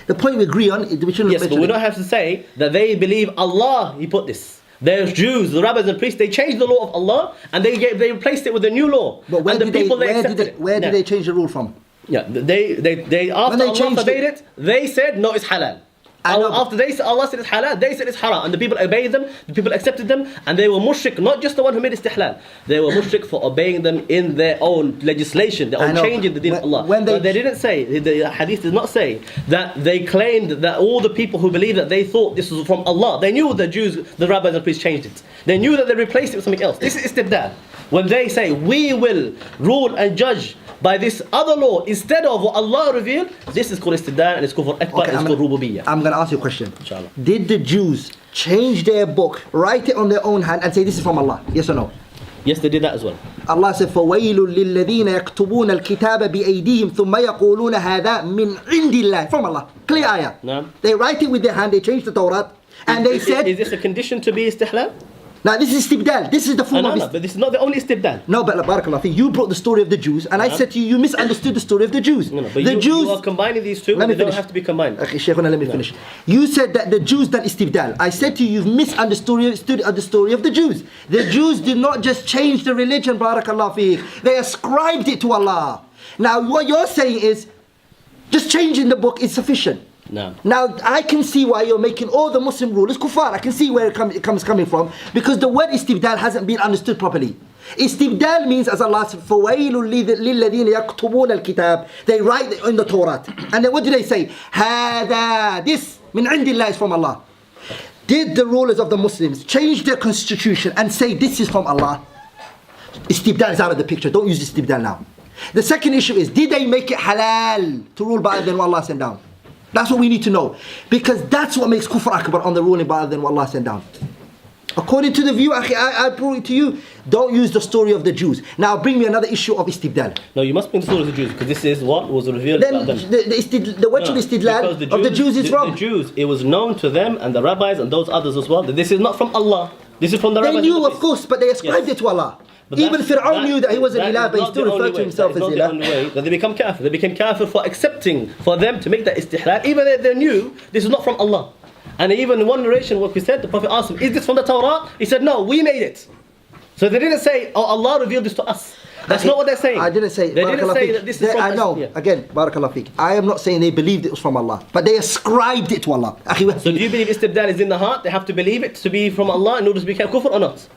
The point we agree on, we shouldn't. Yes, but we don't have to say that they believe Allah, He put this. They're Jews, the rabbis and priests, they changed the law of Allah and they replaced it with a new law. But where did they change the rule from? Yeah, they after Allah forbade it, they said no, it's halal. After Allah said it's halal, they said it's haram, and the people obeyed them, the people accepted them, and they were mushrik, not just the one who made istihlal. They were mushrik for obeying them in their own legislation, their own change in the deen of Allah. But they didn't say, the hadith did not say that they claimed that all the people who believed that they thought this was from Allah. They knew the Jews, the rabbis and priests changed it. They knew that they replaced it with something else. This is istibdal. When they say we will rule and judge by this other law instead of what Allah revealed, this is called istibdal and it's called akbar, it's called rububiyyah. I'm going to ask you a question. Inshallah. Did the Jews change their book, write it on their own hand and say this is from Allah? Yes or no? Yes, they did that as well. Allah said, فَوَيْلٌ لِلَّذِينَ يَكْتُبُونَ الْكِتَابَ بِأَيْدِيهِمْ ثُمَّ يَقُولُونَ هَذَا مِنْ عِنْدِ اللَّهِ. From Allah. Clear ayah. No. They write it with their hand, they change the Torah, and they said... Is this a condition to be istihlal? Now this is istibdal. This is the form of... No, but this is not the only istibdal. No, but barakallah, you brought the story of the Jews, and I said to you misunderstood the story of the Jews. No, but the Jews, you are combining these two, they don't have to be combined. Okay, Shaykhuna, let me finish. You said that the Jews done istibdal. I said to you, you've misunderstood the story of the Jews. The Jews did not just change the religion, barakallah fiqh. They ascribed it to Allah. Now what you're saying is, just changing the book is sufficient. No. Now I can see why you're making all the Muslim rulers kuffar. I can see where it comes coming from, because the word istibdal hasn't been understood properly. Istibdal means, as Allah said, فَوَيْلٌ لِلَّذِينَ يَكْتُبُونَ الْكِتَابِ. They write in the Torah. And then what do they say? هَذَا, this, min indillah, is from Allah. Did the rulers of the Muslims change their constitution and say this is from Allah? Istibdal is out of the picture. Don't use istibdal now. The second issue is, did they make it halal to rule by other than what Allah sent down? That's what we need to know. Because that's what makes kufr akbar on the ruling by other than what Allah sent down. According to the view, I prove it to you, don't use the story of the Jews. Now bring me another issue of istibdal. No, you must bring the story of the Jews, because this is what was revealed Then about them. the wajh istidlal of the Jews is wrong. The Jews, it was known to them and the rabbis and those others as well that this is not from Allah. This is from the rabbis. They knew, of course, but they ascribed it to Allah. But even Fir'aun knew that he was an ilah, but he still referred to himself as ilah. That's not the only way that they become kafir. They became kafir for accepting, for them to make that istihlal, even though they knew this is not from Allah. And even in one narration, what we said, the Prophet asked him, is this from the Torah? He said, no, we made it. So they didn't say, oh, Allah revealed this to us. That's not what they're saying. I didn't say, they didn't say that this is from I know, us. again, barakallah fiqh. I am not saying they believed it was from Allah, but they ascribed it to Allah. So do you believe istibdal is in the heart? They have to believe it to be from Allah in order to become kufr or not?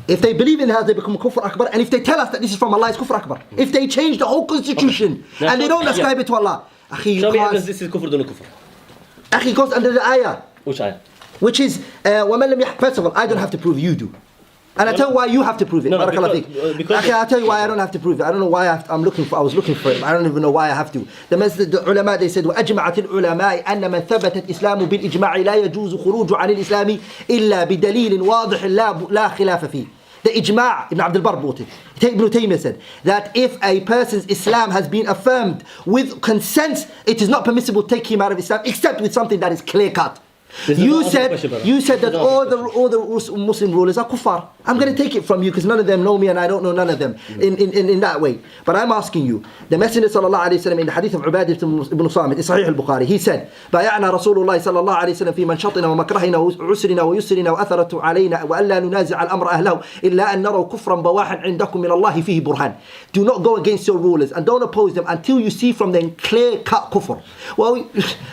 If they believe in that, they become kufr akbar. And if they tell us that this is from Allah, it's kufr akbar. If they change the whole constitution and they don't ascribe it to Allah, show me evidence this is kufr, don't kufr. It goes under the ayah. Which ayah? Which is, first of all, I don't have to prove, you do. And I tell you why you have to prove it. No, because I'll tell you why I don't have to prove it. I don't know why I was looking for it. I don't even know why I have to. The ulama, they said, وَأَجْمَعَتِ الْعُلَمَاءِ أَنَّ مَنْ ثَبَتَ الْإِسْلَامُ بِالْإِجْمَاعِ لَا يَجُوزُ خُرُوجُ عَنِ الْإِسْلَامِ إِلَّا بِدَلِيلٍ وَاضِحٍ لَا خِلَافَ فِيهِ. The ijma' Ibn Abdul Barr brought it. Ibn Taymiyyah said that if a person's Islam has been affirmed with consent, it is not permissible to take him out of Islam except with something that is clear cut. You said that all the Muslim rulers are kuffar. I'm going to take it from you because none of them know me and I don't know none of them in that way. But I'm asking you, the Messenger sallallahu alayhi wa sallam in the hadith of Ubadah ibn Samit, in Sahih al-Bukhari, he said, بايعنا رسول الله صلى الله عليه وسلم في منشطنا ومكرهنا وعسرنا ويسرنا وأثرت علينا وألا ننازع الأمر أهله إلا أن نروا كفرا بواحا عندكم من الله فيه برهان. Do not go against your rulers and don't oppose them until you see from them clear-cut kufr. Well,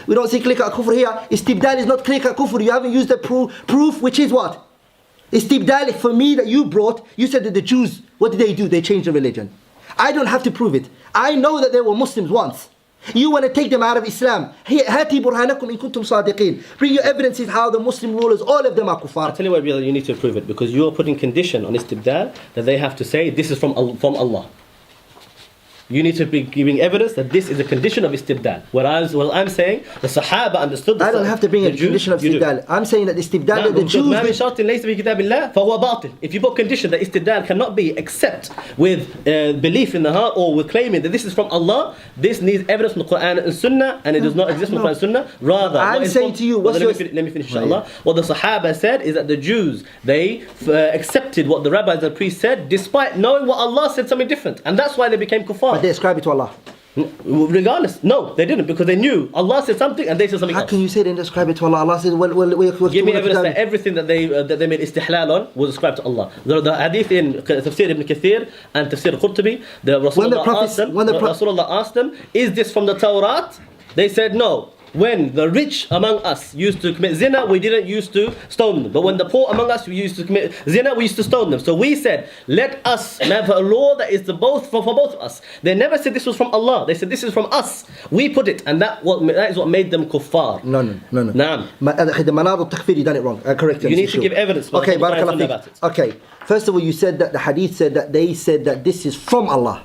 we don't see clear-cut kufr here. Istibdal is not clear-cut kufr. You haven't used the proof, which is what? Istibdal, for me, that you brought, you said that the Jews, what did they do? They changed the religion. I don't have to prove it. I know that they were Muslims once. You want to take them out of Islam. هاتي برهانكم إن كنتم صادقين. Bring your evidences how the Muslim rulers, all of them are kuffar. I'll tell you why you need to prove it, because you are putting condition on istibdal that they have to say this is from Allah. You need to be giving evidence that this is a condition of istibdal. Whereas I'm saying the Sahaba understood. I don't have to bring a condition of istibdal. I'm saying that istibdal that the Jews. If you put condition that istibdal cannot be except with belief in the heart or with claiming that this is from Allah, this needs evidence from the Quran and Sunnah, and it does not exist from the Quran and Sunnah. Rather, I'm saying to you, let me finish, inshallah. What the Sahaba said is that the Jews, they accepted what the rabbis and priests said, despite knowing what Allah said something different, and that's why they became kuffar. But they ascribe it to Allah. Regardless, no, they didn't, because they knew Allah said something and they said something else. How can you say they didn't ascribe it to Allah? Allah said, give me evidence that everything that they made istihlal on was ascribed to Allah. The hadith in Tafsir Ibn Kathir and Tafsir Qurtubi, Rasulullah asked them, is this from the Torah? They said no. When the rich among us used to commit zina, we didn't used to stone them. But when the poor among us used to commit zina, we used to stone them. So we said, let us have a law that is for both of us. They never said this was from Allah. They said this is from us. We put it, and that is what made them kuffar. No. Naam. The manad al-takfir, you done it wrong. Correct. You need to give evidence. Okay, barakallah. Okay. First of all, you said that the hadith said that they said that this is from Allah.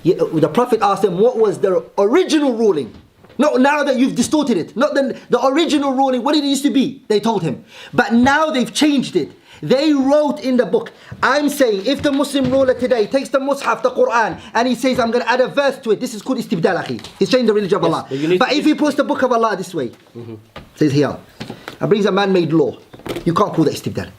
The Prophet asked them, what was their original ruling? No, now that you've distorted it. Not the original ruling, what it used to be, they told him. But now they've changed it. They wrote in the book. I'm saying, if the Muslim ruler today takes the Mus'haf, the Quran, and he says, I'm going to add a verse to it, this is called istibdal, akhi. He's changing the religion of Allah. But if he puts the book of Allah this way, says here, and brings a man-made law, you can't call that istibdal.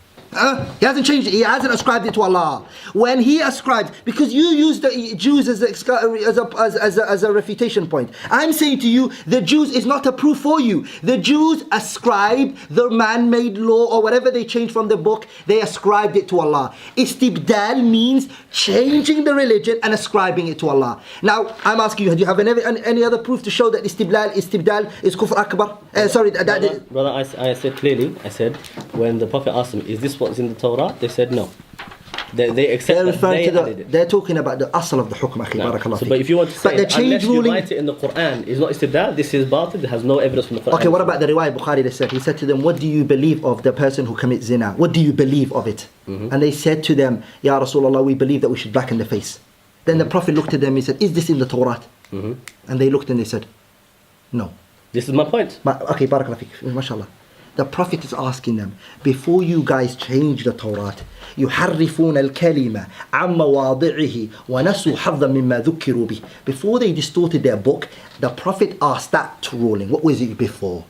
He hasn't changed it. He hasn't ascribed it to Allah. When he ascribes, because you use the Jews as a refutation point. I'm saying to you, the Jews is not a proof for you. The Jews ascribed the man-made law or whatever they changed from the book. They ascribed it to Allah. Istibdal means changing the religion and ascribing it to Allah. Now, I'm asking you, do you have any other proof to show that istibdal is kufr akbar? Brother, I said clearly. I said when the Prophet asked them, is this what's in the Torah? They said no. They accept They're that referring they to added it. they're talking about the asl of the hukm, akhi, barakallah So, feek. but if you want to say, but the change unless ruling, you write it in the Quran, is not istibdal, this is batil, it has no evidence from the Quran. okay, what about the riwayah Bukhari that said, he said to them, what do you believe of the person who commits zina? What do you believe of it? And they said to them, Ya Rasulullah, we believe that we should blacken the face. Then the Prophet looked at them and he said, is this in the Torah? And they looked and they said, no. This is my point. Okay, barakallah feek, mashallah. The Prophet is asking them, before you guys change the Torah, يحرفون الكلمة عن مواضعه ونسوا حظا مما ذكروا به. Before they distorted their book, the Prophet asked that ruling. What was it before?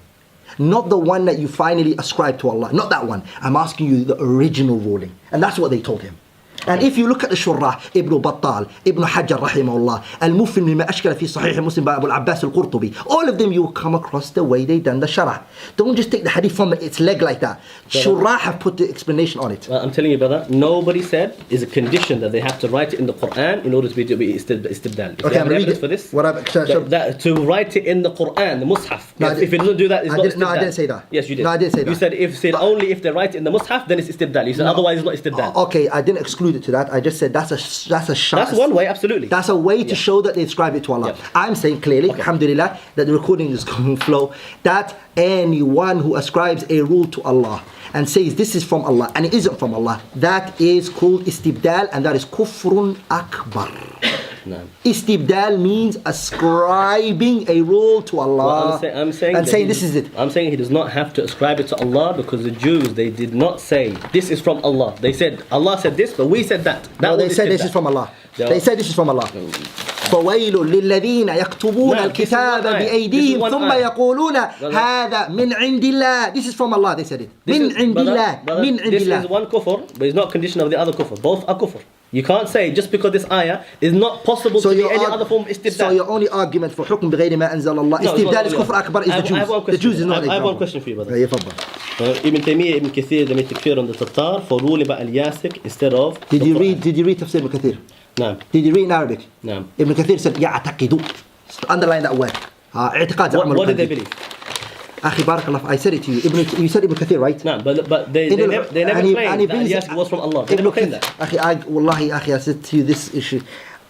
Not the one that you finally ascribe to Allah. Not that one. I'm asking you the original ruling. And that's what they told him. And if you look at the Shurrah, Ibn Battal, Ibn Hajar rahimahullah, Al-Mufhim lima ashkala fi Sahih Muslim by Abu al-Abbas al-Qurtubi, all of them you will come across the way they done the Sharah. Don't just take the hadith from its leg like that. Shurrah have put the explanation on it. I'm telling you, brother, nobody said is a condition that they have to write it in the Quran in order to be istibdal. If Okay, you I'm have reading evidence for this, that to write it in the Quran, the Mus'haf. No, if it doesn't do that, it's not istibdal. No, I didn't say that. Yes, you did. No, I didn't say that. You said only if they write it in the Mus'haf, then it's istibdal. You said otherwise it's not istibdal. Okay, I didn't exclude it to that. I just said that's a shot. That's one way, absolutely. That's a way to show that they ascribe it to Allah. Yeah. I'm saying clearly, alhamdulillah, that the recording is going to flow, that anyone who ascribes a rule to Allah and says this is from Allah and it isn't from Allah, that is called istibdal, and that is kufrun akbar. No. Istibdal means ascribing a role to Allah I'm saying and saying this is it. I'm saying he does not have to ascribe it to Allah, because the Jews, they did not say this is from Allah. They said Allah said this, but we said that. No, they said this is from Allah. They said this is from Allah. فويل للذين يكتبون الكتاب بأيديهم ثم يقولون هذا من عند الله. This is from Allah, they said it. من عند الله. من عند This الله. is one kufr, but it's not a condition of the other kufr. Both are kufr. You can't say just because this ayah is not possible to be any other form of istibdal. So your only argument for حكم بغير ما أنزل الله استبدال is كفر أكبر is the Jews. The Jews is not. I have one question for you, brother. يفضل. Ibn Taymiyyah, Ibn Kathir, they made takfir on the Tatar for ruling about al-Yasik instead of. Did you read تفسير ابن كثير? No. Did you read in Arabic? No. Ibn Kathir said يعتقدوا. Underline that word. اعتقاد. What did they believe? أخي بارك الله, I said it to you. You said Ibn Kathir, right? No, but they never claimed that al-Yasik was from Allah. They never claimed that. أخي والله أخي, I said to you this issue.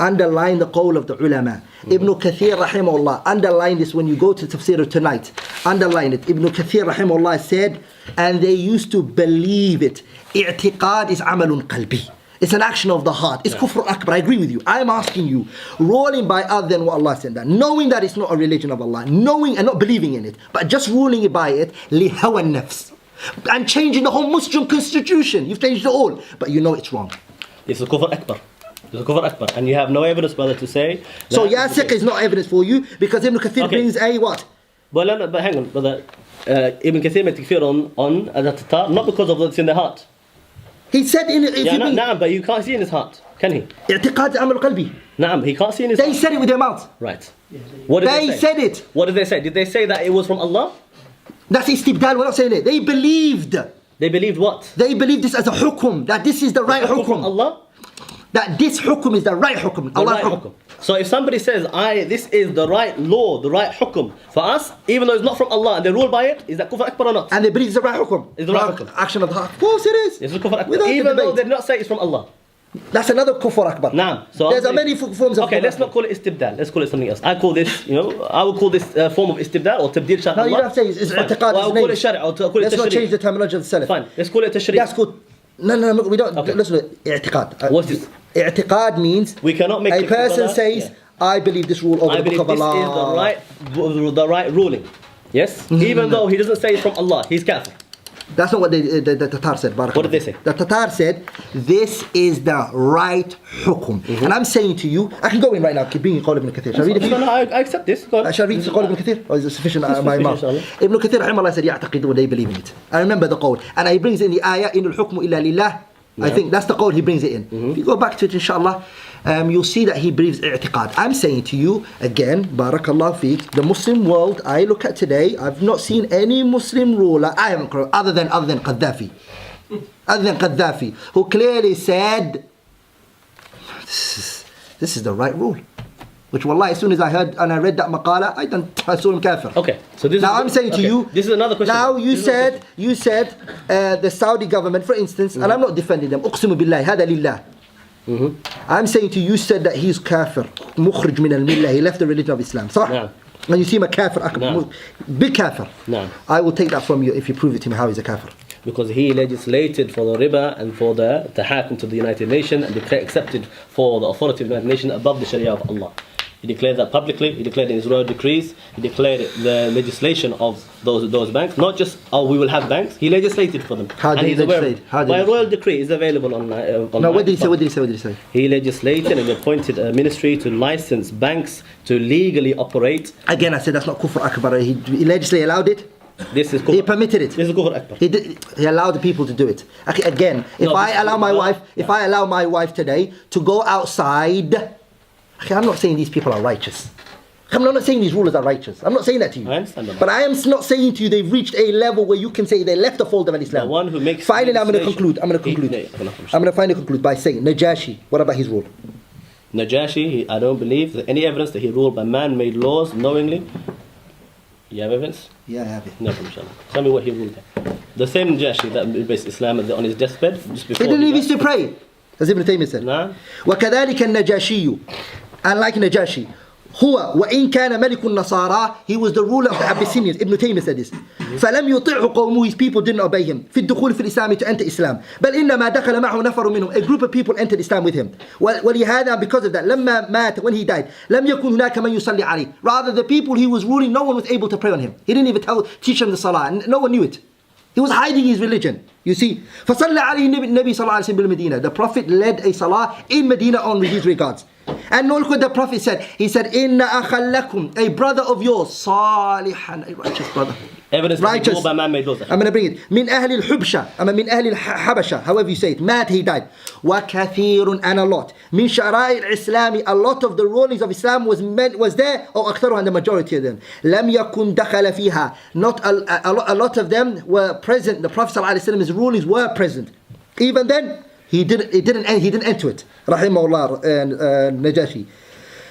Underline the qawl of the ulama. Ibn Kathir rahimahullah, underline this when you go to tafsir tonight. Underline it. Ibn Kathir rahimahullah said, and they used to believe it. I'tiqad is amalun qalbi. It's an action of the heart. It's kufr akbar. I agree with you. I'm asking you, ruling by other than what Allah said, that knowing that it's not a religion of Allah, knowing and not believing in it, but just ruling it by it, li hawa nafs, and changing the whole Muslim constitution. You've changed it all, but you know it's wrong. It's a kufr akbar. It's a kufr akbar, and you have no evidence, brother, to say. So Yasiq is not evidence for you because Ibn Kathir brings a what? But hang on, brother. Ibn Kathir made takfir on the Tatar, not because of what's in their heart. He said in it. No, but you can't see in his heart, can he? اعتقاد عمل قلبي. No, he can't see in his They heart. said it with their mouth. Right. What did they say? said it. What did they say? Did they say that it was from Allah? That's istibdal, we're not saying it. They believed. They believed what? They believed this as a hukum, that this is the right From hukum. Allah? That this hukum is the right hukum. The right hukum. So if somebody says, this is the right law, the right hukum for us, even though it's not from Allah and they rule by it, is that kufr akbar or not? And they believe it's the right hukum. It's the right hukum. Action of the heart. Of course it is. It's kufr akbar. Without Even though debate. they did not say it's from Allah. That's another kufr akbar. Naam. So there's many forms of okay, kufr let's akbar. not call it istibdal. Let's call it something else. I will call this form of istibdal or tabdil shar' No, Allah. you don't have to say it's i'tiqad. I'll call it shar' or call it Let's not tashri'. change the terminology of the Salaf. Fine. Let's call it tashri'. That's good. No, we don't. Okay. Listen to it. i'tiqad. What's this? I'tiqad means We cannot make a person says, I believe this rule over I the book believe of this Allah. is the right ruling. Yes? Even though he doesn't say it's from Allah, he's kafir. That's not what the Tatar said. Barakallah. What did they say? The Tatar said, this is the right hukum. And I'm saying to you, I can go in right now, keep being Qawl ibn Kathir. Shall I read it? No, I accept this. Go on. Shall I read Qawl ibn Kathir? Or is it sufficient by mouth? inshallah. Ibn Kathir rahimahullah said, يعتقدون, they believe in it. I remember the qawl. And he brings in the ayah, إن الحكم إلا لله. I think that's the qawl he brings it in. If you go back to it, inshallah, you'll see that he believes i'tiqad. I'm saying to you, again, barakallah feek, the Muslim world I look at today, I've not seen any Muslim ruler, I haven't other than Gaddafi. Other than Gaddafi, who clearly said, this is the right rule. Which wallahi, as soon as I heard and I read that maqala, I saw him kafir. Okay, so this Now is, I'm saying to okay, you, this is another question. now you This is another said the Saudi government, for instance, and I'm not defending them, أقسم بالله هذا لله. I'm saying to you, said that he's kafir, مخرج من الملة, he left the religion of Islam, صح? نعم. And you see him a kafir, نعم. big kafir. نعم. I will take that from you if you prove it to me how he's a kafir. Because he legislated for the riba and for the tahakum to the United Nations and accepted for the authority of the United Nations above the Sharia of Allah. He declared that publicly. He declared in his royal decrees. He declared the legislation of those banks. Not just we will have banks. He legislated for them. How did he legislate? By a royal decree is available on. No, what did he say? What did he say? What did he say? He legislated and appointed a ministry to license banks to legally operate. Again, I said that's not kufr akbar. He legislated, allowed it. This is kufr. He permitted it. This is kufr akbar. He allowed the people to do it. Okay, again, if I allow my wife today to go outside, okay, I'm not saying these people are righteous. I'm not saying these rulers are righteous. I'm not saying that to you. I understand that. But I am not saying to you they've reached a level where you can say they left the fold of Islam. The one who makes finally, I'm going to conclude. I'm going to finally conclude by saying Najashi. What about his rule? Najashi, I don't believe there's any evidence that he ruled by man-made laws knowingly. You have evidence? Yeah, I have it. No problem, inshallah. Tell me what he ruled by. The same Najashi that embraced Islam on his deathbed just before. He didn't even used to pray, as Ibn Taymiyyah said. Nah. وكذلك النجاشي, unlike Najashi, هو وإن كان ملك النصارى, he was the ruler of the Abyssinians. Ibn Taymiyyah said this. فلم يطيعه قومه, his people didn't obey him. في الدخول في الإسلام, to enter Islam. بل إنما دخل معه نفر منهم, a group of people entered Islam with him. ولهذا, because of that, لما مات, when he died, لم يكن هناك من يصلي عليه. Rather, the people he was ruling, no one was able to pray on him. He didn't even teach them the salah. No one knew it. He was hiding his religion. You see, فصلى عليه النبي صلى الله عليه وسلم بالمدينة. The Prophet led a salah in Medina on his regards. And look what the Prophet said. He said, إِنَّ أَخًا لَكُمْ, a brother of yours, صالحا, a righteous brother. Evidence righteous. By man-made laws. I'm going to bring it. من أهل الحبشة, من أهل الحبشة, however you say it. Mad, he died. وكثير, and a lot. من شرائع الإسلام, a lot of the rulings of Islam was there, or أكثرها, and the majority of them. لم يكن دخل فيها. Not a lot of them were present. The Prophet ﷺ's rulings were present. Even then, he didn't enter it. Rahimahullah, Najashi.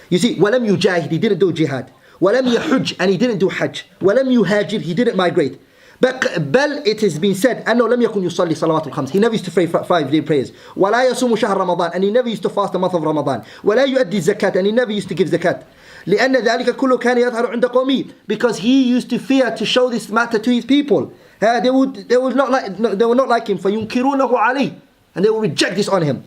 You see, ولم يجاهد, he didn't do jihad. ولم يحج, and he didn't do hajj. ولم يهاجر, he didn't migrate. بل it has been said أنه لم يكن يصلي صلوات الخمس. He never used to pray 5-day prayers. ولا يصوم شهر رمضان, and he never used to fast the month of Ramadan. ولا يؤدي الزكاة, and he never used to give zakat. لأن ذلك كله كان يظهر عند قومه, because he used to fear to show this matter to his people. They would not like him. فينكرونه عليه, and they will reject this on him.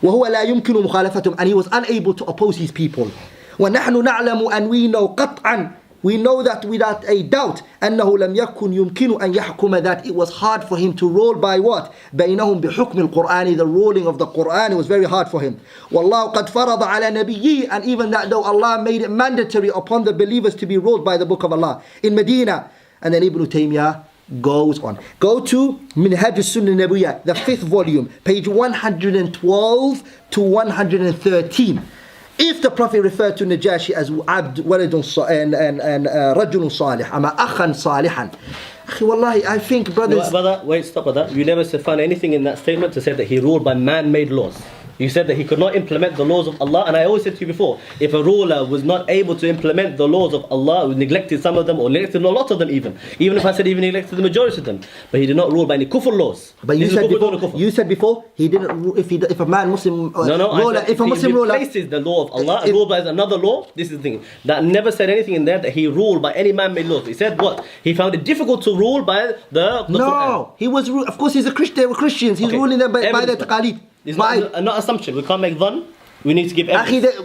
وهو لا يمكن مخالفتهم, and he was unable to oppose his people. ونحن نعلم, and we know قطعا, we know that without a doubt, أنه لم يكن يمكن أن يحكم, that it was hard for him to rule by what? بينهم بحكم القرآن, the ruling of the Quran, it was very hard for him. والله قد فرض على نبيه, and even that though Allah made it mandatory upon the believers to be ruled by the book of Allah in Medina. And then Ibn Taymiyyah goes on. Go to Minhaj al-Sunnah Nabiyya, the 5th volume, page 112 to 113. If the Prophet referred to Najashi as Abd Waladun and Rajulun Salih, ama Akhan Salihan, Wallahi, I think, brothers. Brother, wait, stop with that. You never found anything in that statement to say that he ruled by man-made laws. You said that he could not implement the laws of Allah, and I always said to you before, if a ruler was not able to implement the laws of Allah, neglected some of them, or neglected a lot of them even if I said even neglected the majority of them, but he did not rule by any kufr laws. But you said before, he didn't. If a man Muslim ruler, if a Muslim ruler replaces the law of Allah and ruled by another law, this is the thing. That never said anything in there that he ruled by any man-made laws. He said what? He found it difficult to rule by the Quran. No, he was. Of course, he's a Christian. They were Christians. He's ruling them by the taqalid. It's not assumption. We can't make dhan. We need to give evidence.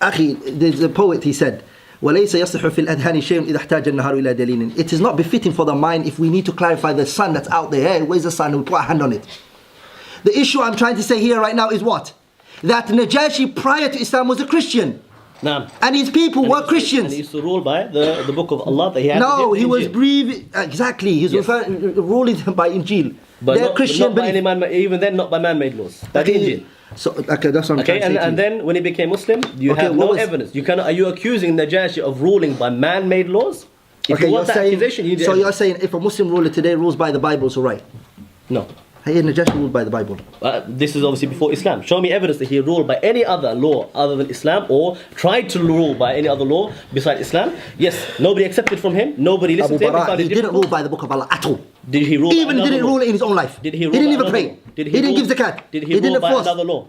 أخي, there's a poet, he said, وَلَيْسَ يَصِحُ فِي الْأَذْهَانِ شَيْءٌ إِذَا احْتَاجَ النَّهَارُ إِلَى دَلِيلٍ. It is not befitting for the mind if we need to clarify the sun that's out there. Hey, where's the sun? We put a hand on it. The issue I'm trying to say here right now is what? That Najashi prior to Islam was a Christian. Nah. And his people were Christians. And he used to rule by the book of Allah that he had. No, he was breathing. Exactly. He's ruling by Injil. But they're not, Christian, but not by even then, not by man-made laws. By the Injil. So okay, that's what I'm trying to say. And then when he became Muslim, you have no evidence. Are you accusing Najashi of ruling by man-made laws? If you want that accusation, you need so you're saying if a Muslim ruler today rules by the Bible, so right? No. Hey, Najashi ruled by the Bible. This is obviously before Islam. Show me evidence that he ruled by any other law other than Islam, or tried to rule by any other law besides Islam. Yes, nobody accepted from him. Nobody listened to him. Bara, he didn't rule by the book of Allah at all. Did he rule? Even didn't rule in his own life. Did he rule? He didn't by even pray. law? Did he didn't give zakat. Did he He rule didn't by force. another law?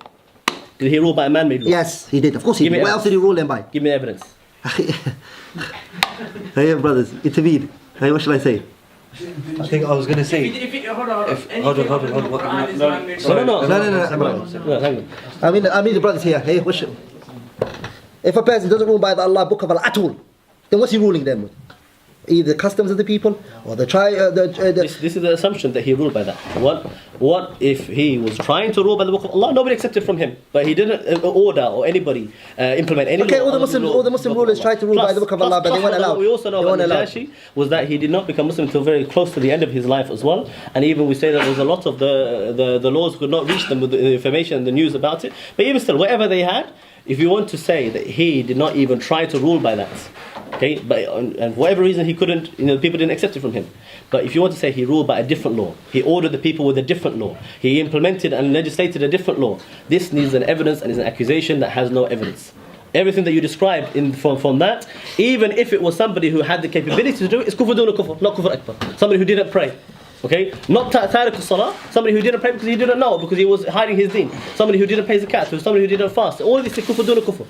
Did he rule by a man-made law? Yes, he did. Of course he Give did. me What else did he rule them by? Give me evidence. Hey, brothers, intervene. Hey, what should I say? I think I was going to say. Hold on. Hold on. No. I mean the brothers here. Hey, what should, if a person doesn't rule by the Allah book of Allah at all, then what's he ruling them with? Either the customs of the people or the This is the assumption that he ruled by that. What if he was trying to rule by the book of Allah? Nobody accepted from him, but he didn't order or anybody implement any Okay, law. all the Muslim rulers tried to rule by the book of Allah, but they weren't allowed. We also know They about weren't allowed. Najashi was that he did not become Muslim until very close to the end of his life as well. And even we say that there's a lot of the laws could not reach them with the information and the news about it. But even still, whatever they had, if you want to say that he did not even try to rule by that, okay, but and for whatever reason he couldn't, the people didn't accept it from him. But if you want to say he ruled by a different law, he ordered the people with a different law, he implemented and legislated a different law, this needs an evidence and is an accusation that has no evidence. Everything that you described from that, even if it was somebody who had the capability to do it, is kufr duna kufr, not kufr akbar. Somebody who didn't pray. Okay, not tariq as-salah, somebody who didn't pray because he didn't know, because he was hiding his deen. Somebody who didn't pay zakat, somebody who didn't fast. All of this is kufr duna kufr.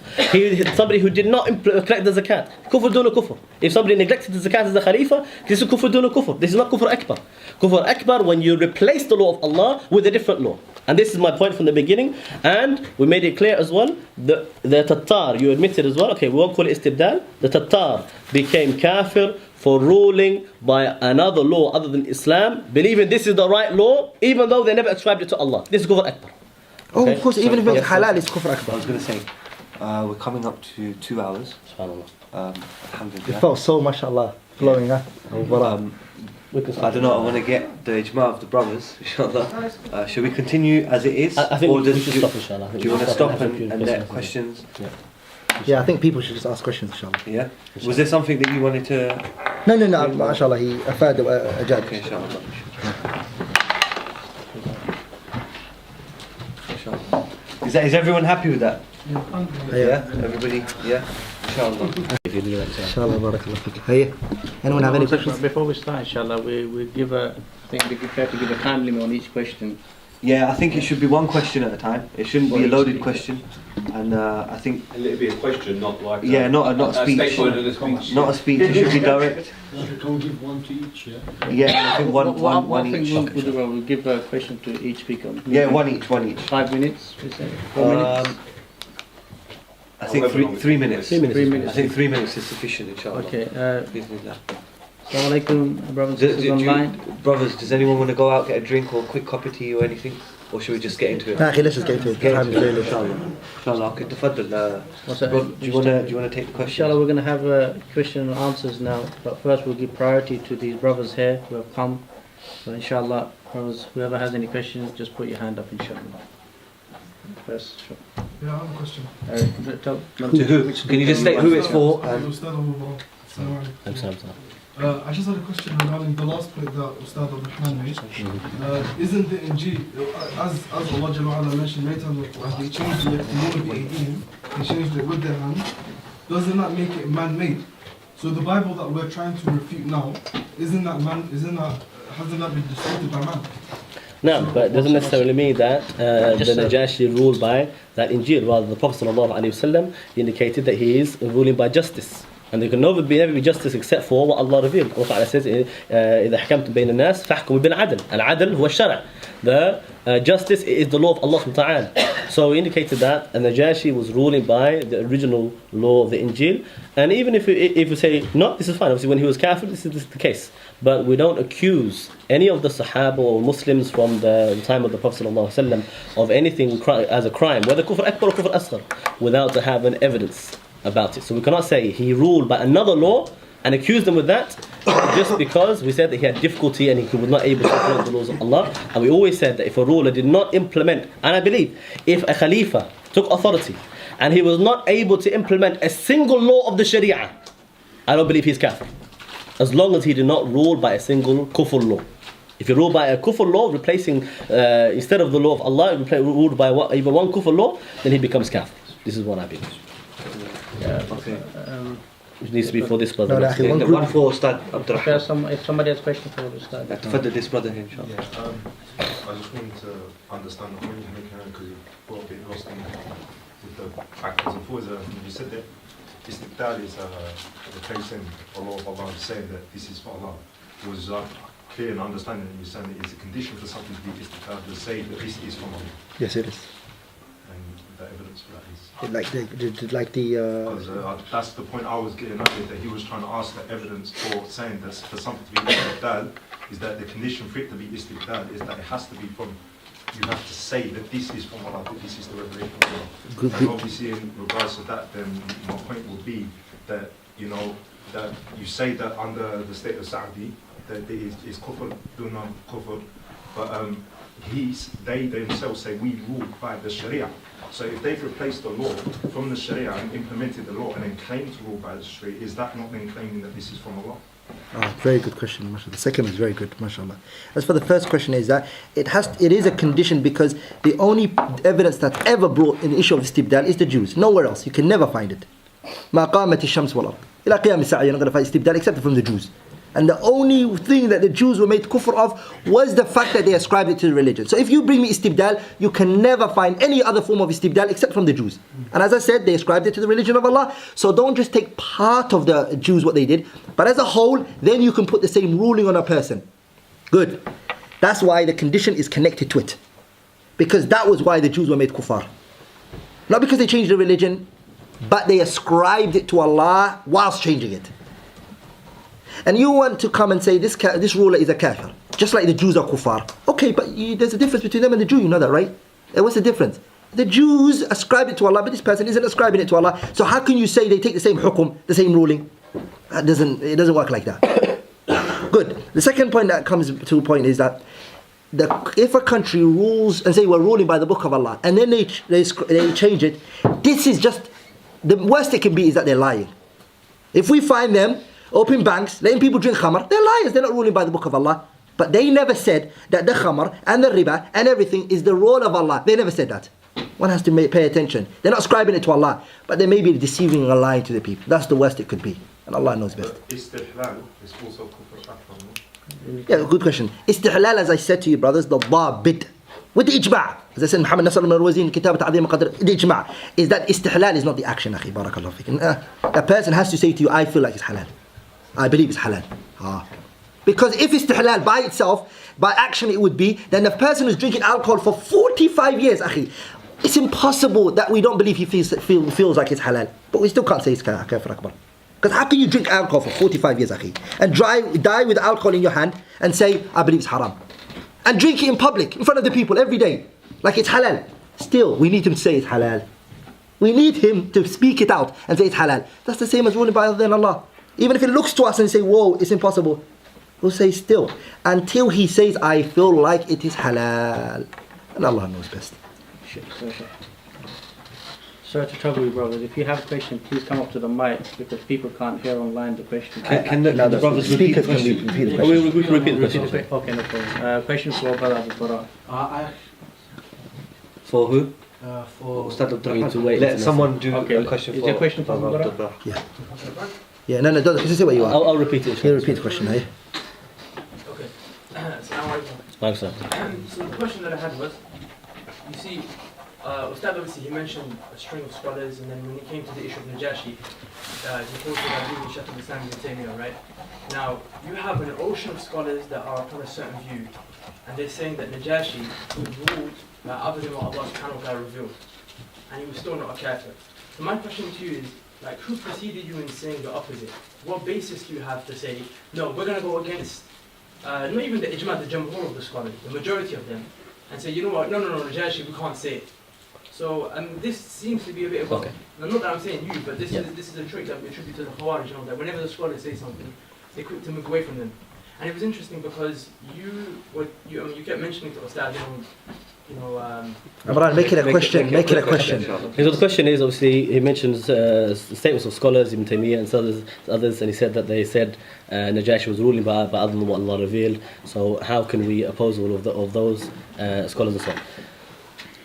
Somebody who did not collect the zakat, kufr duna kufr. If somebody neglected the zakat as a khalifa, this is kufr duna kufr. This is not kufr akbar. Kufr akbar when you replace the law of Allah with a different law. And this is my point from the beginning. And we made it clear as well, the Tatar, you admitted as well, okay, we won't call it istibdal. The Tatar became kafir for ruling by another law other than Islam, believing this is the right law, even though they never ascribed it to Allah. This is kufr akbar. Oh, Okay. of course, even if it's halal, it's kufr I akbar. was going to say, we're coming up to 2 hours. SubhanAllah. It Alhamdulillah. felt so, mashallah, flowing, huh? I don't know, I want to get the ijma of the brothers, inshallah. Shall we continue as it is? I think or we should stop, inshallah. Do you want to stop and let questions? Yeah, I think people should just ask questions, inshallah. Yeah? Was there something that you wanted to... No, mashallah, he afad ajad. Okay, inshallah. Inshallah. Is everyone happy with that? Yeah? Everybody? Yeah? Inshallah. Inshallah, barakallah fik. Hey, anyone have any questions? Before we start, inshallah, we give I think we prefer to give a time limit on each question. Yeah, I think it should be one question at a time. It shouldn't be a loaded question. And I think... And it'll be a question, not like not a speech. statement in a speech. Not a speech, it should be direct. Can we give one to each, yeah? Yeah, I think one thing each. we'll give a question to each speaker. Yeah, one each. 5 minutes, we say. 4 minutes. I think three minutes. 3 minutes. 3 minutes. I think 3 minutes is sufficient, inshallah. Okay. Bismillah. Assalamu alaikum, brothers and sisters online. Brothers, does anyone want to go out, get a drink or a quick cup of tea or anything? Or should we just get into it? Nah, let's just get into it. Get Time into is it, really- inshallah. Inshallah, okay, tafaddal. What's that? Do you want to take the question? Inshallah, we're going to have question and answers now. But first, we'll give priority to these brothers here who have come. So, inshallah, brothers, whoever has any questions, just put your hand up, inshallah. First, sure. Yeah, I have a question. To who? Can you just state who it's for? Ustad overall. Assalamu alaikum. I just had a question regarding the last point that Ustad Abdul Rahman made. Isn't the Injil, as Allah Jalla wa'ala mentioned later, as they changed it to they changed it with their hand, doesn't that make it man-made? So the Bible that we're trying to refute now, hasn't that been distorted by man? No, but it doesn't necessarily mean that the Najashi ruled by that Injil. Rather, the Prophet ﷺ indicated that he is ruling by justice. And there can never be justice except for what Allah revealed. Allah Ta'ala says, إِذَا حَكَمْتُم بَيْنَ النَّاسِ فَاحْكُمُوا بِالْعَدْلِ. Al-'adl huwa ash-shar'. The justice is the law of Allah subhanahu wa ta'ala. So he indicated that Najashi was ruling by the original law of the Injil. And even if we say, no, this is fine. Obviously, when he was kafir, this is the case. But we don't accuse any of the Sahaba or Muslims from the time of the Prophet ﷺ of anything as a crime, whether kufr akbar or kufr asghar, without having evidence about it. So we cannot say he ruled by another law and accuse them with that just because we said that he had difficulty and he was not able to implement the laws of Allah. And we always said that if a ruler did not implement, and I believe if a Khalifa took authority and he was not able to implement a single law of the Sharia, I don't believe he's kafir, as long as he did not rule by a single kufr law. If you rule by a kufr law, replacing instead of the law of Allah, ruled by either one kufr law, then he becomes kafir. This is what I believe. Okay. Which needs to be for this brother. No, next. no, The one for Ustad Abdul If, there's Rahman. if somebody has a question for the start. Tafadhal this brother here, inshallah. I just wanted to understand the point you're making because you got a bit lost in with the backwards and forwards. You said that istibdal is replacing Allah of Allah, saying that this is for Allah. It was clear and understanding that you're saying that it's a condition for something to be istibdal to say that this is from Allah. Yes, it is. And the evidence for that is. Because Because that's the point I was getting at, is that he was trying to ask the evidence for saying that for something to be istibdal is that the condition for it to be istibdal is that it has to be from, you have to say that this is from Allah, that this is the revelation of Allah. Good, And good. obviously in regards to that, then my point would be that, you know, that you say that under the state of Saudi, that there is kufr, duna kufr, but they themselves say we rule by the Sharia. So if they've replaced the law from the Sharia and implemented the law and then claim to rule by the Sharia, is that not then claiming that this is from Allah? Very good question, mashallah. The second is very good, mashallah. As for the first question is that it is a condition because the only evidence that's ever brought in the issue of istibdal is the Jews. Nowhere else. You can never find it. ما قامت الشمس والأرض. إلى قيام الساعة you're not going to find istibdal except from the Jews. And the only thing that the Jews were made kufr of was the fact that they ascribed it to the religion. So if you bring me istibdal, you can never find any other form of istibdal except from the Jews. And as I said, they ascribed it to the religion of Allah. So don't just take part of the Jews, what they did, but as a whole, then you can put the same ruling on a person. Good. That's why the condition is connected to it. Because that was why the Jews were made kuffar. Not because they changed the religion, but they ascribed it to Allah whilst changing it. And you want to come and say this ruler is a kafir, just like the Jews are kuffar. Okay, but there's a difference between them and the Jew, you know that, right? What's the difference? The Jews ascribe it to Allah, but this person isn't ascribing it to Allah. So how can you say they take the same hukum, the same ruling? It doesn't work like that. Good. The second point that comes to a point is that if a country rules and say we're ruling by the book of Allah, and then they change it, this is just, the worst it can be is that they're lying. If we find them open banks, letting people drink khamr, they're liars, they're not ruling by the book of Allah. But they never said that the khamr and the riba and everything is the rule of Allah. They never said that. One has to pay attention. They're not ascribing it to Allah, but they may be deceiving and lying to the people. That's the worst it could be. And Allah knows best. But istihlal is also kufr akbar. Yeah, good question. Istihlal, as I said to you brothers, the dhabit. With the ijma'. As I said, Muhammad Nasr al-Marwazi in Kitab Ta'zim al-Qadr, the ijma' is that istihlal is not the action, akhi, barakallahu fik. A person has to say to you, I feel like it's halal. I believe it's halal. Because if it's halal by itself, by action it would be, then the person who's drinking alcohol for 45 years, akhi, it's impossible that we don't believe he feels like it's halal. But we still can't say it's kafir akbar. Because how can you drink alcohol for 45 years, akhi, and die with alcohol in your hand and say, I believe it's haram. And drink it in public, in front of the people, every day, like it's halal. Still, we need him to say it's halal. We need him to speak it out and say it's halal. That's the same as ruling by other than Allah. Even if it looks to us and say, whoa, it's impossible, we'll say still. Until he says, I feel like it is halal. And Allah knows best. Sorry to trouble you, brothers. If you have a question, please come up to the mic because people can't hear online the question. Can the brothers repeat the question? Repeat the We question. can repeat the question. Okay, no problem. Question for Brother Abdul Rahman. For who? For Ustad Abdul We need to Rahman. wait Let until someone do Okay, a question is for there a question for Brother Abdul Abdul Rahman. Yeah, no, don't say where you are. I'll repeat it. Here, repeat the question, hey? Okay. Assalamu Thanks, sir. alaikum. So the question that I had was, you see, Ustad obviously he mentioned a string of scholars, and then when he came to the issue of Najashi, he quoted Ibn Shaykh al-Islam Ibn Taymiyyah, right? Now, you have an ocean of scholars that are upon a certain view, and they're saying that Najashi ruled other than what Allah subhanahu wa ta'ala revealed, and he was still not a kafir. So my question to you is, like, who preceded you in saying the opposite? What basis do you have to say, no, we're going to go against, not even the ijma, the jamhur of the scholars, the majority of them, and say, you know what, no, Najashi, we can't say it. So this seems to be a bit of a, not that I'm saying you, but this is a trait that we attribute to the Khawarij, you know, that whenever the scholars say something, they're quick to move away from them. And it was interesting because you kept mentioning to Ustad, you know. Imran, make it a question. Make it a question. So the question is, obviously, he mentions statements of scholars, Ibn Taymiyyah and others, and he said that they said Najashi was ruling by other than what Allah revealed. So how can we oppose all of those scholars and so on?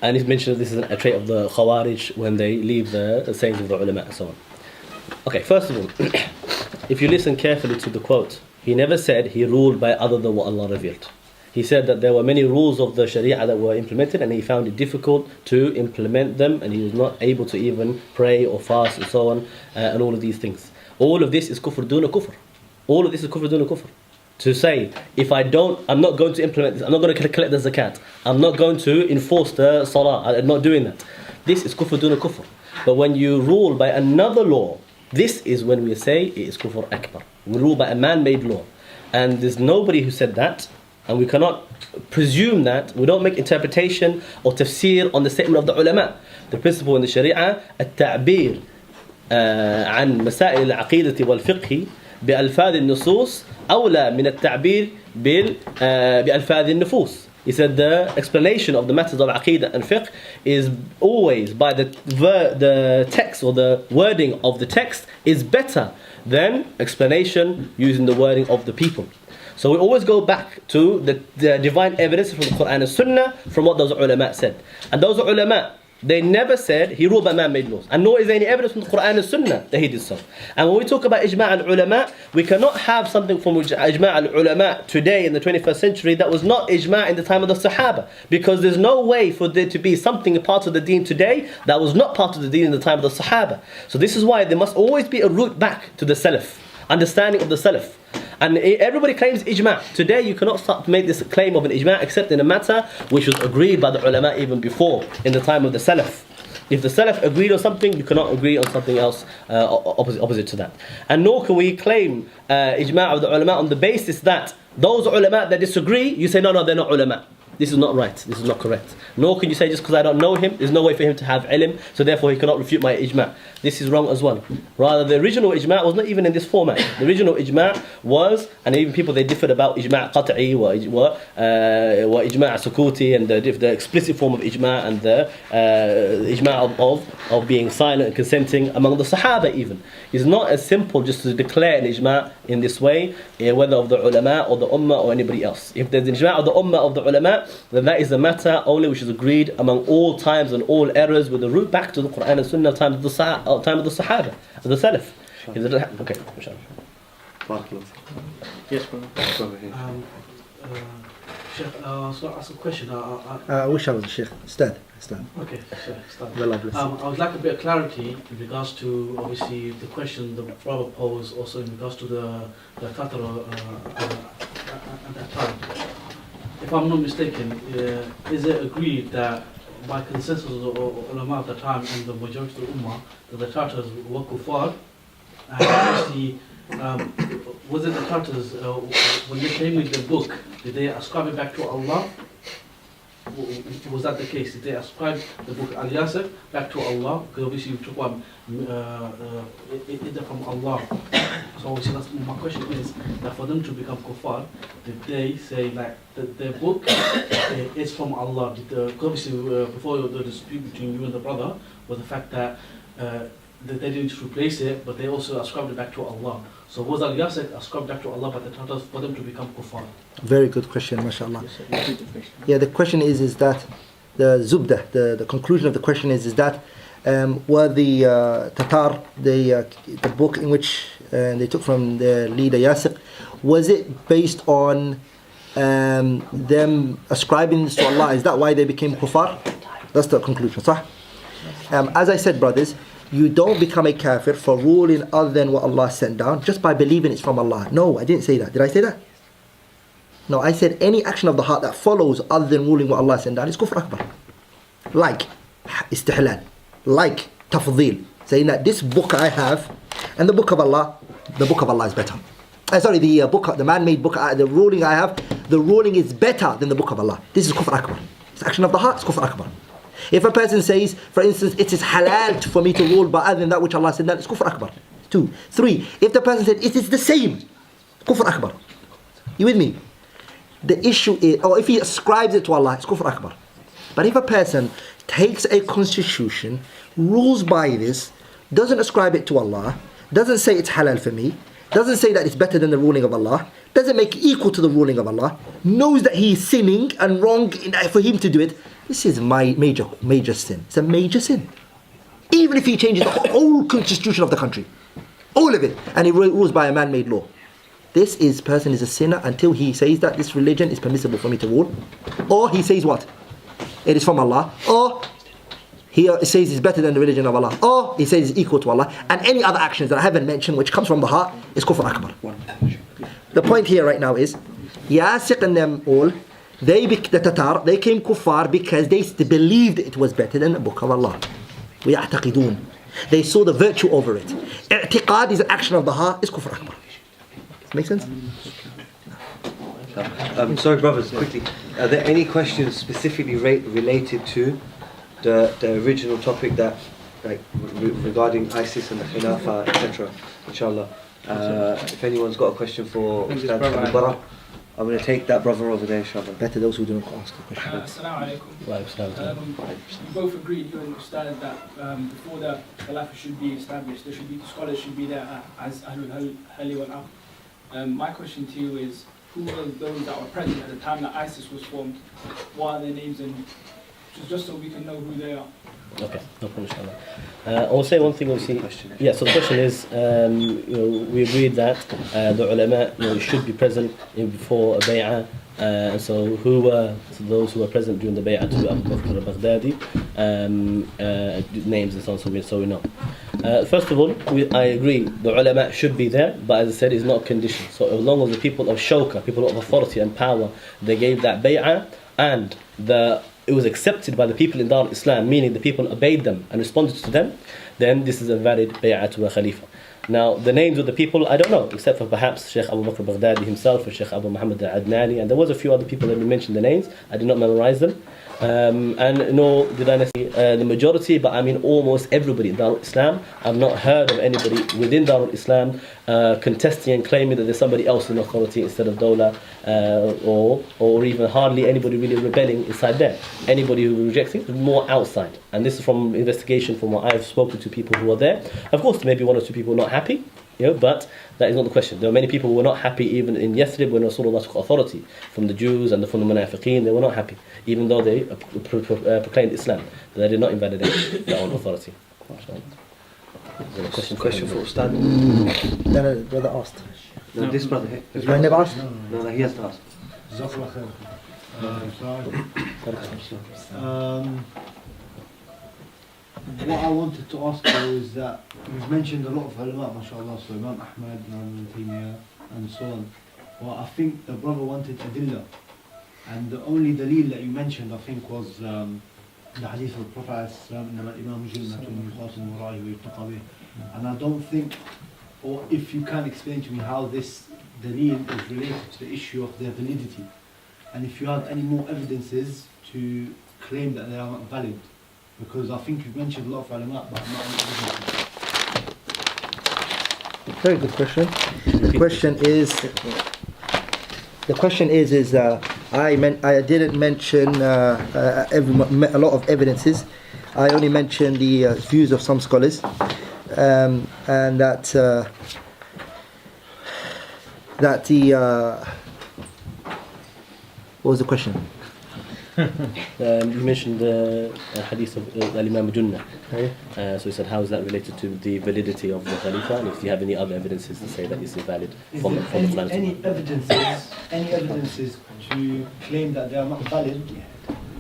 And he's mentioned this is a trait of the Khawarij when they leave the sayings of the ulama and so on. Okay, first of all, if you listen carefully to the quote, he never said he ruled by other than what Allah revealed. He said that there were many rules of the Sharia that were implemented and he found it difficult to implement them, and he was not able to even pray or fast and so on, and all of these things. All of this is kufr duna kufr. All of this is kufr duna kufr. To say, if I don't, I'm not going to implement this, I'm not going to collect the zakat, I'm not going to enforce the salah, I'm not doing that. This is kufr duna kufr. But when you rule by another law, this is when we say it is kufr akbar. We rule by a man-made law. And there's nobody who said that, and we cannot presume that. We don't make interpretation or tafsir on the statement of the ulama. The principle in the Sharia, التعبير عن مسائل العقيدة والفقه بألفاظ النصوص أولى من التعبير بألفاظ النفوس. He said the explanation of the matters of Aqidah and Fiqh is always by the text, or the wording of the text is better than explanation using the wording of the people. So we always go back to the divine evidence from the Quran and Sunnah, from what those ulama said. And those ulama, they never said he ruled by man-made laws. And nor is there any evidence from the Quran and Sunnah that he did so. And when we talk about ijma' al-ulama, we cannot have something from ijma' al-ulama today in the 21st century that was not ijma' in the time of the Sahaba. Because there's no way for there to be something a part of the deen today that was not part of the deen in the time of the Sahaba. So this is why there must always be a route back to the Salaf, understanding of the Salaf. And everybody claims ijma'. Today you cannot start to make this claim of an ijma' except in a matter which was agreed by the ulama even before, in the time of the Salaf. If the Salaf agreed on something, you cannot agree on something else opposite to that. And nor can we claim ijma' of the ulama on the basis that those ulama that disagree, you say no, they're not ulama. This is not right, this is not correct. Nor can you say just because I don't know him, there's no way for him to have ilm, so therefore he cannot refute my ijma'. This is wrong as well. Rather, the original ijma' was not even in this format. The original ijma' was, and even people they differed about ijma' qat'i wa ijma' sukuti, and the explicit form of ijma' and the ijma' of being silent and consenting among the Sahaba even. It's not as simple just to declare an ijma' in this way, whether of the ulama or the ummah or anybody else. If there's an ijma' of the ummah of the ulama, then that is a matter only which is agreed among all times and all eras, with the root back to the Quran and Sunnah time of the Sahaba, the Salaf. Okay, inshallah. Yes, brother. Sheikh, so I ask a question. I wish I was a sheikh. Stand. Okay, sure, start. Well, bless you. I would like a bit of clarity in regards to, obviously, the question the brother posed, also in regards to the Qatar at that time. If I'm not mistaken, is it agreed that by consensus of the ulama at the time and the majority of the ummah, that the Tartars were kuffar? And actually, was it the Tartars, when they came with the book, did they ascribe it back to Allah? Was that the case? Did they ascribe the book Al-Yasir back to Allah? Because obviously you took one from Allah. So obviously that's my question is that for them to become kuffar, did they say like their book is from Allah? Obviously before the dispute between you and the brother was the fact that they didn't replace it, but they also ascribed it back to Allah. So was Al-Yasir ascribed back to Allah by the Tartars for them to become kuffar? Very good question, mashallah. Yeah, the question is that the zubda, the conclusion of the question is that were the Tatar, the book in which they took from the leader Yasir, was it based on them ascribing this to Allah? Is that why they became kuffar? That's the conclusion, sah? As I said, brothers, you don't become a kafir for ruling other than what Allah sent down just by believing it's from Allah. No, I didn't say that. Did I say that? No, I said any action of the heart that follows other than ruling what Allah sent down is kufr akbar. Like istihlal, like tafdeel, saying that this book I have and the book of Allah is better. The man-made book, the ruling I have, the ruling is better than the book of Allah. This is kufr akbar. It's action of the heart, it's kufr akbar. If a person says, for instance, it is halal for me to rule by other than that which Allah said, that is kufr akbar. 2. 3. If the person said, it is the same, kufr akbar. You with me? The issue is, or if he ascribes it to Allah, it's kufr akbar. But if a person takes a constitution, rules by this, doesn't ascribe it to Allah, doesn't say it's halal for me, doesn't say that it's better than the ruling of Allah, doesn't make it equal to the ruling of Allah, knows that he is sinning and wrong for him to do it, this is my major sin. It's a major sin. Even if he changes the whole constitution of the country, all of it, and he rules by a man-made law. This person is a sinner until he says that this religion is permissible for me to rule, or he says what? It is from Allah, or he says it's better than the religion of Allah, or he says it's equal to Allah, and any other actions that I haven't mentioned which comes from the heart is kufr akbar. The point here right now is, Yasiq and them all, the Tatar, they came kuffar because they believed it was better than the book of Allah. وَيَعْتَقِدُونَ. They saw the virtue over it. I'tiqad is an action of the heart, is kufr akbar. Make sense? Sorry, brothers, quickly. Are there any questions specifically related to the original topic that, like, regarding ISIS and the khilafah, etc.? Inshallah. If anyone's got a question for Ustad Abu Bara, I'm going to take that brother over there, inshallah. Better those who don't ask a question. Assalamu alaikum. You both agreed, you and Ustad, that before the khilafah should be established, scholars should be there as Ahlul Hali wal Aqd. My question to you is, who were those that were present at the time that ISIS was formed? What are their names, and just so we can know who they are? Okay, no problem, inshallah. I will say one thing, obviously. Yeah, so the question is, we agreed that the ulama should be present before a bay'ah. And so who were those who were present during the bay'ah to Abu Bakr al-Baghdadi, names and so on, so we know. First of all, I agree, the ulama should be there, but as I said, it's not a condition. So as long as the people of shawka, people of authority and power, they gave that bay'ah, and it was accepted by the people in Dar al-Islam, meaning the people obeyed them and responded to them, then this is a valid bay'ah to a khalifa. Now, the names of the people, I don't know, except for perhaps Sheikh Abu Bakr al-Baghdadi himself, or Sheikh Abu Muhammad al-Adnani, and there was a few other people that we mentioned the names. I did not memorize them. And nor did I necessarily the majority, but I mean almost everybody in Dar al-Islam. I've not heard of anybody within Dar al-Islam contesting and claiming that there's somebody else in authority instead of Dawla, or even hardly anybody really rebelling inside there. Anybody who rejects it is more outside. And this is from investigation, from what I've spoken to people who are there. Of course, maybe one or two people not happy, but that is not the question. There were many people who were not happy even in Yathrib when Rasulullah took authority. From the Jews and from the Munafiqeen, they were not happy, even though they proclaimed Islam. They did not invalidate their own authority. Question for Ustad? No, brother asked. No, this brother here. I never asked? No, he hasn't asked. What I wanted to ask you is that you've mentioned a lot of ulama, mashallah, so Imam Ahmad, Imam Taymiyyah, and so on. Well, I think the brother wanted adillah, and the only dalil that you mentioned, I think, was the hadith of the Prophet and I don't think, or if you can explain to me how this dalil is related to the issue of their validity, and if you have any more evidences to claim that they are not valid. Because I think you've mentioned a lot of ulama, but not any evidences. Very good question. The question is I didn't mention a lot of evidences. I only mentioned the views of some scholars, and that what was the question? You mentioned the hadith of Imam Junnah. So he said, how is that related to the validity of the Khalifa? And if you have any other evidences to say that this is valid from the Quran? Any evidences to claim that they are not valid?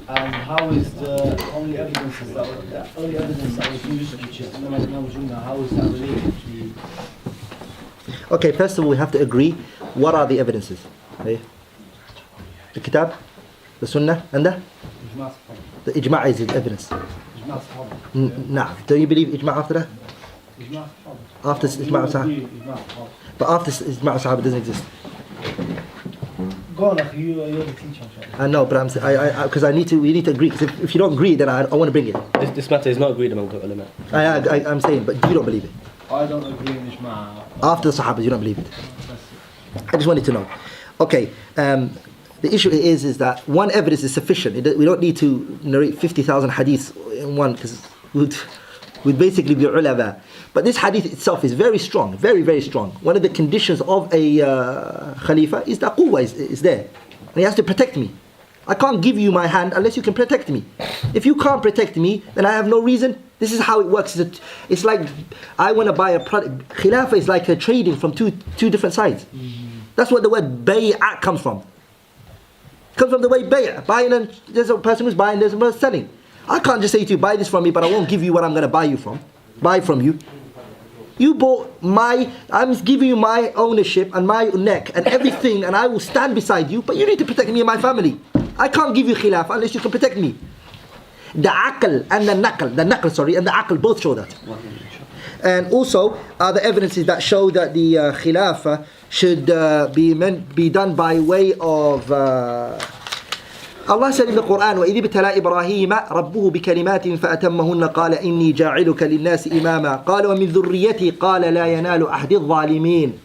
And how is the only evidence that was used, which is Imam Junnah, how is that related to? Okay, first of all, we have to agree. What are the evidences? Okay. The Kitab, the Sunnah, and the Ijma' is the evidence. Nah, don't you believe Ijma' after that? After Ijma' Sahaba? But after Ijma' Sahaba doesn't exist. Go on, you're the teacher. I know, but I'm saying, because we need to agree. Because if you don't agree, then I want to bring it. This matter is not agreed among the ulama. I'm saying, but you don't believe it. I don't agree in Ijma'. After the Sahabas, you don't believe it. I just wanted to know. Okay, The issue is that one evidence is sufficient. We don't need to narrate 50,000 hadiths in one, because we'd basically be ulama. But this hadith itself is very strong, very, very strong. One of the conditions of a khalifa is that quwwah is there. And he has to protect me. I can't give you my hand unless you can protect me. If you can't protect me, then I have no reason. This is how it works. It's like I want to buy a product. Khilafah is like a trading from two different sides. That's what the word bay'ah comes from. It comes from the way bay'ah. Buying, and there's a person who's buying, there's a person selling. I can't just say to you, buy this from me, but I won't give you what I'm going to buy from you. You bought I'm giving you my ownership and my neck and everything, and I will stand beside you, but you need to protect me and my family. I can't give you khilafah unless you can protect me. The aql and the naql, and the aql both show that. And also, the evidences that show that the khilafah should be done by way of... Allah said in the Quran, وَإِذِ ابْتَلَى إِبْرَاهِيمَ رَبُّهُ بِكَلِمَاتٍ فَأَتَمَّهُنَّ قَالَ إِنِّي جَاعِلُكَ لِلنَّاسِ إِمَامًا قَالَ وَمِنْ ذُرِّيَّتِي قَالَ لَا يَنَالُ أَحْدِ الظَّالِمِينَ.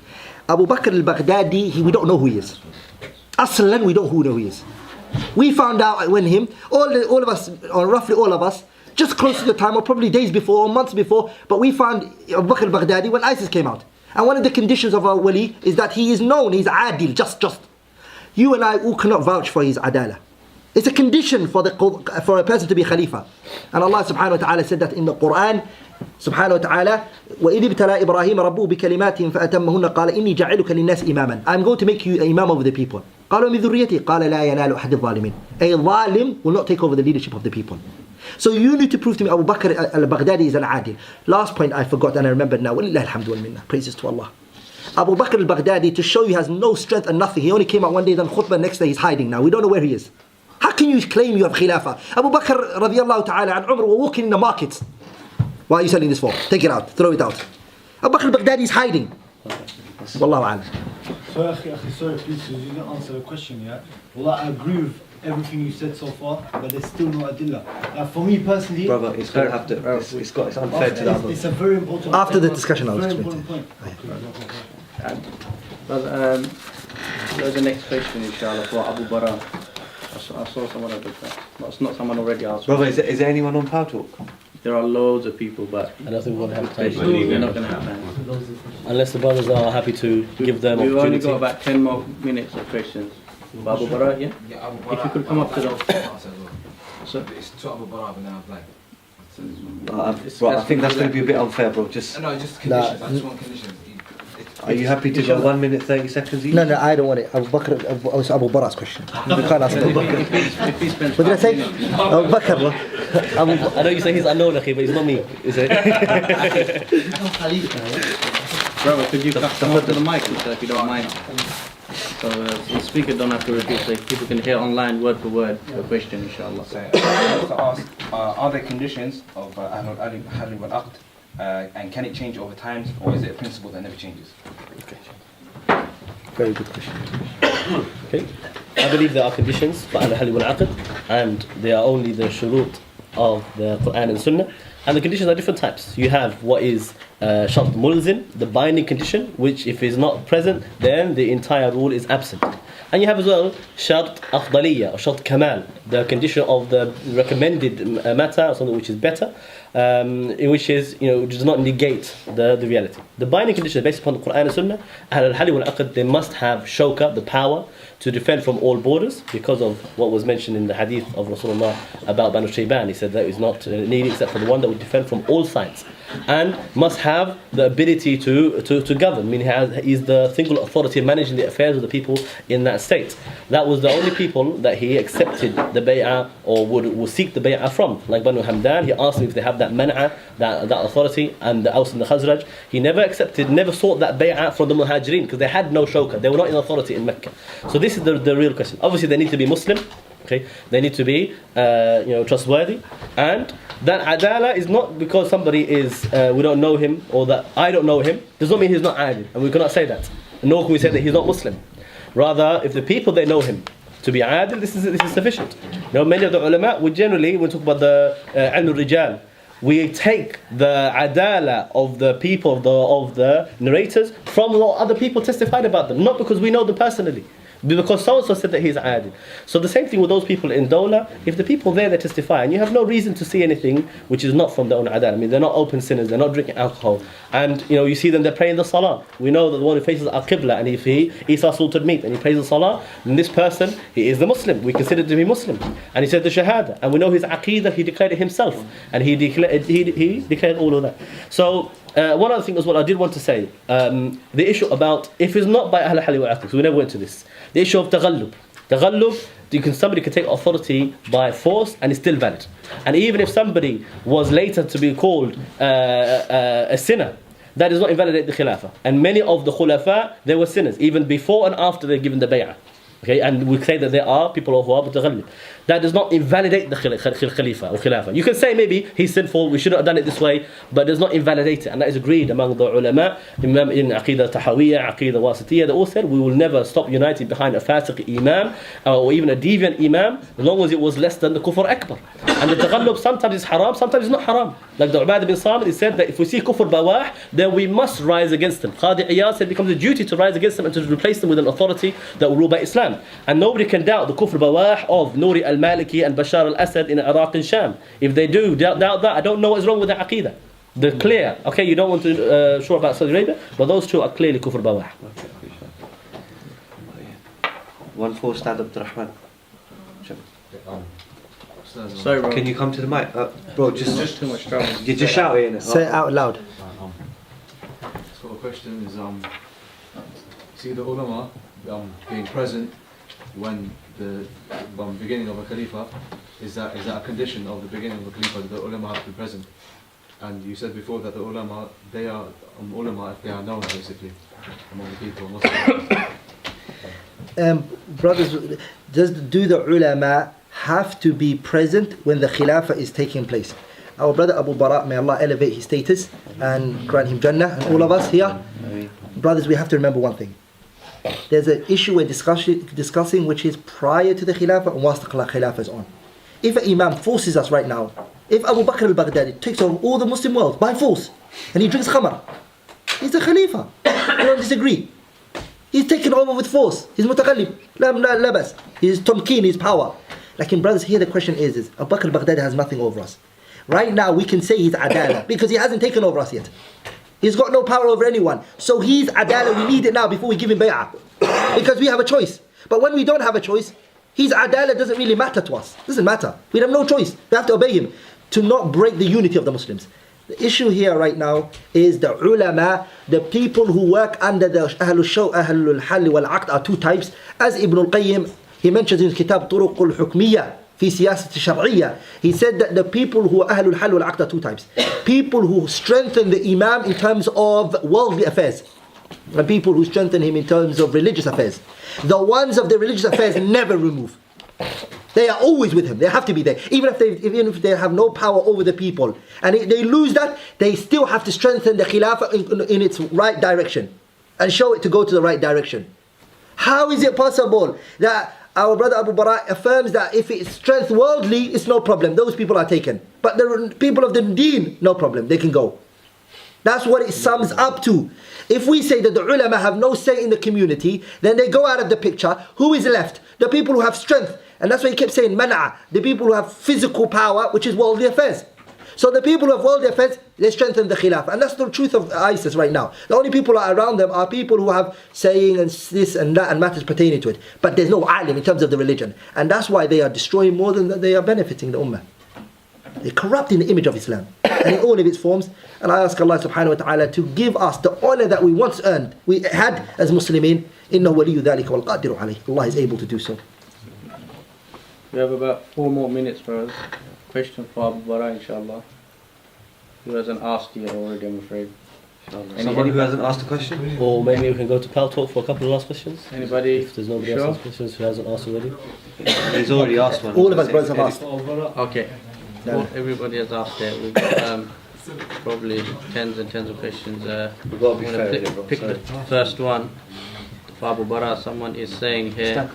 Abu Bakr al-Baghdadi, we don't know who he is. Aslan, we don't know who he is. We found out when all of us, or roughly all of us, just close to the time, or probably days before, or months before, but we found Abu Bakr al-Baghdadi when ISIS came out. And one of the conditions of our wali is that he is known, he's adil, just. You and I all cannot vouch for his adala. It's a condition for a person to be khalifa. And Allah subhanahu wa ta'ala said that in the Quran, subhanahu wa ta'ala, وَإِذِ ابْتَلَى إِبْرَاهِيمَ رَبُّهُ بِكَلِمَاتٍ فَأَتَمَّهُنَّ قَالَ إِنِّي جَعِلُكَ لِلنَّاسِ إِمَامًا. I'm going to make you an imam of the people. قَالَ وَمِنْ ذُرِّيَّتِي قَالَ لَا يَنَالُ أَحْدِ الظَّالِمِينَ. A zalim will not take over the leadership of the people. So you need to prove to me Abu Bakr al-Baghdadi is an adil. Last point I forgot and I remembered now. وَلِلَّهِ الْحَمْدُ وَالْمِنَّةِ. Praises to Allah. Abu Bakr al-Baghdadi, to show you has no strength and nothing. He only came out one day, done khutbah, next day he's hiding now. We don't know where he is. How can you claim you have khilafah? Abu Bakr radiallahu ta'ala and Umar were walking in the markets. Why are you selling this for? Take it out, throw it out. Abu Bakr al-Baghdadi is hiding. Wallahu a'lam. Sorry, please, you didn't answer the question yet. Well, I agree with everything you said so far, but there's still no adillah. For me personally, brother, it's going to have to. It's unfair to that. It's a very important. After the discussion, I'll very explain. important point. There's the next question, inshallah, for Abu Bara. I saw someone at the front. No, it's not someone already asked. Brother, is there anyone on Power Talk? There are loads of people, but I don't think we're going to have time. we're not going to have time. Unless the brothers are happy to give them We've only opportunity. got about 10 more minutes of questions. Abu Bara, yeah? If you could come up to the... So, It's to Abu Bara, but now I'm blank. Bro, I think that's going to be a bit unfair, bro. Just. No, just conditions. I just want conditions. Are you happy to go 1 minute 30 seconds each? No, I don't want it. Abu Bakr, it's Abu Bara's question. You can't ask Abu Bakr. if he spends What did I say? 5 minutes. Abu Bakr, bro. I know you say he's unknown, but he's not me. Is it? Brother, could you come up to the mic, if you don't mind? So the speaker don't have to repeat, so people can hear online word for word the question, inshallah. So, I want to ask, are there conditions of Ahlul Halil wal Aqd, and can it change over time, or is it a principle that never changes? Okay. Very good question. Okay. I believe there are conditions for Al-Halil wal-Aqd, and they are only the shurut of the Quran and Sunnah. And the conditions are different types. You have what is shart mulzim, the binding condition, which if is not present, then the entire rule is absent. And you have as well shart afdaliyya or shart kamal, the condition of the recommended matter, or something which is better, in which is, does not negate the reality. The binding condition is based upon the Quran and Sunnah. Al-Halil wal-Aqd, they must have shawka, the power to defend from all borders, because of what was mentioned in the hadith of Rasulullah about Banu Shayban. He said that is not needed except for the one that would defend from all sides, and must have the ability to govern. I mean, he is the single authority managing the affairs of the people in that state. That was the only people that he accepted the bay'ah, or would seek the bay'ah from, like Banu Hamdan. He asked them if they have that man'a, that authority, and the Aus and the Khazraj. He never sought that bay'ah from the Muhajirin, because they had no shawka, they were not in authority in Mecca. So this is the real question. Obviously they need to be Muslim, okay? They need to be trustworthy, and that adala is not because somebody is we don't know him, or that I don't know him, does not mean he's not adil, and we cannot say that. Nor can we say that he's not Muslim. Rather, if the people they know him to be adil, this is sufficient. Many of the ulama, we generally, when we talk about the ilm al-rijal, we take the adala of the people, of the narrators, from what other people testified about them, not because we know them personally. Because so-and-so said that he's adil. So the same thing with those people in Dawla. If the people there, they testify, and you have no reason to see anything which is not from their own adal. I mean, they're not open sinners, they're not drinking alcohol. And, you know, you see them, they're praying the salah. We know that the one who faces al-qibla, and if he eats our salted meat, and he prays the salah, then this person, he is the Muslim. We consider to be Muslim. And he said the shahada. And we know his aqeedah, he declared it himself. And he declared all of that. So, one other thing as well I did want to say, the issue about, if it's not by Ahl al-Hal wal Aqd, we never went to this. The issue of taghallub. Somebody can take authority by force and it's still valid. And even if somebody was later to be called a sinner, that does not invalidate the khilafah. And many of the khulafa, they were sinners, even before and after they're given the bay'ah. Okay, and we say that there are people who are mutaghallib. That does not invalidate the khalifa or khilafah. You can say maybe he's sinful, we shouldn't have done it this way, but does not invalidate it. And that is agreed among the ulama, Imam in Aqidah Tahawiyya, Aqidah Wasitiyya, they all said we will never stop uniting behind a fasiq imam or even a deviant imam as long as it was less than the kufr akbar. And the taghallub sometimes is haram, sometimes it's not haram. Like the Ubadah bin Samit, he said that if we see kufr bawah, then we must rise against them. Qadi Iyad said it becomes a duty to rise against them and to replace them with an authority that will rule by Islam. And nobody can doubt the kufr bawah of Nuri al-Maliki and Bashar al-Assad in Iraq and Sham. If they do doubt that, I don't know what's wrong with their aqidah. They're clear. Okay, you don't want to sure about Saudi Arabia, but those two are clearly kufr bawah. One for Ustad Abdul Rahman. Sorry, bro. Can you come to the mic? Bro, just too much trouble. You just shout it in it. Say it out loud. So the question is, see the ulama being present when the beginning of a khalifa, is that a condition of the beginning of a khalifa that the ulama have to be present? And you said before that the ulama, they are ulama if they are known basically among the people. Brothers, do the ulama have to be present when the khilafah is taking place? Our brother Abu Bara, may Allah elevate his status and grant him Jannah, and all of us here, brothers, we have to remember one thing. There's an issue we're discussing which is prior to the khilafah and whilst the khilafah is on. If an imam forces us right now, if Abu Bakr al-Baghdadi takes over all the Muslim world by force and he drinks khamar, he's a khalifa. We don't disagree. He's taken over with force. He's mutaghallib. Labas. He's tamkeen, his power. Like in brothers, here the question is Abu Bakr al-Baghdadi has nothing over us. Right now we can say he's adala because he hasn't taken over us yet. He's got no power over anyone. So he's adala, we need it now before we give him bay'ah. Because we have a choice. But when we don't have a choice, his adala doesn't really matter to us. It doesn't matter. We have no choice. We have to obey him to not break the unity of the Muslims. The issue here right now is the ulama, the people who work under the Ahlul Hal wal Aqd are two types. As Ibn al-Qayyim, he mentions in his kitab طرق الحكمية في سياسة الشرعية. He said that the people who are Ahlul Hal wal Aqd are two types. People who strengthen the imam in terms of worldly affairs, and people who strengthen him in terms of religious affairs. The ones of the religious affairs never remove. They are always with him. They have to be there. Even if they have no power over the people. And they lose that, they still have to strengthen the khilafah in its right direction. And show it to go to the right direction. How is it possible that our brother Abu Bara affirms that if it's strength worldly, it's no problem. Those people are taken. But the people of the deen, no problem. They can go. That's what it sums up to. If we say that the ulama have no say in the community, then they go out of the picture. Who is left? The people who have strength. And that's why he kept saying man'a, the people who have physical power, which is worldly affairs. So the people of worldly affairs, they strengthen the khilafah. And that's the truth of ISIS right now. The only people around them are people who have saying and this and that and matters pertaining to it. But there's no alim in terms of the religion. And that's why they are destroying more than they are benefiting the ummah. They're corrupting the image of Islam and in all of its forms. And I ask Allah subhanahu wa ta'ala to give us the honor that we once earned, we had as Muslimin. إِنَّهُ وَلِيُّ ذَلِكَ وَالْقَادِرُ عَلَيْهِ. Allah is able to do so. We have about 4 more minutes, brothers. Question for Abu Bara, inshallah. Who hasn't asked yet already, I'm afraid. Someone who hasn't asked a question? Or maybe we can go to Pal Talk for a couple of last questions. Anybody? If there's nobody else has questions who hasn't asked already. He's already asked one. All of us brothers have asked. Okay. Well, everybody has asked there. We've got probably tens and tens of questions. We've got to be fair pick, with it, bro. pick the first one. For Abu Bara, someone is saying here,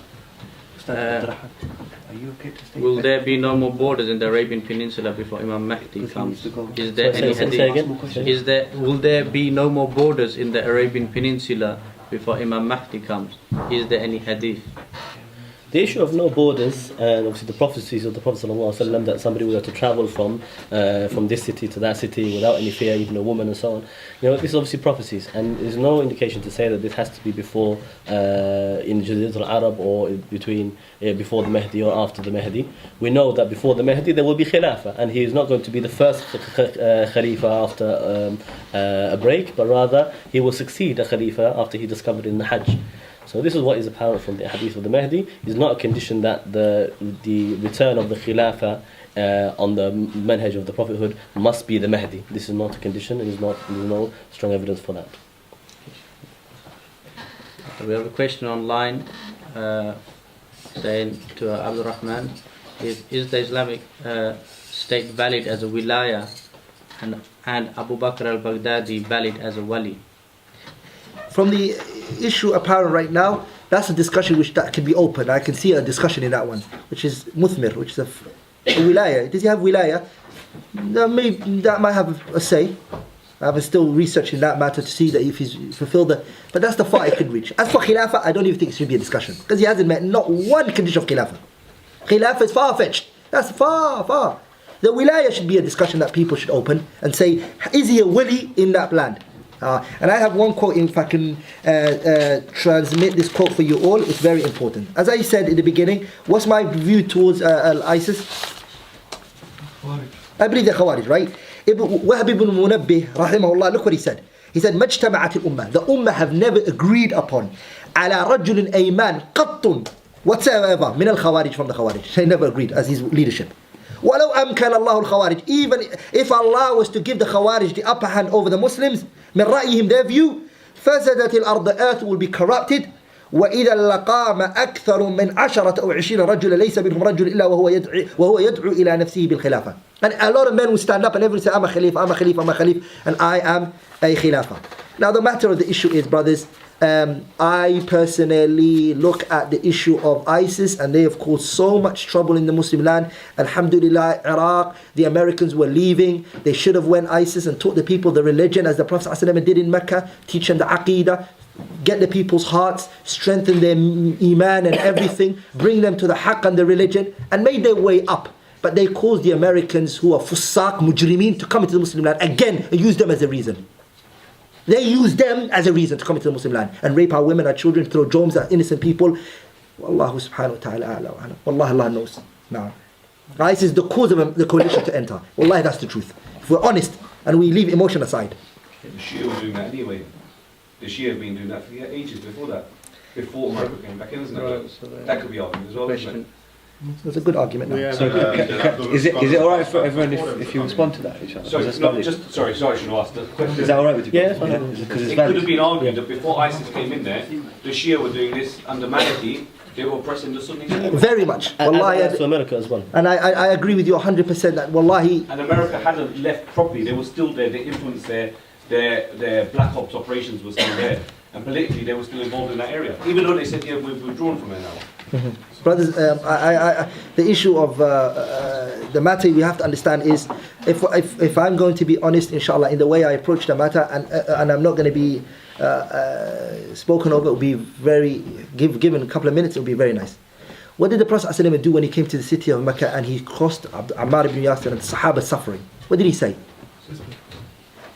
will there be no more borders in the Arabian Peninsula before Imam Mahdi comes? Is there any hadith? Will there be no more borders in the Arabian Peninsula before Imam Mahdi comes? is there any hadith? The issue of no borders, and obviously the prophecies of the Prophet ﷺ that somebody would have to travel from this city to that city without any fear, even a woman and so on. This is obviously prophecies, and there's no indication to say that this has to be before in Jazirah al-Arab or before the Mahdi or after the Mahdi. We know that before the Mahdi there will be khilafah, and he is not going to be the first khalifa after a break, but rather he will succeed a khalifa after he discovered in the Hajj. So this is what is apparent from the hadith of the Mahdi. It's not a condition that the return of the khilafah on the manhaj of the prophethood must be the Mahdi. This is not a condition, and there's no strong evidence for that. We have a question online saying to Abdul Rahman, is the Islamic State valid as a wilaya and Abu Bakr al-Baghdadi valid as a wali? From the issue apparent right now, that's a discussion that can be open. I can see a discussion in that one, which is muthmir, which is a wilaya. Does he have wilaya? That might have a say. I'm still researching that matter to see that if he's fulfilled but that's the far it could reach. As for khilafah, I don't even think it should be a discussion, because he hasn't met not one condition of khilafah. Khilafah is far-fetched. That's far. The wilaya should be a discussion that people should open and say, is he a wali in that land? And I have one quote, if I can transmit this quote for you all. It's very important. As I said in the beginning, what's my view towards ISIS? I believe they're Khawarij, right? Wahab ibn Munabbih, rahimahullah, look what he said. He said, مَجْتَمَعَتِ الْأُمَّةِ The Ummah have never agreed upon عَلَى رَجُلٍ أَيْمَانٍ قَطٌ whatsoever min al-Khawarij, from the Khawarij. They never agreed as his leadership. وَلَوْ أَمْكَنَ اللَّهُ الْخَوَارِجِ Even if Allah was to give the Khawarij the upper hand over the Muslims, من رأيهم, their view, فَسَدَتِ الْأَرْض The earth will be corrupted. وإذا لقام أكثر من 10 أو 20 رجل ليس منهم رجل إلا وهو يدعو إلى نفسه بالخلافة. And a lot of men will stand up and everyone say, I'm a Khalifa, I'm a Khalifa, I'm a Khalifa, and I am a Khilafah. Now the matter of the issue is, brothers, I personally look at the issue of ISIS, and they have caused so much trouble in the Muslim land. Alhamdulillah, Iraq, the Americans were leaving. They should have went ISIS and taught the people the religion as the Prophet ﷺ did in Mecca, teach them the Aqidah, get the people's hearts, strengthen their iman and everything, bring them to the haqq and the religion, and made their way up. But they caused the Americans, who are fusaq, mujrimeen, to come into the Muslim land again and use them as a reason. They use them as a reason to come into the Muslim land and rape our women, our children, throw drones at innocent people. Wallahu subhanahu wa ta'ala a'la wa a'lam. Wallahi, Allah knows. Now, ISIS is the cause of the coalition to enter. Wallahi, that's the truth. If we're honest and we leave emotion aside. The Shia were doing that anyway. The Shia have been doing that for ages before that. Before America came back in, isn't it? Right, so that could be argued as well, isn't it? That's a good argument. Now. So, is it alright for everyone if you respond to that? Sorry, I should ask the question. Is that alright with you? Yeah, It could have been argued that before ISIS came in there, the Shia were doing this under Maliki, they were oppressing the Sunnis. Very much. Wallahi, and to America as well. And I agree with you 100% that wallahi. And America hadn't left properly, they were still there, the influence there, their black ops operations were still there. And politically they were still involved in that area. Even though they said, yeah, we've withdrawn from it now. Brothers, the issue of the matter we have to understand is, if I'm going to be honest, inshallah, in the way I approach the matter, and I'm not going to be spoken over, it will be very, given a couple of minutes, it will be very nice. What did the Prophet ﷺ do when he came to the city of Mecca and he crossed Ammar ibn Yasir and the Sahaba suffering? What did he say?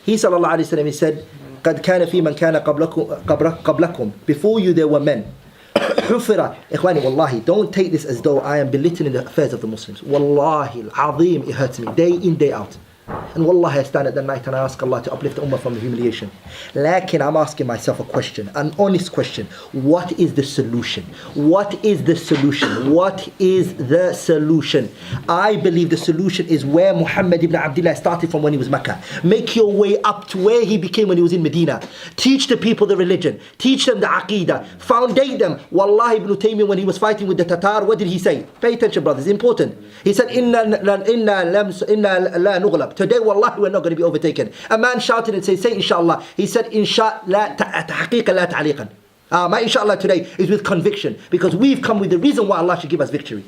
He sallallahu alayhi wa sallam, he said, قَدْ كَانَ فِي مَنْ كَانَ قَبْلَكُمْ Before you there were men. حُفِرَ Ikhwani, wallahi, don't take this as though I am belittling the affairs of the Muslims. Wallahi, al-azim, it hurts me, day in, day out. And wallahi, I stand at the night and I ask Allah to uplift the ummah from the humiliation. Lakin, I'm asking myself a question, an honest question. What is the solution? What is the solution? What is the solution? I believe the solution is where Muhammad ibn Abdullah started from when he was Mecca. Make your way up to where he became when he was in Medina. Teach the people the religion. Teach them the Aqidah. Foundate them. Wallahi, Ibn Taymiyyah, when he was fighting with the Tatar, what did he say? Pay attention, brothers, it's important. He said, Inna la nughlab. Today, wallahi, we're not going to be overtaken. A man shouted and said, say inshallah. He said, inshallah la ta'liqan. My inshallah today is with conviction, because we've come with the reason why Allah should give us victory.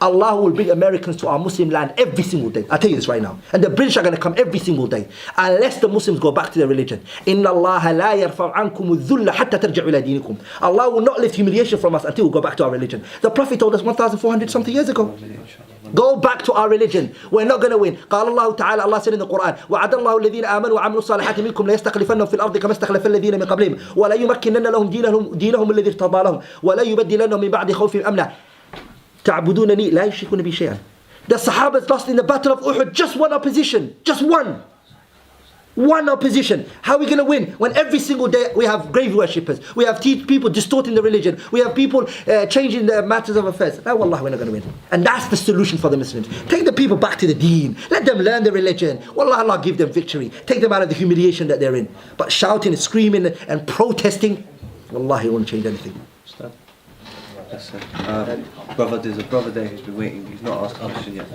Allah will bring Americans to our Muslim land every single day. I tell you this right now. And the British are going to come every single day. Unless the Muslims go back to their religion. Inna Allah la yarfa' ankum adh-dhulla hatta tarji'u ila dinikum. Allah will not lift humiliation from us until we go back to our religion. The Prophet told us 1,400 something years ago. Go back to our religion. We're not going to win. قال الله تعالى, Allah said in the Quran, وعد الله الذين آمنوا وعملوا الصالحات منكم ليستخلفنهم في الأرض كما استخلف الذين من قبلهم ولا يمكنن لهم دينهم الذي ارتضى لهم ولا يبدلنهم من بعد خوفهم أمنا تعبدونني لا يشركون بي شيئا. The Sahabas lost in the battle of Uhud just one opposition. Just one. One opposition. How are we going to win when every single day we have grave worshippers, we have people distorting the religion, we have people changing the matters of affairs? No, wallah, we're not going to win. And that's the solution for the Muslims. Take the people back to the deen. Let them learn the religion. Wallah, Allah give them victory. Take them out of the humiliation that they're in. But shouting and screaming and protesting, wallahi, it won't change anything. Brother, there's a brother there who's been waiting. He's not asked a question yet.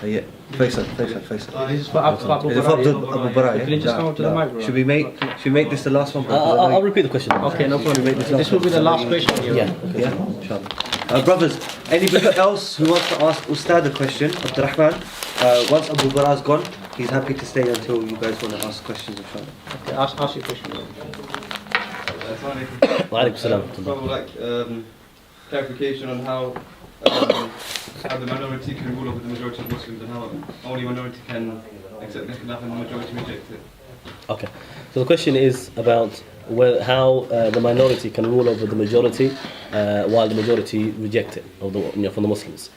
Yeah, Faisal. This is for Abdul Rahman. Can you just come up to the mic, bro? Should we make this the last one? I'll repeat the question. Okay, no problem. This will be the last question. Yeah. Inshallah. Brothers, anybody else who wants to ask Ustad a question, Abdul Rahman, once Abu Bara's gone, he's happy to stay until you guys want to ask questions, inshallah. Okay, ask your question. Wa alaikum salam. Clarification on how the minority can rule over the majority of Muslims and how only minority can accept the khilafah and the majority reject it. Okay, so the question is about how the minority can rule over the majority while the majority reject it, from the Muslims.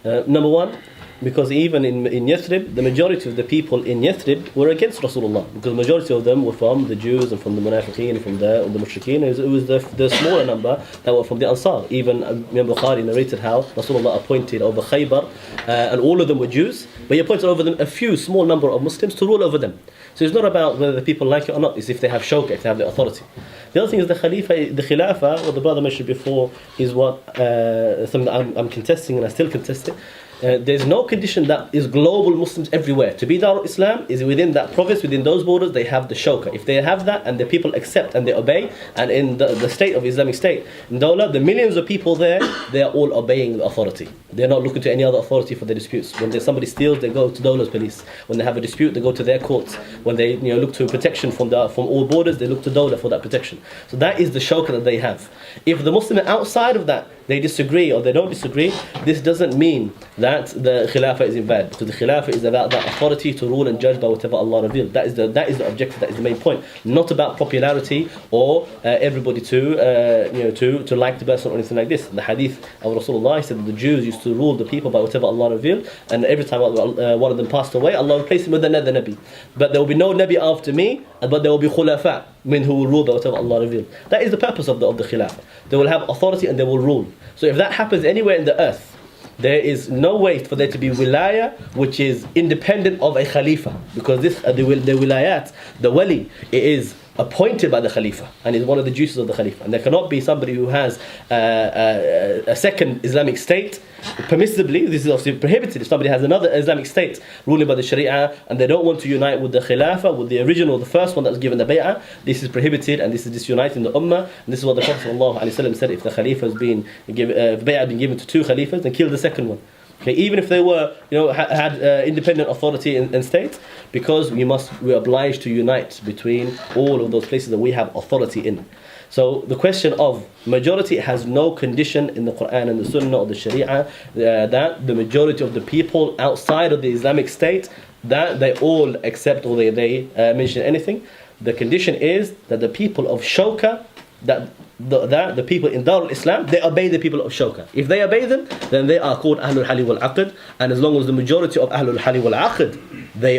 Number one, because even in Yathrib, the majority of the people in Yathrib were against Rasulullah, because the majority of them were from the Jews and from the Munafiqeen and from the Mushrikeen. It was the smaller number that were from the Ansar. Even Imam Bukhari narrated how Rasulullah appointed over Khaybar, and all of them were Jews, but he appointed over them a few small number of Muslims to rule over them. So it's not about whether the people like it or not, it's if they have shawqa, if they have the authority. The other thing is the khilafah, what the brother mentioned before, is what something that I'm contesting, and I still contest it. There's no condition that is global Muslims everywhere. To be Darul Islam is within that province, within those borders, they have the shawqa. If they have that and the people accept and they obey, and in the state of Islamic State, in Dawla, the millions of people there, they are all obeying the authority. They're not looking to any other authority for their disputes. When somebody steals, they go to Dawla's police. When they have a dispute, they go to their courts. When they look to protection from all borders, they look to Dawla for that protection. So that is the shawqa that they have. If the Muslim are outside of that, they disagree or they don't disagree, this doesn't mean that the khilafah is invalid, because the khilafah is about that authority to rule and judge by whatever Allah revealed. That is the objective, that is the main point. Not about popularity or everybody to like the person or anything like this. The hadith of Rasulullah said that the Jews used to rule the people by whatever Allah revealed, and every time one of them passed away, Allah replaced him with another Nabi. But there will be no Nabi after me, but there will be khulafa, men who will rule by whatever Allah revealed. That is the purpose of the khilafah. They will have authority and they will rule. So if that happens anywhere in the earth, there is no way for there to be wilaya which is independent of a khalifa, because the wilayat, the wali, it is appointed by the Khalifa and is one of the juices of the Khalifa. And there cannot be somebody who has a second Islamic state permissibly. This is obviously prohibited. If somebody has another Islamic state ruling by the Sharia and they don't want to unite with the Khilafah, with the original, the first one that was given the bay'ah, this is prohibited and this is disuniting the ummah. And this is what the Prophet ﷺ said: if the Khalifa has been given, bay'ah been given to two Khalifas, then kill the second one. Okay, even if they were, had independent authority in state, because we're obliged to unite between all of those places that we have authority in. So the question of majority has no condition in the Quran and the Sunnah or the Sharia that the majority of the people outside of the Islamic State, that they all accept or they mention anything. The condition is that the people of Shawqa, that the people in Darul Islam, they obey the people of Shawqa. If they obey them, then they are called Ahlul Hali wal Aqd. And as long as the majority of Ahlul Hali wal Aqd, they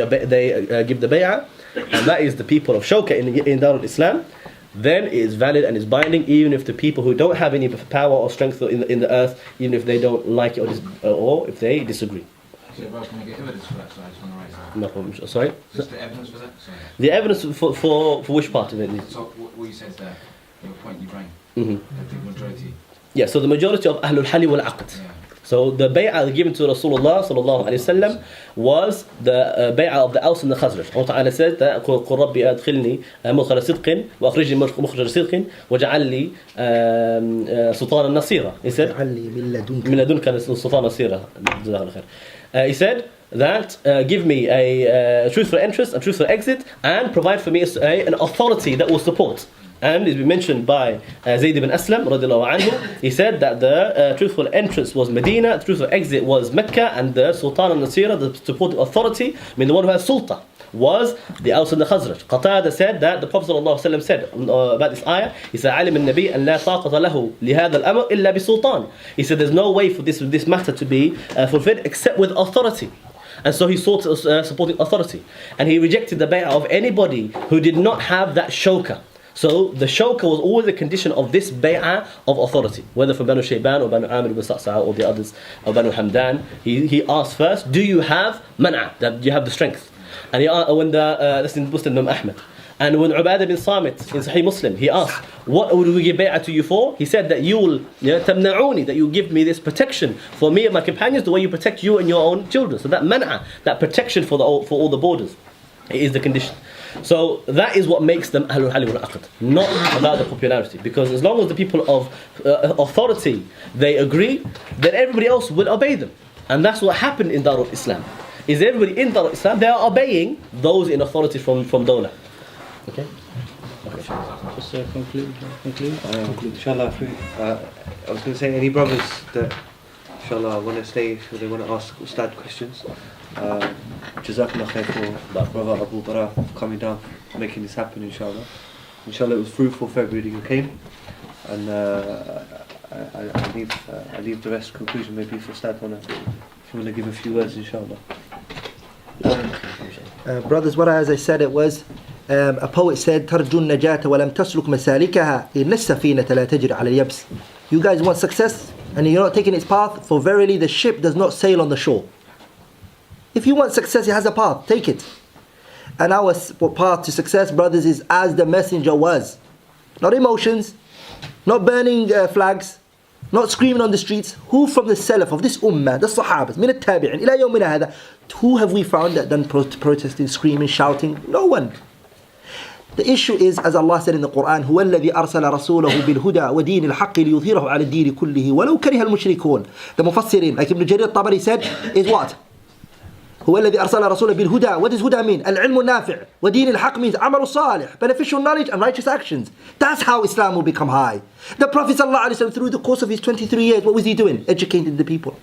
give the bay'ah, and that is the people of Shawqa in Darul Islam, then it is valid and is binding, even if the people who don't have any power or strength in the earth, even if they don't like it or if they disagree. So, can I get evidence for that? So I just want to raise that. No problem. Sorry? Just the evidence for that? Sorry. The evidence for which part of it? So what you said there, your point you bring, Mm-hmm. the majority. Yeah, so the majority of Ahlul Hali wal Aqd. Yeah. So the bay'ah given to Rasulullah sallallahu alayhi wasallam was the bay'ah of the Aus and the Khazraj. Allah Ta'ala says that قُلْ رَبِّ أَدْخِلْنِي مُدْخَلَ صِدْقٍ وَأَخْرِجْنِي مُخْرَجَ صِدْقٍ وَاجْعَلْ لِي سُلْطَانًا نَصِيرًا. He said مِنْ لَدُنْكَ سُلْطَانًا نَصِيرًا. He said that give me a truthful entrance, a truthful exit, and provide for me an authority that will support. And it's been mentioned by Zayd ibn Aslam radiallahu anhu. He said that the truthful entrance was Medina, the truthful exit was Mecca, and the Sultan al-Nasira, the supporting authority, the one who has sultan, was the Aus and the Khazraj. Qatada said that the Prophet ﷺ said about this ayah, he said, عَلِمَ النَّبِي أَنْ لَا طَاقَةَ لَهُ لِهَذَا الْأَمْرِ إِلَّا بِسُلْطَانٍ. He said there's no way for this matter to be fulfilled except with authority. And so he sought supporting authority. And he rejected the bay'ah of anybody who did not have that shawka. So the shawka was always a condition of this bay'ah of authority, whether from Banu Shayban or Banu Amir ibn Sa'sa'a or the others, or Banu Hamdan. He asked first, do you have man'a, that you have the strength? And that's in Muslim Ahmad. And when Ubadah bin Samit in Sahih Muslim, he asked, what would we give bay'ah to you for? He said that you will tamna'uni, that you give me this protection for me and my companions the way you protect you and your own children. So that man'a, that protection for all the borders, is the condition. So that is what makes them Ahlul Hali wal Aqd, not about the popularity. Because as long as the people of authority, they agree, then everybody else will obey them. And that's what happened in Darul Islam. Is everybody in Darul Islam, they are obeying those in authority from Dawlah. Okay? Just conclude. Inshallah, I was going to say, any brothers that, inshallah, want to stay, if they want to ask Ustad questions, Jazakallah khair for brother Abdul Rahman for coming down, making this happen, inshallah. Inshallah, it was fruitful February you came, and I leave the rest conclusion maybe for Ustad, if you want to give a few words, inshallah. Brothers, as I said, it was a poet said, ترجو النجاة ولم تسلك مسالكها إن السفينة لا تجري على اليبس. You guys want success and you're not taking its path, for verily the ship does not sail on the shore. If you want success, it has a path, take it. And our path to success, brothers, is as the messenger was. Not emotions, not burning flags, not screaming on the streets. Who from the Salaf of this ummah, the Sahabas, min al-tabi'in, ila yawmina hada, who have we found that done protesting, screaming, shouting? No one. The issue is, as Allah said in the Quran, هو الذي أرسل رسوله بالهدى ودين الحق ليظهره على الدين كله ولو كره المشركون. The Mufassirin, like Ibn Jarir al-Tabari said, is what? هو الذي أرسل رسوله بالهدى. What does huda mean? العلم النافع. ودين الحق means عمل الصالح, beneficial knowledge and righteous actions. That's how Islam will become high. The Prophet ﷺ, through the course of his 23 years, what was he doing? Educating the people.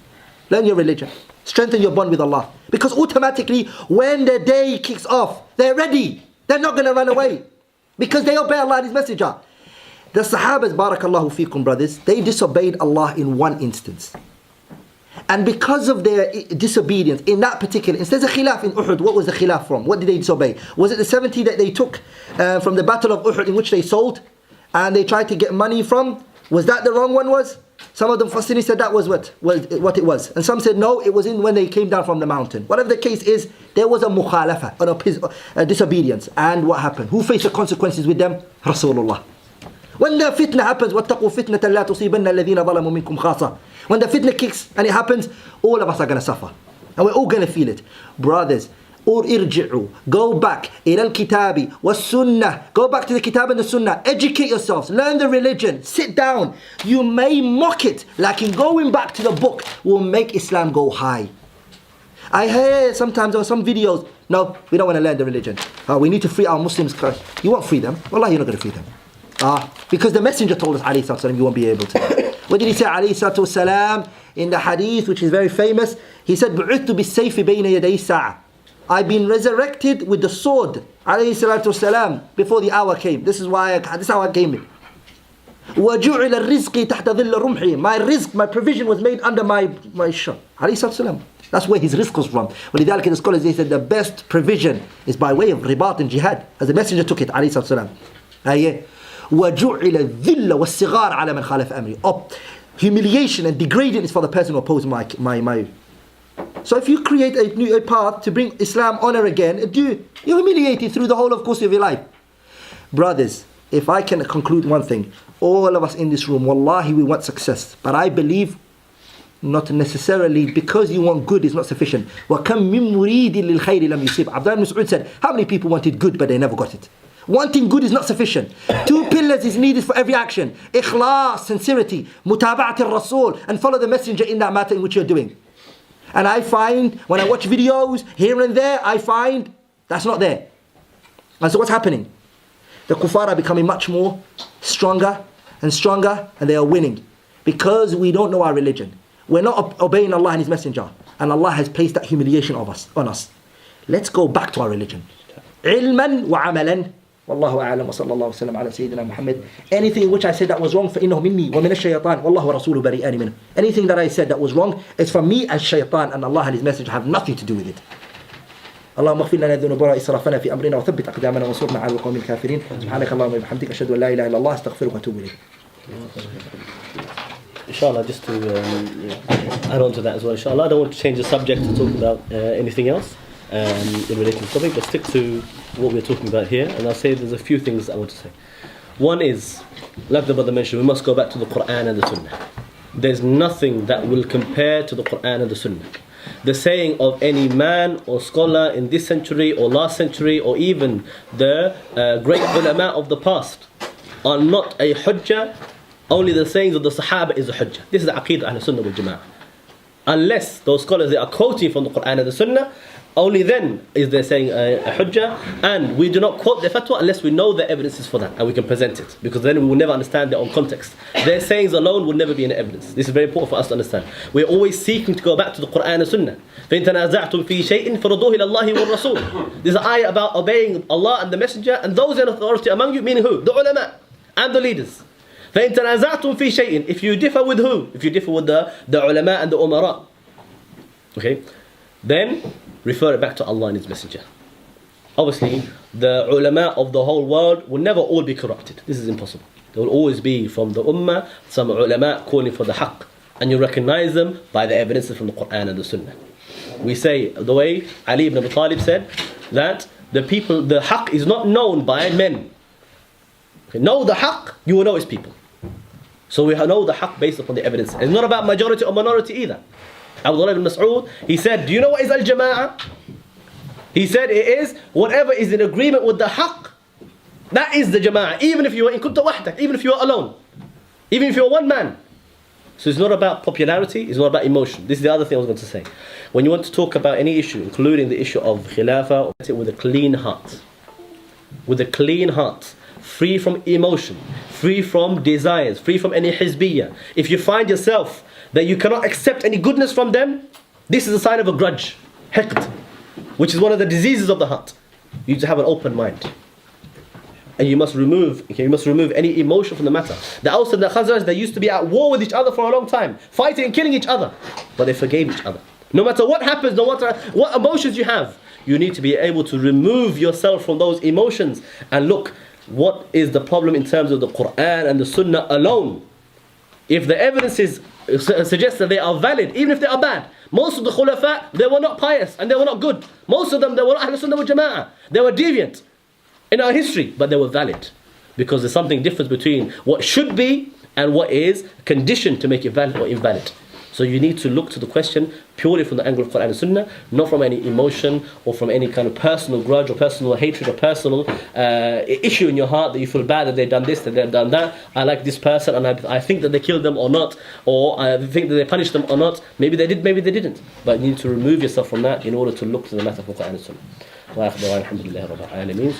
Learn your religion. Strengthen your bond with Allah. Because automatically, when the day kicks off, they're ready. They're not going to run away. Because they obey Allah and His Messenger. The Sahabas, barakallahu feekum, brothers, they disobeyed Allah in one instance. And because of their disobedience in that particular instance, there's a khilaf in Uhud. What was the khilaf from? What did they disobey? Was it the 70 that they took from the battle of Uhud, in which they sold and they tried to get money from? Was that the wrong one was? Some of the Mufassirin said that was what it was. And some said no, it was in when they came down from the mountain. Whatever the case is, there was a mukhalafa, a disobedience. And what happened? Who faced the consequences with them? Rasulullah. When the fitna happens, وَاتَّقُوا فِتْنَةً لَا تُصِيبَنَّ الَّذِينَ ظَلَمُوا مِنْكُمْ خَاصَةً. When the fitna kicks and it happens, all of us are going to suffer. And we're all going to feel it. Brothers, or irji'u, go back ila al-kitabi was-sunnah, go back to the kitab and the sunnah, educate yourselves, learn the religion, sit down. You may mock it, like in going back to the book will make Islam go high. I hear sometimes on some videos, no, we don't want to learn the religion. We need to free our Muslims. You won't free them. Wallah, you're not going to free them. Because the messenger told us, alayhi salatu wasalam, you won't be able to. What did he say, alayhi salatu wasalam, in the hadith, which is very famous? He said, بُعِثْتُ بِالسَّيْفِ بَيْنَ يَدَيِ السَّاعَةِ. I've been resurrected with the sword, alayhi salatu wasalam, before the hour came. This is how I came in. وَجُعِلَ الرِّزْقِ تَحْتَ ظِلَّ رُمْحِ. My rizq, my provision was made under my shah. Alayhi salatu wasalam. That's where his rizq was from. وَلِذَلِكَ the scholars, they said the best provision is by way of ribat and jihad. As the messenger took it, alayhi salatu wasalam. وَجُعِلَ الذِّلَّ وَالصِّغَارَ عَلَى مَنْ خَالَفَ أَمْرِي. Humiliation and degrading is for the person who opposes my. So if you create a path to bring Islam honor again, you're humiliated through the whole of course of your life. Brothers, if I can conclude one thing, all of us in this room, wallahi, we want success. But I believe not necessarily because you want good is not sufficient. وَكَمْ مِن مُرِيدٍ لِلْخَيْرِ لَمْ يُصِبْ. Abdul Rahman Hassan said, how many people wanted good but they never got it? Wanting good is not sufficient. 2 pillars is needed for every action. Ikhlas, sincerity, mutaba'at al-Rasul, and follow the messenger in that matter in which you're doing. And I find, when I watch videos here and there, I find that's not there. And so what's happening? The kuffar are becoming much more stronger and stronger, and they are winning. Because we don't know our religion. We're not obeying Allah and His messenger. And Allah has placed that humiliation on us. Let's go back to our religion. علما وعملا. والله أعلم وصلى الله وسلم على سيدنا محمد. Anything which I said that was wrong فإنه مني ومن الشيطان والله ورسوله بريئان منه. Anything that I said that was wrong is from me as shaitan, and Allah and His messenger have nothing to do with it. اللهم اغفر لنا ذنوبنا وإسرافنا في أمرنا وثبت أقدامنا وانصرنا على القوم الكافرين. سبحانك اللهم وبحمدك أشهد أن لا إله إلا الله أستغفرك وأتوب إليك. Inshallah, just to add on to that as well, inshallah, I don't want to change the subject to talk about anything else in relation to the topic, but stick to what we're talking about here. And I'll say there's a few things I want to say. One is, like the brother mentioned, we must go back to the Quran and the Sunnah. There's nothing that will compare to the Quran and the Sunnah. The saying of any man or scholar in this century or last century, or even the great ulama of the past, are not a hujjah. Only the sayings of the Sahaba is a hujjah. This is the Aqeedah Ahl Sunnah wal Jama'ah. Unless those scholars they are quoting from the Quran and the Sunnah, only then is they saying a hujjah. And we do not quote their fatwa unless we know the evidences for that and we can present it, because then we will never understand their own context. Their sayings alone will never be an evidence. This is very important for us to understand. We're always seeking to go back to the Quran and Sunnah. فَإِن تَنَازَعْتُمْ فِي شَيْءٍ فَرُدُّوهُ إِلَى اللَّهِ وَالرَّسُولِ. There's an ayah about obeying Allah and the Messenger and those in authority among you, meaning who? The ulama and the leaders. فَإِن تَنَازَعْتُمْ فِي شَيْءٍ. If you differ with who? If you differ with the ulama and the umara, okay, then refer it back to Allah and His Messenger. Obviously, the ulama of the whole world will never all be corrupted. This is impossible. There will always be from the ummah some ulama calling for the haqq, and you recognize them by the evidences from the Quran and the Sunnah. We say the way Ali ibn Abi Talib said that the haqq is not known by men. Okay, know the haqq, you will know its people. So we know the haqq based upon the evidence. It's not about majority or minority either. Abdul Rahman Mas'ud, he said, do you know what is al-jama'ah? He said it is whatever is in agreement with the haqq. That is the jama'ah. Even if you are in kunta wahdak, even if you are alone, even if you are one man. So it's not about popularity, it's not about emotion. This is the other thing I was going to say. When you want to talk about any issue, including the issue of khilafah, with a clean heart. With a clean heart. Free from emotion, free from desires, free from any hizbiyah. If you find yourself that you cannot accept any goodness from them, this is a sign of a grudge, hiqd, which is one of the diseases of the heart. You need to have an open mind. And you must remove any emotion from the matter. The Aus and the Khazraj, they used to be at war with each other for a long time, fighting and killing each other, but they forgave each other. No matter what happens, no matter what emotions you have, you need to be able to remove yourself from those emotions and look, what is the problem in terms of the Quran and the Sunnah alone? If the evidences suggest that they are valid, even if they are bad. Most of the khilafah, they were not pious and they were not good. Most of them, they were not Ahl Sunnah wal Jama'ah. They were deviant in our history, but they were valid. Because there's something different between what should be and what is conditioned to make it valid or invalid. So you need to look to the question purely from the angle of Quran and Sunnah, not from any emotion or from any kind of personal grudge or personal hatred or personal issue in your heart that you feel bad that they've done this, that they've done that. I like this person and I think that they killed them or not, or I think that they punished them or not. Maybe they did, maybe they didn't. But you need to remove yourself from that in order to look to the matter of Quran and Sunnah. Alhamdulillah Rabbil Alameen.